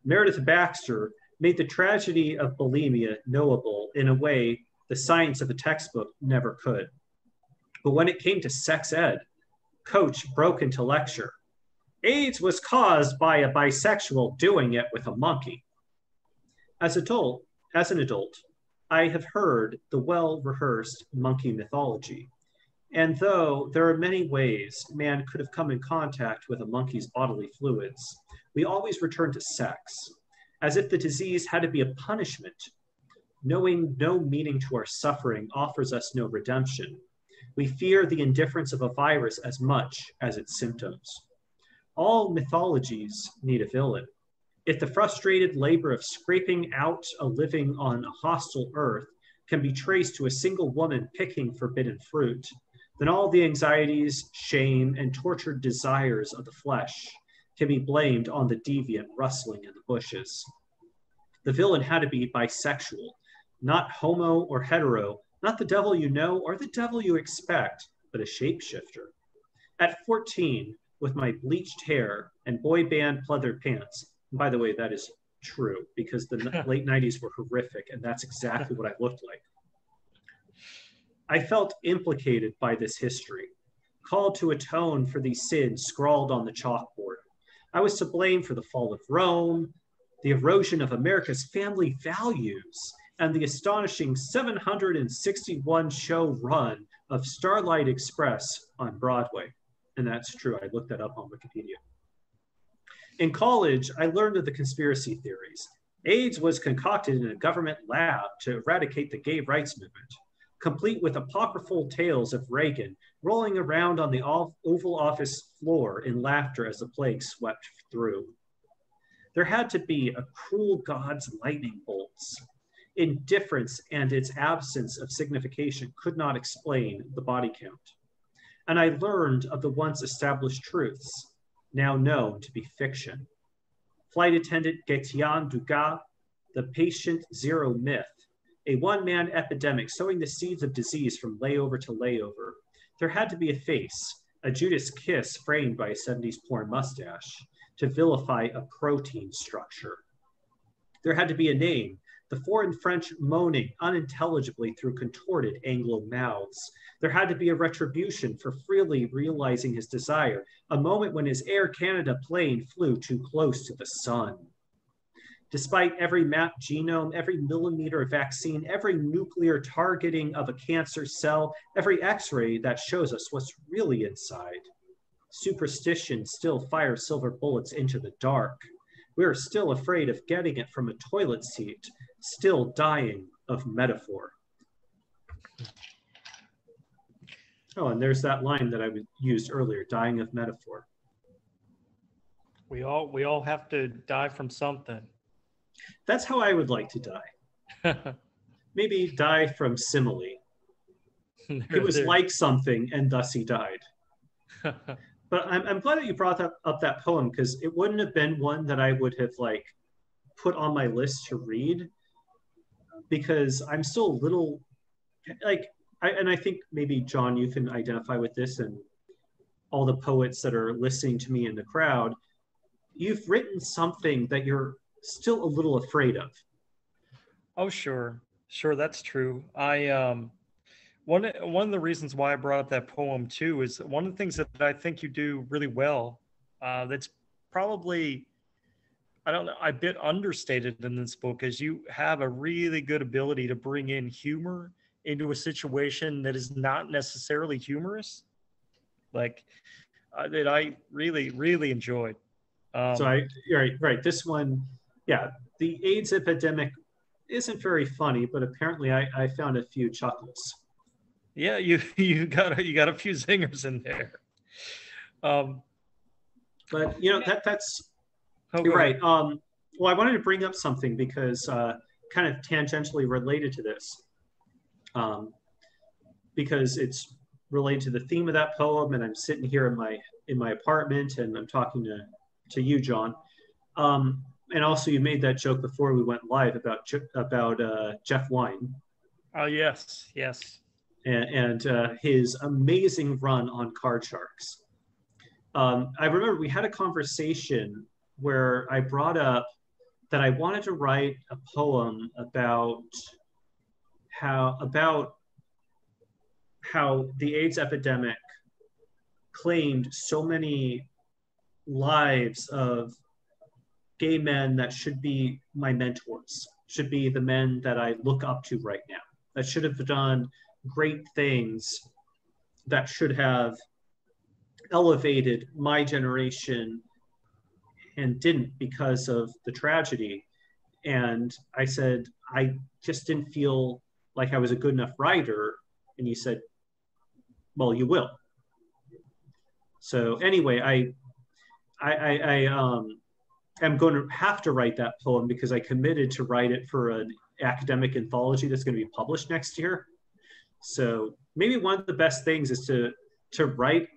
Speaker 5: Meredith Baxter made the tragedy of bulimia knowable in a way the science of a textbook never could. But when it came to sex ed, Coach broke into lecture. AIDS was caused by a bisexual doing it with a monkey. As an adult, I have heard the well-rehearsed monkey mythology. And though there are many ways man could have come in contact with a monkey's bodily fluids, we always return to sex, as if the disease had to be a punishment. Knowing no meaning to our suffering offers us no redemption. We fear the indifference of a virus as much as its symptoms. All mythologies need a villain. If the frustrated labor of scraping out a living on a hostile earth can be traced to a single woman picking forbidden fruit, then all the anxieties, shame, and tortured desires of the flesh can be blamed on the deviant rustling in the bushes. The villain had to be bisexual, not homo or hetero, not the devil you know or the devil you expect, but a shapeshifter. At 14, with my bleached hair and boy band pleather pants, and by the way, that is true because the late 90s were horrific, and that's exactly what I looked like. I felt implicated by this history, called to atone for the sins scrawled on the chalkboard. I was to blame for the fall of Rome, the erosion of America's family values, and the astonishing 761 show run of Starlight Express on Broadway. And that's true. I looked that up on Wikipedia. In college, I learned of the conspiracy theories. AIDS was concocted in a government lab to eradicate the gay rights movement, complete with apocryphal tales of Reagan rolling around on the Oval Office floor in laughter as the plague swept through. There had to be a cruel God's lightning bolts. Indifference and its absence of signification could not explain the body count. And I learned of the once established truths, now known to be fiction. Flight attendant Gaëtan Dugas, the patient zero myth, a one-man epidemic sowing the seeds of disease from layover to layover. There had to be a face, a Judas kiss framed by a 70s porn mustache, to vilify a protein structure. There had to be a name, the foreign French moaning unintelligibly through contorted Anglo mouths. There had to be a retribution for freely realizing his desire, a moment when his Air Canada plane flew too close to the sun. Despite every mapped genome, every millimeter of vaccine, every nuclear targeting of a cancer cell, every x-ray that shows us what's really inside, superstition still fires silver bullets into the dark. We're still afraid of getting it from a toilet seat, still dying of metaphor. Oh, and there's that line that I used earlier, dying of metaphor.
Speaker 1: We all have to die from something.
Speaker 5: That's how I would like to die. Maybe die from simile. He was like something and thus he died. But I'm glad that you brought up that poem, because it wouldn't have been one that I would have like put on my list to read, because I'm still a little like, I think maybe John, you can identify with this, and all the poets that are listening to me in the crowd, you've written something that you're still a little afraid of.
Speaker 1: Oh, sure, that's true. One of the reasons why I brought up that poem too is one of the things that I think you do really well. That's probably, I don't know, a bit understated in this book, is you have a really good ability to bring in humor into a situation that is not necessarily humorous, like that I really enjoyed.
Speaker 5: You're right. This one, yeah, the AIDS epidemic isn't very funny, but apparently I found a few chuckles.
Speaker 1: Yeah, you got a few zingers in there.
Speaker 5: But you know that's you're right. Well, I wanted to bring up something because kind of tangentially related to this, because it's related to the theme of that poem, and I'm sitting here in my apartment and I'm talking to you, John. And also, you made that joke before we went live about Jeff Wine.
Speaker 1: Oh yes.
Speaker 5: And his amazing run on Card Sharks. I remember we had a conversation where I brought up that I wanted to write a poem about how the AIDS epidemic claimed so many lives of gay men that should be my mentors, should be the men that I look up to right now, that should have done great things, that should have elevated my generation and didn't because of the tragedy. And I said, I just didn't feel like I was a good enough writer. And you said, well, you will. So anyway, I'm going to have to write that poem because I committed to write it for an academic anthology that's going to be published next year. So maybe one of the best things is to write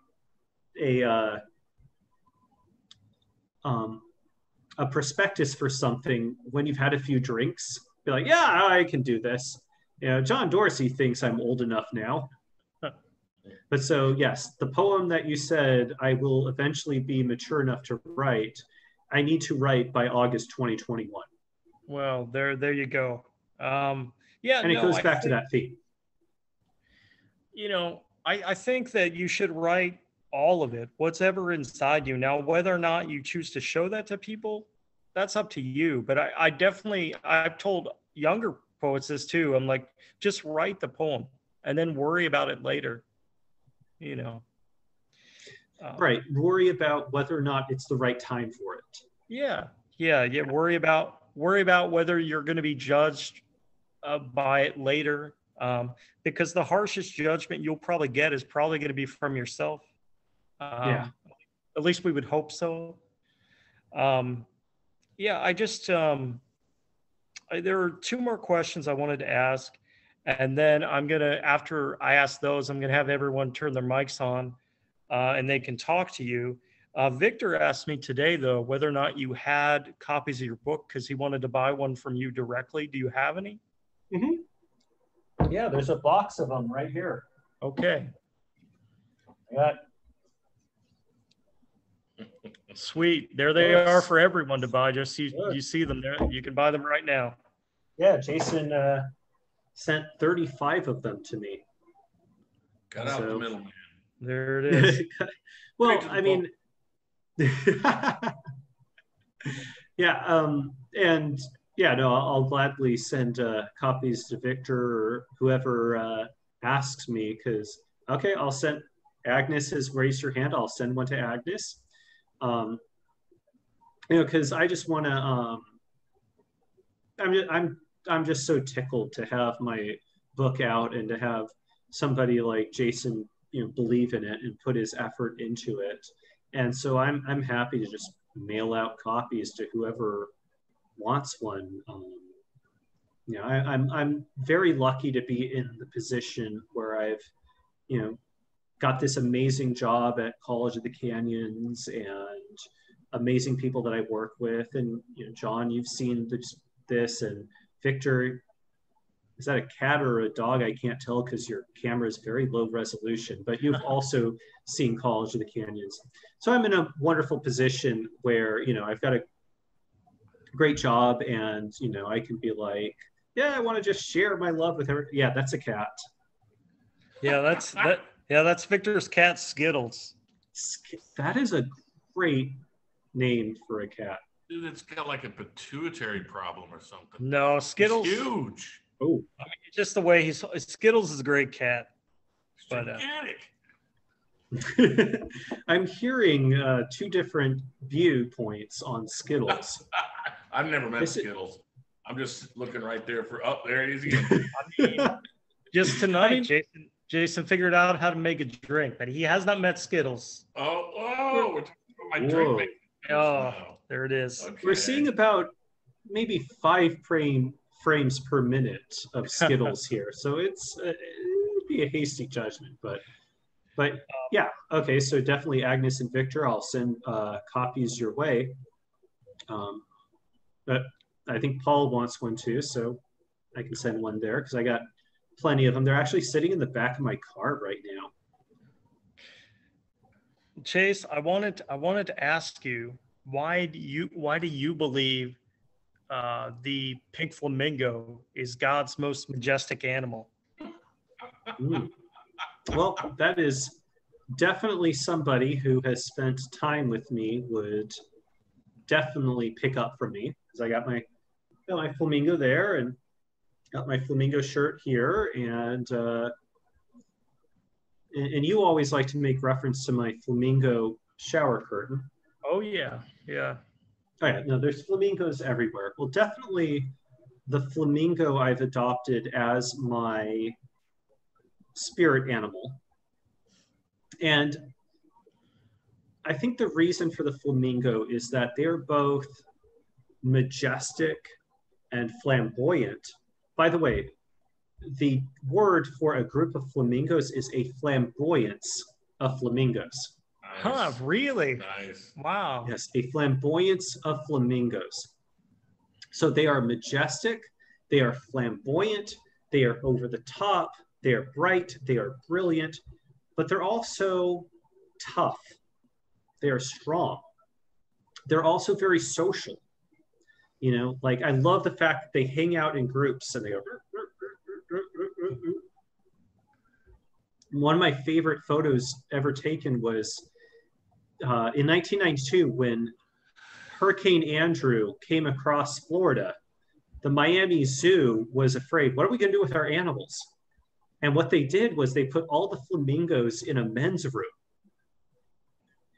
Speaker 5: a prospectus for something when you've had a few drinks. Be like, yeah, I can do this. You know, John Dorsey thinks I'm old enough now. But so yes, the poem that you said I will eventually be mature enough to write, I need to write by August 2021.
Speaker 1: Well, there you go.
Speaker 5: Yeah, and it goes back to that theme.
Speaker 1: I think that you should write all of it, what's ever inside you. Now, whether or not you choose to show that to people, that's up to you. But I definitely, I've told younger poets this too. I'm like, just write the poem and then worry about it later, you know.
Speaker 5: Right. Worry about whether or not it's the right time for it.
Speaker 1: Yeah. Worry about whether you're going to be judged by it later. Because the harshest judgment you'll probably get is probably going to be from yourself.
Speaker 5: Yeah.
Speaker 1: At least we would hope so. I just, there are two more questions I wanted to ask. And then after I ask those, I'm going to have everyone turn their mics on and they can talk to you. Victor asked me today, though, whether or not you had copies of your book because he wanted to buy one from you directly. Do you have any?
Speaker 5: Mm-hmm. Yeah, there's a box of them right here.
Speaker 1: Okay.
Speaker 5: I got.
Speaker 1: Sweet. There they are for everyone to buy. Just you see them there. You can buy them right now.
Speaker 5: Yeah, Jason sent 35 of them to me.
Speaker 2: Cut out the middleman.
Speaker 1: There it is.
Speaker 5: Well, I mean, I'll gladly send copies to Victor or whoever asks me because, okay, I'll send. Agnes has raised her hand. I'll send one to Agnes. Because I just want to. I'm just so tickled to have my book out and to have somebody like Jason, believe in it and put his effort into it. And so I'm happy to just mail out copies to whoever wants one. I'm very lucky to be in the position where I've, got this amazing job at College of the Canyons and amazing people that I work with. And, John, you've seen this, and Victor, is that a cat or a dog? I can't tell because your camera is very low resolution, but you've also seen College of the Canyons. So I'm in a wonderful position where, I've got a great job and, I can be like, yeah, I want to just share my love with her. Yeah, that's a cat.
Speaker 1: Yeah, that's Victor's cat, Skittles.
Speaker 5: That is a great name for a cat.
Speaker 2: Dude, it's got like a pituitary problem or something.
Speaker 1: No, Skittles.
Speaker 2: It's huge.
Speaker 5: Oh,
Speaker 1: I mean, just the way Skittles is a great cat.
Speaker 2: It's gigantic.
Speaker 5: I'm hearing two different viewpoints on Skittles.
Speaker 2: I've never met Skittles. I'm just looking right there for. Oh, there he is again.
Speaker 1: Just tonight, Jason figured out how to make a drink, but he has not met Skittles.
Speaker 2: Oh, we're talking about my drink making.
Speaker 1: Oh, there it is.
Speaker 5: Okay. We're seeing about maybe 5 frames per minute of Skittles here, so it'd be a hasty judgment, but yeah, okay. So definitely Agnes and Victor, I'll send copies your way. But I think Paul wants one too, so I can send one there because I got plenty of them. They're actually sitting in the back of my car right now.
Speaker 1: Chase, I wanted to ask you, why do you believe the pink flamingo is God's most majestic animal?
Speaker 5: Well, that is definitely somebody who has spent time with me would definitely pick up from me, because I got my flamingo there and got my flamingo shirt here, and you always like to make reference to my flamingo shower curtain.
Speaker 1: Oh yeah.
Speaker 5: Oh yeah, no, there's flamingos everywhere. Well, definitely the flamingo I've adopted as my spirit animal. And I think the reason for the flamingo is that they're both majestic and flamboyant. By the way, the word for a group of flamingos is a flamboyance of flamingos.
Speaker 2: Nice.
Speaker 1: Huh, really?
Speaker 2: Nice.
Speaker 1: Wow.
Speaker 5: Yes, a flamboyance of flamingos. So they are majestic, they are flamboyant, they are over the top, they are bright, they are brilliant, but they're also tough. They are strong. They're also very social. Like I love the fact that they hang out in groups and they go, one of my favorite photos ever taken was in 1992 when Hurricane Andrew came across Florida. The Miami Zoo was afraid, what are we going to do with our animals? And what they did was they put all the flamingos in a men's room.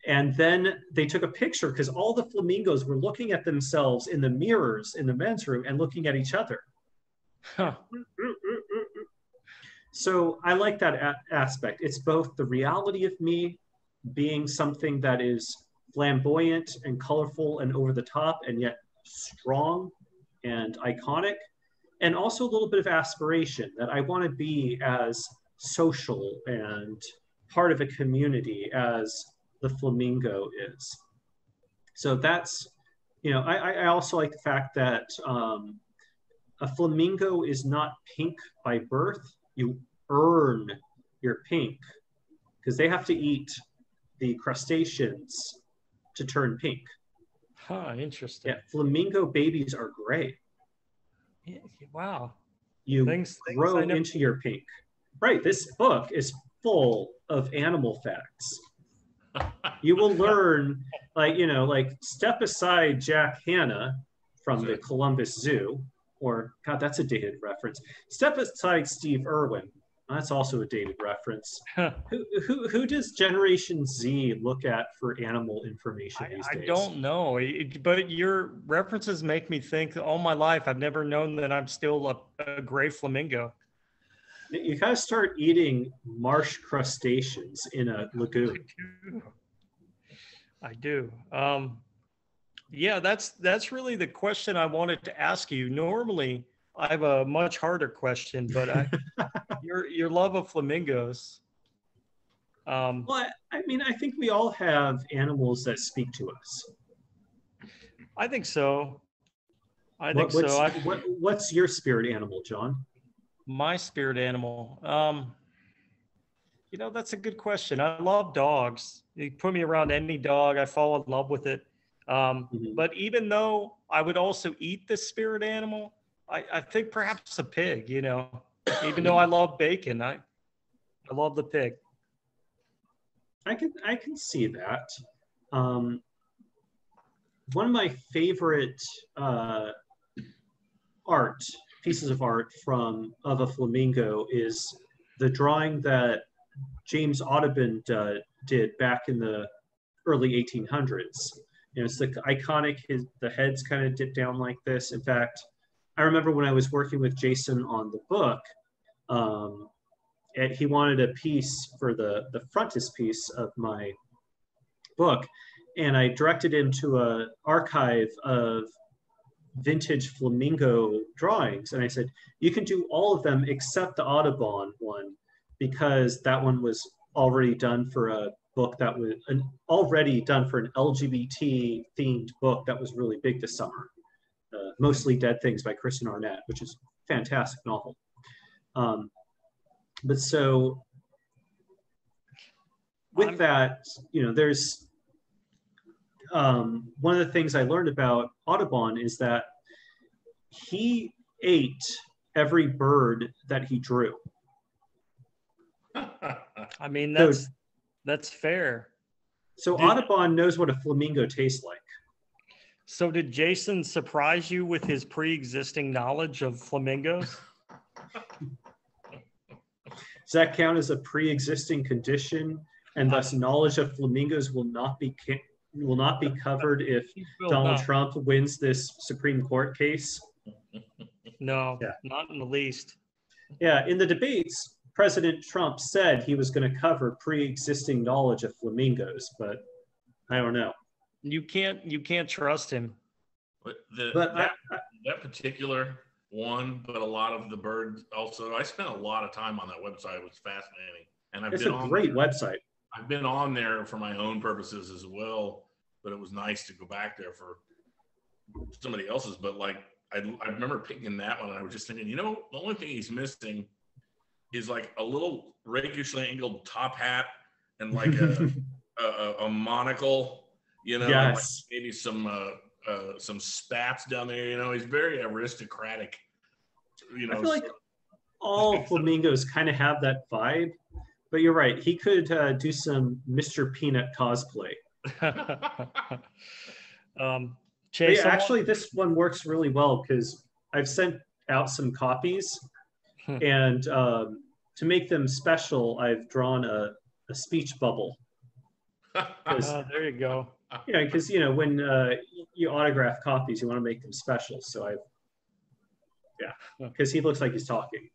Speaker 5: And then they took a picture because all the flamingos were looking at themselves in the mirrors in the men's room and looking at each other.
Speaker 1: Huh.
Speaker 5: So I like that aspect. It's both the reality of me being something that is flamboyant and colorful and over the top and yet strong and iconic, and also a little bit of aspiration that I want to be as social and part of a community as the flamingo is. So that's, you know, I also like the fact that a flamingo is not pink by birth. You earn your pink because they have to eat the crustaceans to turn pink.
Speaker 1: Huh, interesting.
Speaker 5: Yeah, flamingo babies are gray.
Speaker 1: Yeah, wow.
Speaker 5: You grow into your pink. Right, this book is full of animal facts. You will learn, like, you know, like step aside Jack Hanna from the Columbus Zoo, or God, that's a dated reference. Step aside Steve Irwin. That's also a dated reference. Who does Generation Z look at for animal information these days?
Speaker 1: I don't know, but your references make me think all my life I've never known that I'm still a gray flamingo.
Speaker 5: You gotta start eating marsh crustaceans in a lagoon.
Speaker 1: I do. Yeah, that's really the question I wanted to ask you. Normally, I have a much harder question, but your love of flamingos.
Speaker 5: Well, I mean, I think we all have animals that speak to us.
Speaker 1: I think so. I think so.
Speaker 5: What's your spirit animal, John?
Speaker 1: My spirit animal. You know, that's a good question. I love dogs. You put me around any dog, I fall in love with it. But even though I would also eat the spirit animal, I think perhaps a pig, you know, even though I love bacon, I love the pig.
Speaker 5: I can see that. One of my favorite pieces of art of a flamingo is the drawing that James Audubon did back in the early 1800s. You know, it's the iconic, the head's kind of dipped down like this. In fact, I remember when I was working with Jason on the book, and he wanted a piece for the frontispiece of my book, and I directed him to an archive of vintage flamingo drawings. And I said, you can do all of them except the Audubon one, because that one was already done for a book that was already done for an LGBT themed book that was really big this summer. Mostly Dead Things by Kristen Arnett, which is a fantastic novel. But so with that, you know, there's one of the things I learned about Audubon is that he ate every bird that he drew.
Speaker 1: I mean, that's fair.
Speaker 5: So Audubon knows what a flamingo tastes like.
Speaker 1: So did Jason surprise you with his pre-existing knowledge of flamingos?
Speaker 5: Does that count as a pre-existing condition, and thus knowledge of flamingos will not be covered if Donald Trump wins this Supreme Court case?
Speaker 1: No, not in the least.
Speaker 5: Yeah, in the debates, President Trump said he was going to cover pre-existing knowledge of flamingos, but I don't know.
Speaker 1: You can't trust him.
Speaker 2: But that particular one, but a lot of the birds also. I spent a lot of time on that website. It was fascinating, and
Speaker 5: it's a great website.
Speaker 2: I've been on there for my own purposes as well, but it was nice to go back there for somebody else's. But like I remember picking that one, and I was just thinking, you know, the only thing he's missing is like a little rakishly angled top hat and like a monocle. You know,
Speaker 5: yes.
Speaker 2: Like maybe some spats down there. You know, he's very aristocratic. You know,
Speaker 5: I feel like all flamingos kind of have that vibe. But you're right. He could do some Mr. Peanut cosplay.
Speaker 1: Chase,
Speaker 5: yeah, actually, this one works really well because I've sent out some copies, and to make them special, I've drawn a speech bubble.
Speaker 1: There you go.
Speaker 5: Yeah, because when you autograph copies, you want to make them special. So because he looks like he's talking.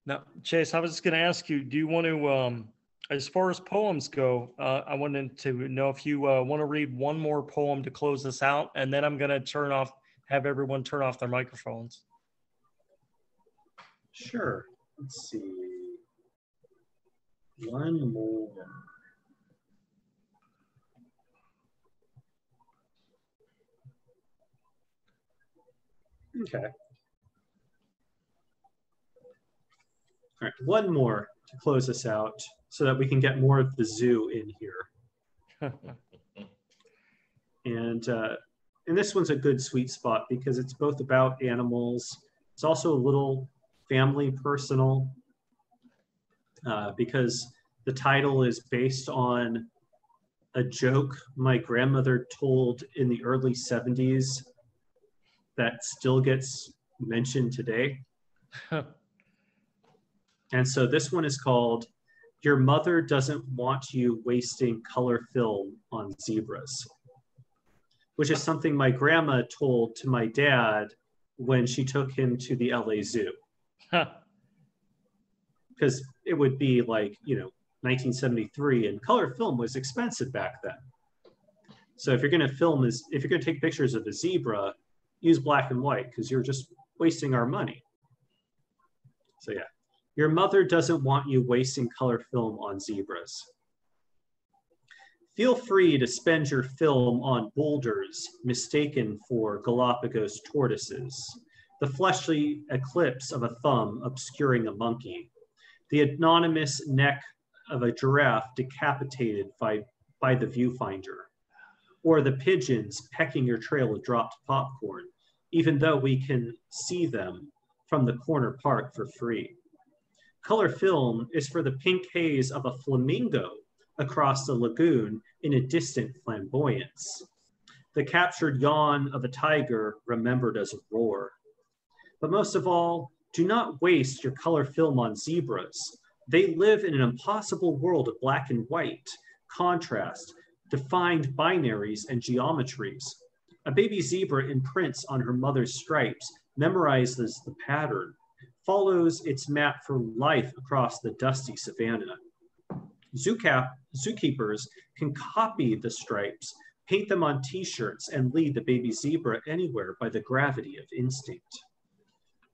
Speaker 1: Now, Chase, I was just going to ask you, do you want to, as far as poems go, I wanted to know if you want to read one more poem to close this out, and then I'm going to have everyone turn off their microphones.
Speaker 5: Sure. Let's see. One more. Okay. All right, one more to close us out so that we can get more of the zoo in here. And this one's a good sweet spot because it's both about animals. It's also a little family personal because the title is based on a joke my grandmother told in the early 70s that still gets mentioned today. And so this one is called Your Mother Doesn't Want You Wasting Color Film on Zebras, which is something my grandma told to my dad when she took him to the LA Zoo. Because it would be like, 1973, and color film was expensive back then. So if you're going to take pictures of a zebra, use black and white because you're just wasting our money. So yeah, your mother doesn't want you wasting color film on zebras. Feel free to spend your film on boulders mistaken for Galapagos tortoises, the fleshly eclipse of a thumb obscuring a monkey, the anonymous neck of a giraffe decapitated by the viewfinder, or the pigeons pecking your trail of dropped popcorn, even though we can see them from the corner park for free. Color film is for the pink haze of a flamingo across the lagoon in a distant flamboyance, the captured yawn of a tiger remembered as a roar. But most of all, do not waste your color film on zebras. They live in an impossible world of black and white, contrast, defined binaries and geometries. A baby zebra imprints on her mother's stripes, memorizes the pattern, follows its map for life across the dusty savanna. Zookeepers can copy the stripes, paint them on t-shirts, and lead the baby zebra anywhere by the gravity of instinct.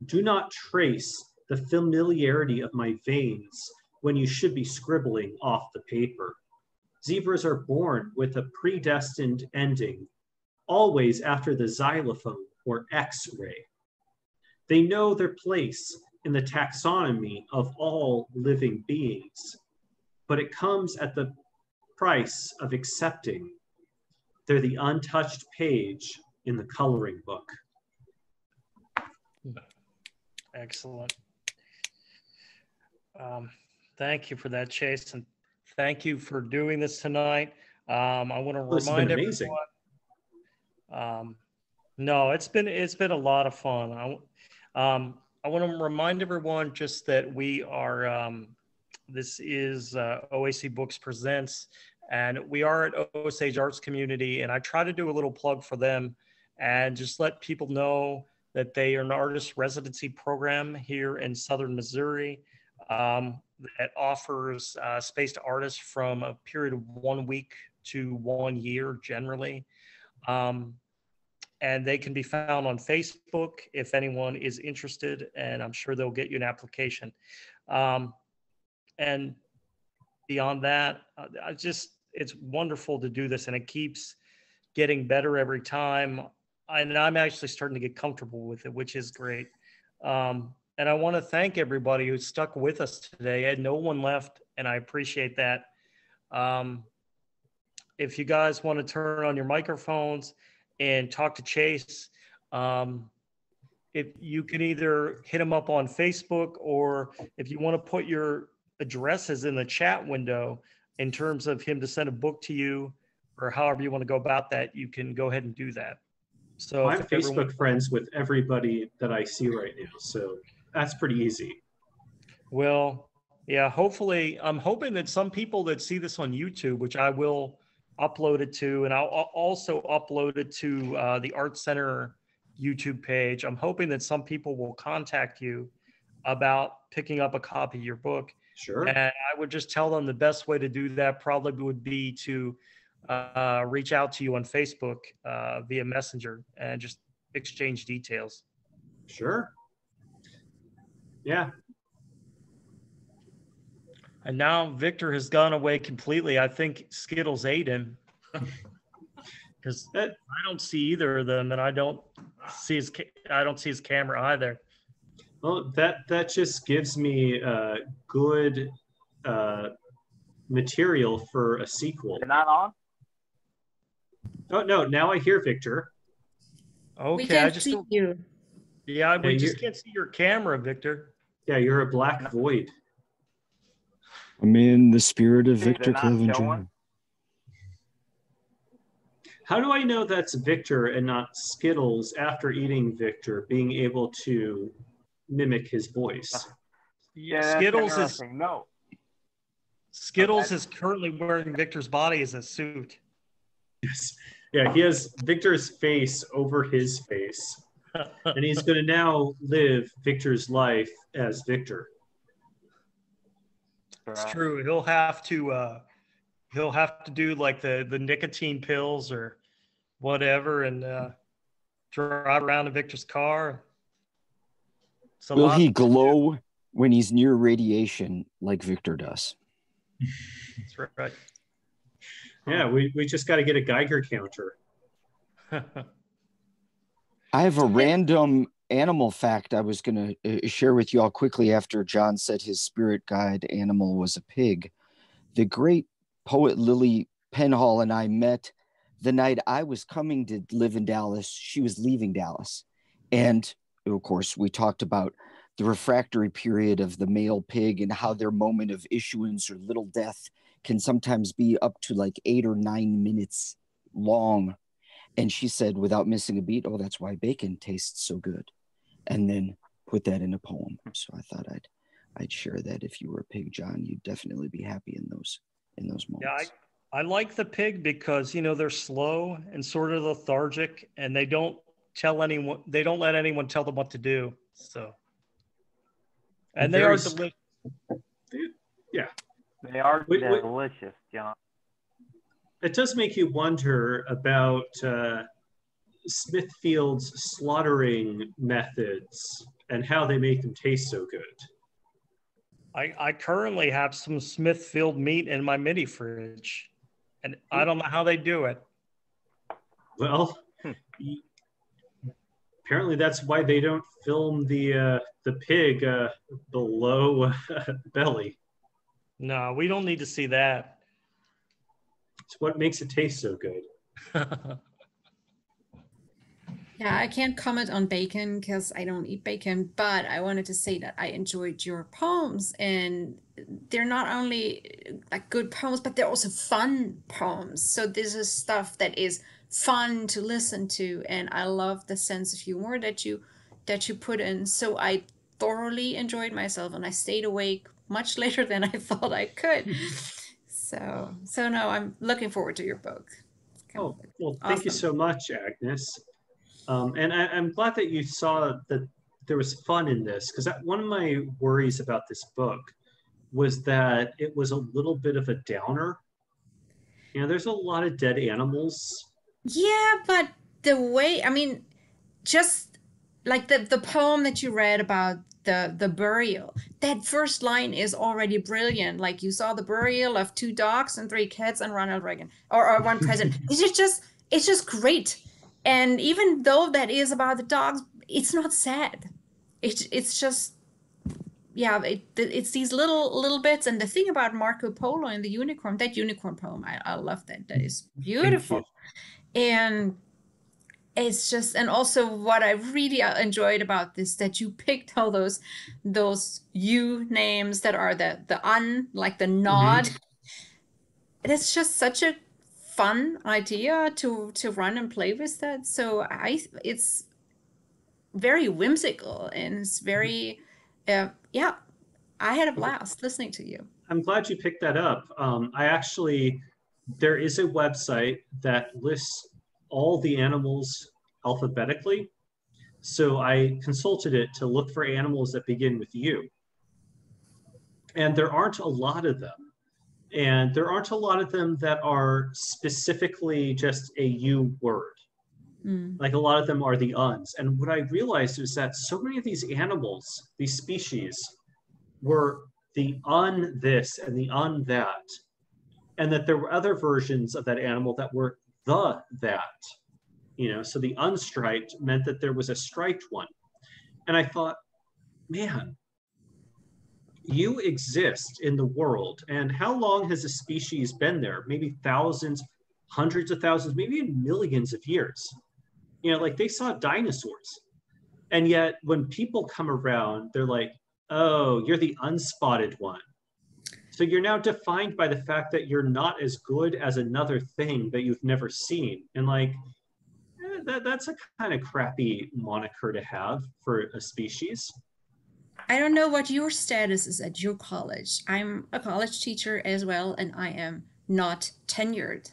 Speaker 5: Do not trace the familiarity of my veins when you should be scribbling off the paper. Zebras are born with a predestined ending, always after the xylophone or X-ray. They know their place in the taxonomy of all living beings, but it comes at the price of accepting they're the untouched page in the coloring book.
Speaker 1: Excellent. Thank you for that, Chase, and thank you for doing this tonight. I want to remind everyone. No, it's been a lot of fun. I want to remind everyone just that we are. This is OAC Books Presents, and we are at Osage Arts Community, and I try to do a little plug for them and just let people know that they are an artist residency program here in Southern Missouri that offers space to artists from a period of 1 week to 1 year generally. And they can be found on Facebook if anyone is interested, and I'm sure they'll get you an application. And beyond that, it's wonderful to do this, and it keeps getting better every time. And I'm actually starting to get comfortable with it, which is great. And I want to thank everybody who stuck with us today. I had no one left, and I appreciate that. If you guys want to turn on your microphones and talk to Chase, if you can either hit him up on Facebook, or if you want to put your addresses in the chat window in terms of him to send a book to you, or however you want to go about that, you can go ahead and do that. So
Speaker 5: I'm Facebook friends with everybody that I see right now, so that's pretty easy.
Speaker 1: Well, yeah, hopefully, I'm hoping that some people that see this on YouTube, which I will upload it to, and I'll also upload it to the Art Center YouTube page. I'm hoping that some people will contact you about picking up a copy of your book.
Speaker 5: Sure.
Speaker 1: And I would just tell them the best way to do that probably would be to reach out to you on Facebook via Messenger and just exchange details.
Speaker 5: Sure. Yeah.
Speaker 1: And now Victor has gone away completely. I think Skittles ate him because I don't see either of them, and I don't see his camera either.
Speaker 5: Well, that just gives me good material for a sequel.
Speaker 6: You're not on?
Speaker 5: Oh no! Now I hear Victor.
Speaker 1: Okay,
Speaker 4: We can't
Speaker 1: I just
Speaker 4: see you.
Speaker 1: Yeah, we just can't see your camera, Victor.
Speaker 5: Yeah, you're a black void.
Speaker 3: I'm in the spirit of
Speaker 6: They're
Speaker 3: Victor
Speaker 6: not
Speaker 3: Cloven Jr.
Speaker 6: showing?
Speaker 5: How do I know that's Victor and not Skittles after eating Victor being able to mimic his voice?
Speaker 6: Yeah, that's
Speaker 1: Skittles is
Speaker 6: interesting. No.
Speaker 1: Skittles is currently wearing Victor's body as a suit.
Speaker 5: Yes. Yeah, he has Victor's face over his face. And he's going to now live Victor's life as Victor.
Speaker 1: It's true. He'll have to do like the nicotine pills or whatever, and drive around in Victor's car.
Speaker 3: Will he glow when he's near radiation like Victor does?
Speaker 1: That's right.
Speaker 5: Yeah, we just got to get a Geiger counter.
Speaker 3: I have a random animal fact I was going to share with you all quickly after John said his spirit guide animal was a pig. The great poet Lily Penhall and I met the night I was coming to live in Dallas. She was leaving Dallas. And of course, we talked about the refractory period of the male pig and how their moment of issuance or little death can sometimes be up to like 8 or 9 minutes long. And she said, without missing a beat, oh, that's why bacon tastes so good. And then put that in a poem. So I thought I'd share that. If you were a pig, John, you'd definitely be happy in those moments.
Speaker 1: Yeah, I like the pig because, they're slow and sort of lethargic, and they don't let anyone tell them what to do. So, and they are delicious.
Speaker 5: Yeah.
Speaker 6: They are delicious, John.
Speaker 5: It does make you wonder about Smithfield's slaughtering methods and how they make them taste so good.
Speaker 1: I currently have some Smithfield meat in my mini fridge, and I don't know how they do it.
Speaker 5: Well, apparently that's why they don't film the pig below belly.
Speaker 1: No, we don't need to see that.
Speaker 5: It's what makes it taste so good.
Speaker 4: Yeah, I can't comment on bacon because I don't eat bacon, but I wanted to say that I enjoyed your poems, and they're not only like good poems, but they're also fun poems. So this is stuff that is fun to listen to, and I love the sense of humor that you put in. So I thoroughly enjoyed myself, and I stayed awake much later than I thought I could. So no, I'm looking forward to your book.
Speaker 5: Oh, well, thank you so much, Agnes. And I'm glad that you saw that there was fun in this, because one of my worries about this book was that it was a little bit of a downer. There's a lot of dead animals.
Speaker 4: Yeah, but the way, just like the poem that you read about the burial, that first line is already brilliant. Like, you saw the burial of 2 dogs and 3 cats and Ronald Reagan, or 1 president. It's just great. And even though that is about the dogs, it's not sad. It's just, yeah, it's these little bits. And the thing about Marco Polo and the unicorn, that unicorn poem, I love that. That is beautiful. And it's just, and also what I really enjoyed about this, that you picked all those you names that are like the nod.
Speaker 5: Mm-hmm.
Speaker 4: It's just such a fun idea to run and play with that. So it's very whimsical and it's very, yeah, I had a blast listening to you.
Speaker 5: I'm glad you picked that up. There is a website that lists all the animals alphabetically. So I consulted it to look for animals that begin with U. And there aren't a lot of them. And there aren't a lot of them that are specifically just a U word. Like a lot of them are the uns. And what I realized is that so many of these animals, these species, were the un this and the un that. And that there were other versions of that animal that were the that. So the unstriped meant that there was a striped one. And I thought, man, you exist in the world. And how long has a species been there? Maybe thousands, hundreds of thousands, maybe even millions of years. Like they saw dinosaurs. And yet when people come around, they're like, oh, you're the unspotted one. So you're now defined by the fact that you're not as good as another thing that you've never seen. And like, that's a kind of crappy moniker to have for a species.
Speaker 4: I don't know what your status is at your college. I'm a college teacher as well, and I am not tenured.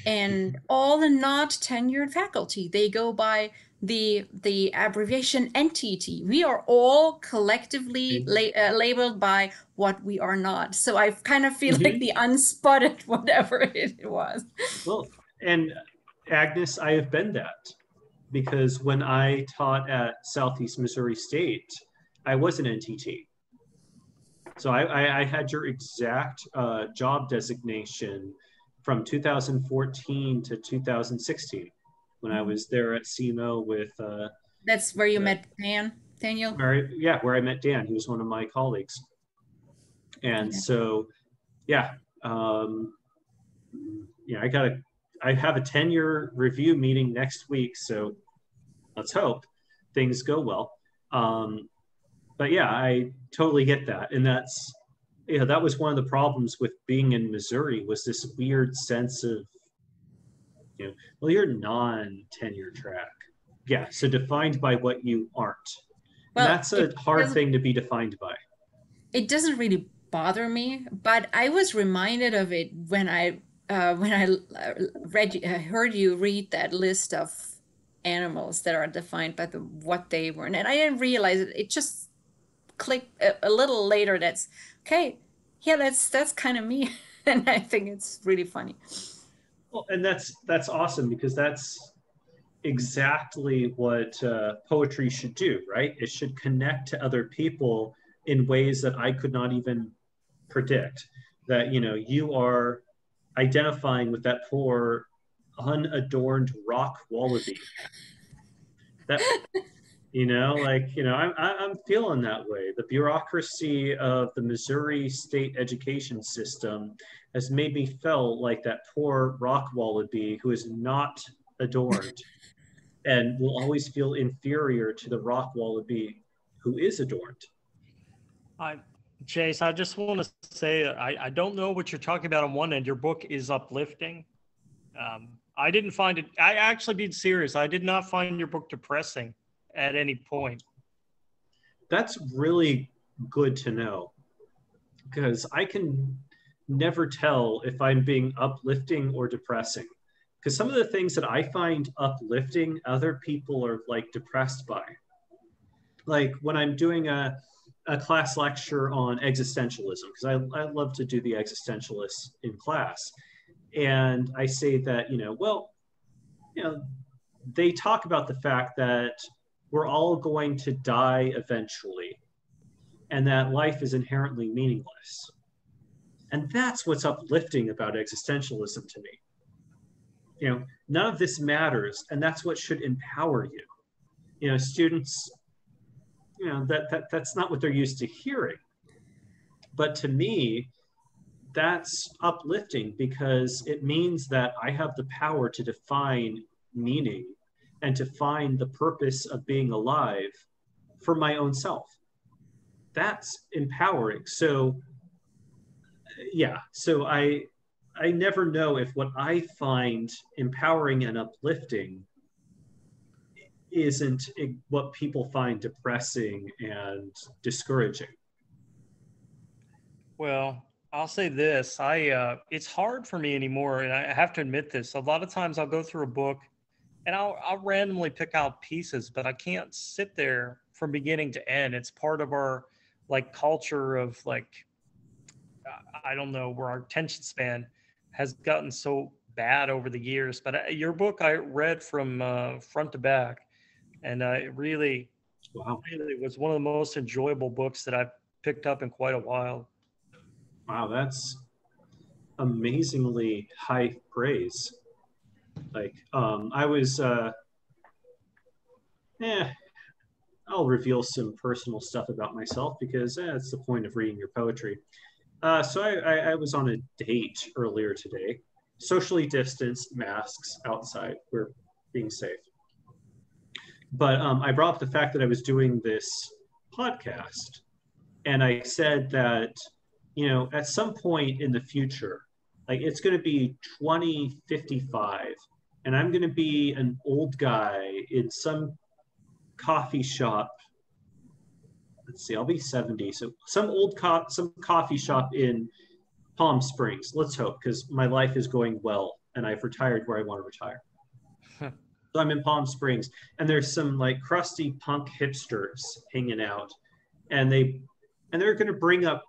Speaker 4: And all the not tenured faculty, they go by the abbreviation NTT. We are all collectively labeled by what we are not. So I kind of feel like the unspotted whatever it was.
Speaker 5: Well, and Agnes, I have been that, because when I taught at Southeast Missouri State, I was an NTT. So I had your exact job designation from 2014 to 2016 when I was there at CMO with...
Speaker 4: That's where you met Daniel?
Speaker 5: Where I met Dan. He was one of my colleagues. And so, I have a tenure review meeting next week, so let's hope things go well. But yeah, I totally get that. And that's, that was one of the problems with being in Missouri, was this weird sense of, well, you're non-tenure track. Yeah, so defined by what you aren't. Well, and that's a hard thing to be defined by.
Speaker 4: It doesn't really bother me, but I was reminded of it when I heard you read that list of animals that are defined by what they were, and I didn't realize it. It just clicked a little later. That's okay. Yeah, that's kind of me, and I think it's really funny.
Speaker 5: Well, and that's awesome, because that's exactly what poetry should do, right? It should connect to other people in ways that I could not even predict. That you are identifying with that poor unadorned rock wallaby. That I'm feeling that way. The bureaucracy of the Missouri state education system has made me feel like that poor rock wallaby who is not adorned and will always feel inferior to the rock wallaby who is adorned.
Speaker 1: Chase, I just want to say, I don't know what you're talking about on one end. Your book is uplifting. I didn't find it, I actually being serious, I did not find your book depressing at any point.
Speaker 5: That's really good to know, because I can never tell if I'm being uplifting or depressing. Because some of the things that I find uplifting, other people are like depressed by. Like when I'm doing a class lecture on existentialism, because I love to do the existentialists in class. And I say that, they talk about the fact that we're all going to die eventually, and that life is inherently meaningless. And that's what's uplifting about existentialism to me. None of this matters, and that's what should empower you. Students, that's not what they're used to hearing. But to me, that's uplifting, because it means that I have the power to define meaning and to find the purpose of being alive for my own self. That's empowering. So yeah, so I never know if what I find empowering and uplifting isn't what people find depressing and discouraging.
Speaker 1: Well, I'll say this. It's hard for me anymore, and I have to admit this. A lot of times I'll go through a book and I'll randomly pick out pieces, but I can't sit there from beginning to end. It's part of our like culture of like, I don't know, where our attention span has gotten so bad over the years. But your book I read from front to back, and it really, really was one of the most enjoyable books that I've picked up in quite a while.
Speaker 5: Wow, that's amazingly high praise. Like, I was, I'll reveal some personal stuff about myself because it's the point of reading your poetry. So I was on a date earlier today, socially distanced, masks outside, we're being safe. But I brought up the fact that I was doing this podcast, and I said that, you know, at some point in the future, like it's going to be 2055, and I'm going to be an old guy in some coffee shop. Let's see, I'll be 70. So some coffee shop in Palm Springs. Let's hope, because my life is going well and I've retired where I want to retire. So I'm in Palm Springs, and there's some like crusty punk hipsters hanging out, and they're going to bring up,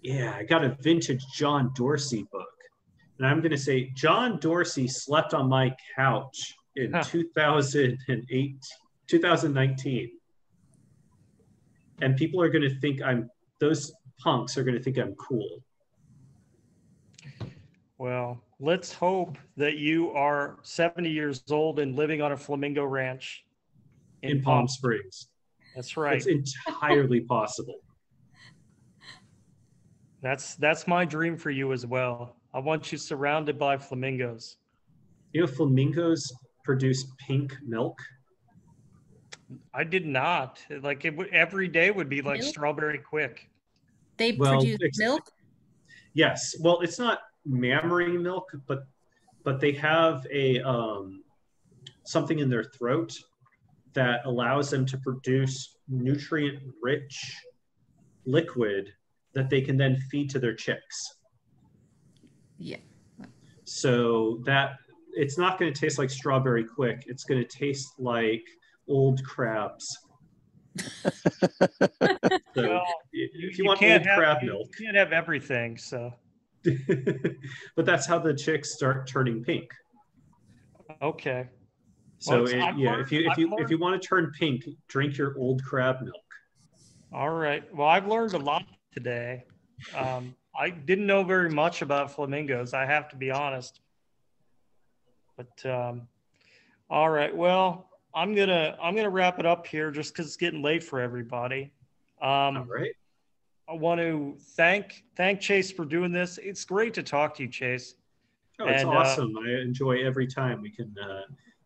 Speaker 5: yeah, I got a vintage John Dorsey book. And I'm going to say, John Dorsey slept on my couch in 2019. And people are going to think those punks are going to think I'm cool.
Speaker 1: Well, let's hope that you are 70 years old and living on a flamingo ranch
Speaker 5: in Palm Springs.
Speaker 1: That's right.
Speaker 5: It's entirely possible.
Speaker 1: That's my dream for you as well. I want you surrounded by flamingos.
Speaker 5: You know, flamingos produce pink milk.
Speaker 1: I did not. Like every day would be like strawberry quick.
Speaker 4: They produce milk?
Speaker 5: Yes. Well, it's not mammary milk, but they have a something in their throat that allows them to produce nutrient-rich liquid that they can then feed to their chicks.
Speaker 4: Yeah.
Speaker 5: So that it's not going to taste like strawberry quick. It's going to taste like old crabs. So if you want old crab milk,
Speaker 1: you can't have everything. So,
Speaker 5: but that's how the chicks start turning pink.
Speaker 1: Okay.
Speaker 5: So if you want to turn pink, drink your old crab milk.
Speaker 1: All right. Well, I've learned a lot today. I didn't know very much about flamingos, I have to be honest. But all right. Well, I'm gonna wrap it up here just because it's getting late for everybody.
Speaker 5: All right.
Speaker 1: I want to thank Chase for doing this. It's great to talk to you, Chase.
Speaker 5: Oh, it's awesome. I enjoy every time we can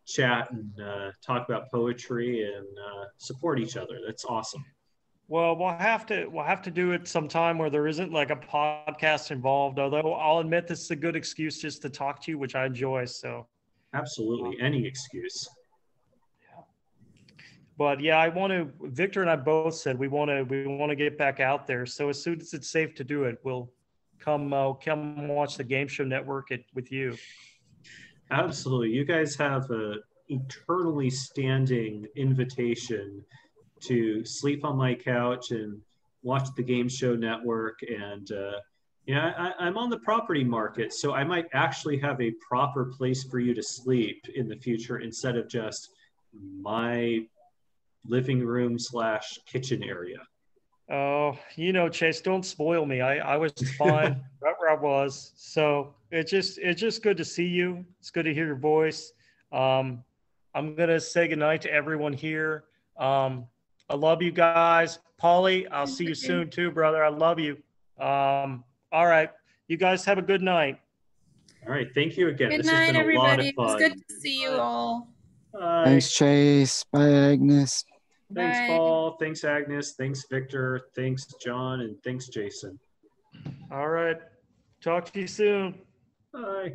Speaker 5: chat and talk about poetry and support each other. That's awesome.
Speaker 1: Well, we'll have to do it sometime where there isn't like a podcast involved. Although I'll admit this is a good excuse just to talk to you, which I enjoy. So
Speaker 5: absolutely, any excuse.
Speaker 1: Yeah. But yeah, Victor and I both said we want to get back out there. So as soon as it's safe to do it, we'll come watch the Game Show Network with you.
Speaker 5: Absolutely, you guys have a eternally standing invitation to sleep on my couch and watch the Game Show Network. And I'm on the property market, so I might actually have a proper place for you to sleep in the future instead of just my living room / kitchen area.
Speaker 1: Oh, Chase, don't spoil me. I was fine right where I was. So it's just good to see you. It's good to hear your voice. I'm gonna say goodnight to everyone here. I love you guys. Paulie, I'll see you soon too, brother. I love you. All right. You guys have a good night.
Speaker 5: All right. Thank you again.
Speaker 4: Good night, everybody. It was good to see you all.
Speaker 5: Bye.
Speaker 3: Thanks, Chase. Bye, Agnes.
Speaker 5: Thanks,
Speaker 4: Bye.
Speaker 5: Paul. Thanks, Agnes. Thanks, Victor. Thanks, John. And thanks, Jason.
Speaker 1: All right. Talk to you soon.
Speaker 5: Bye.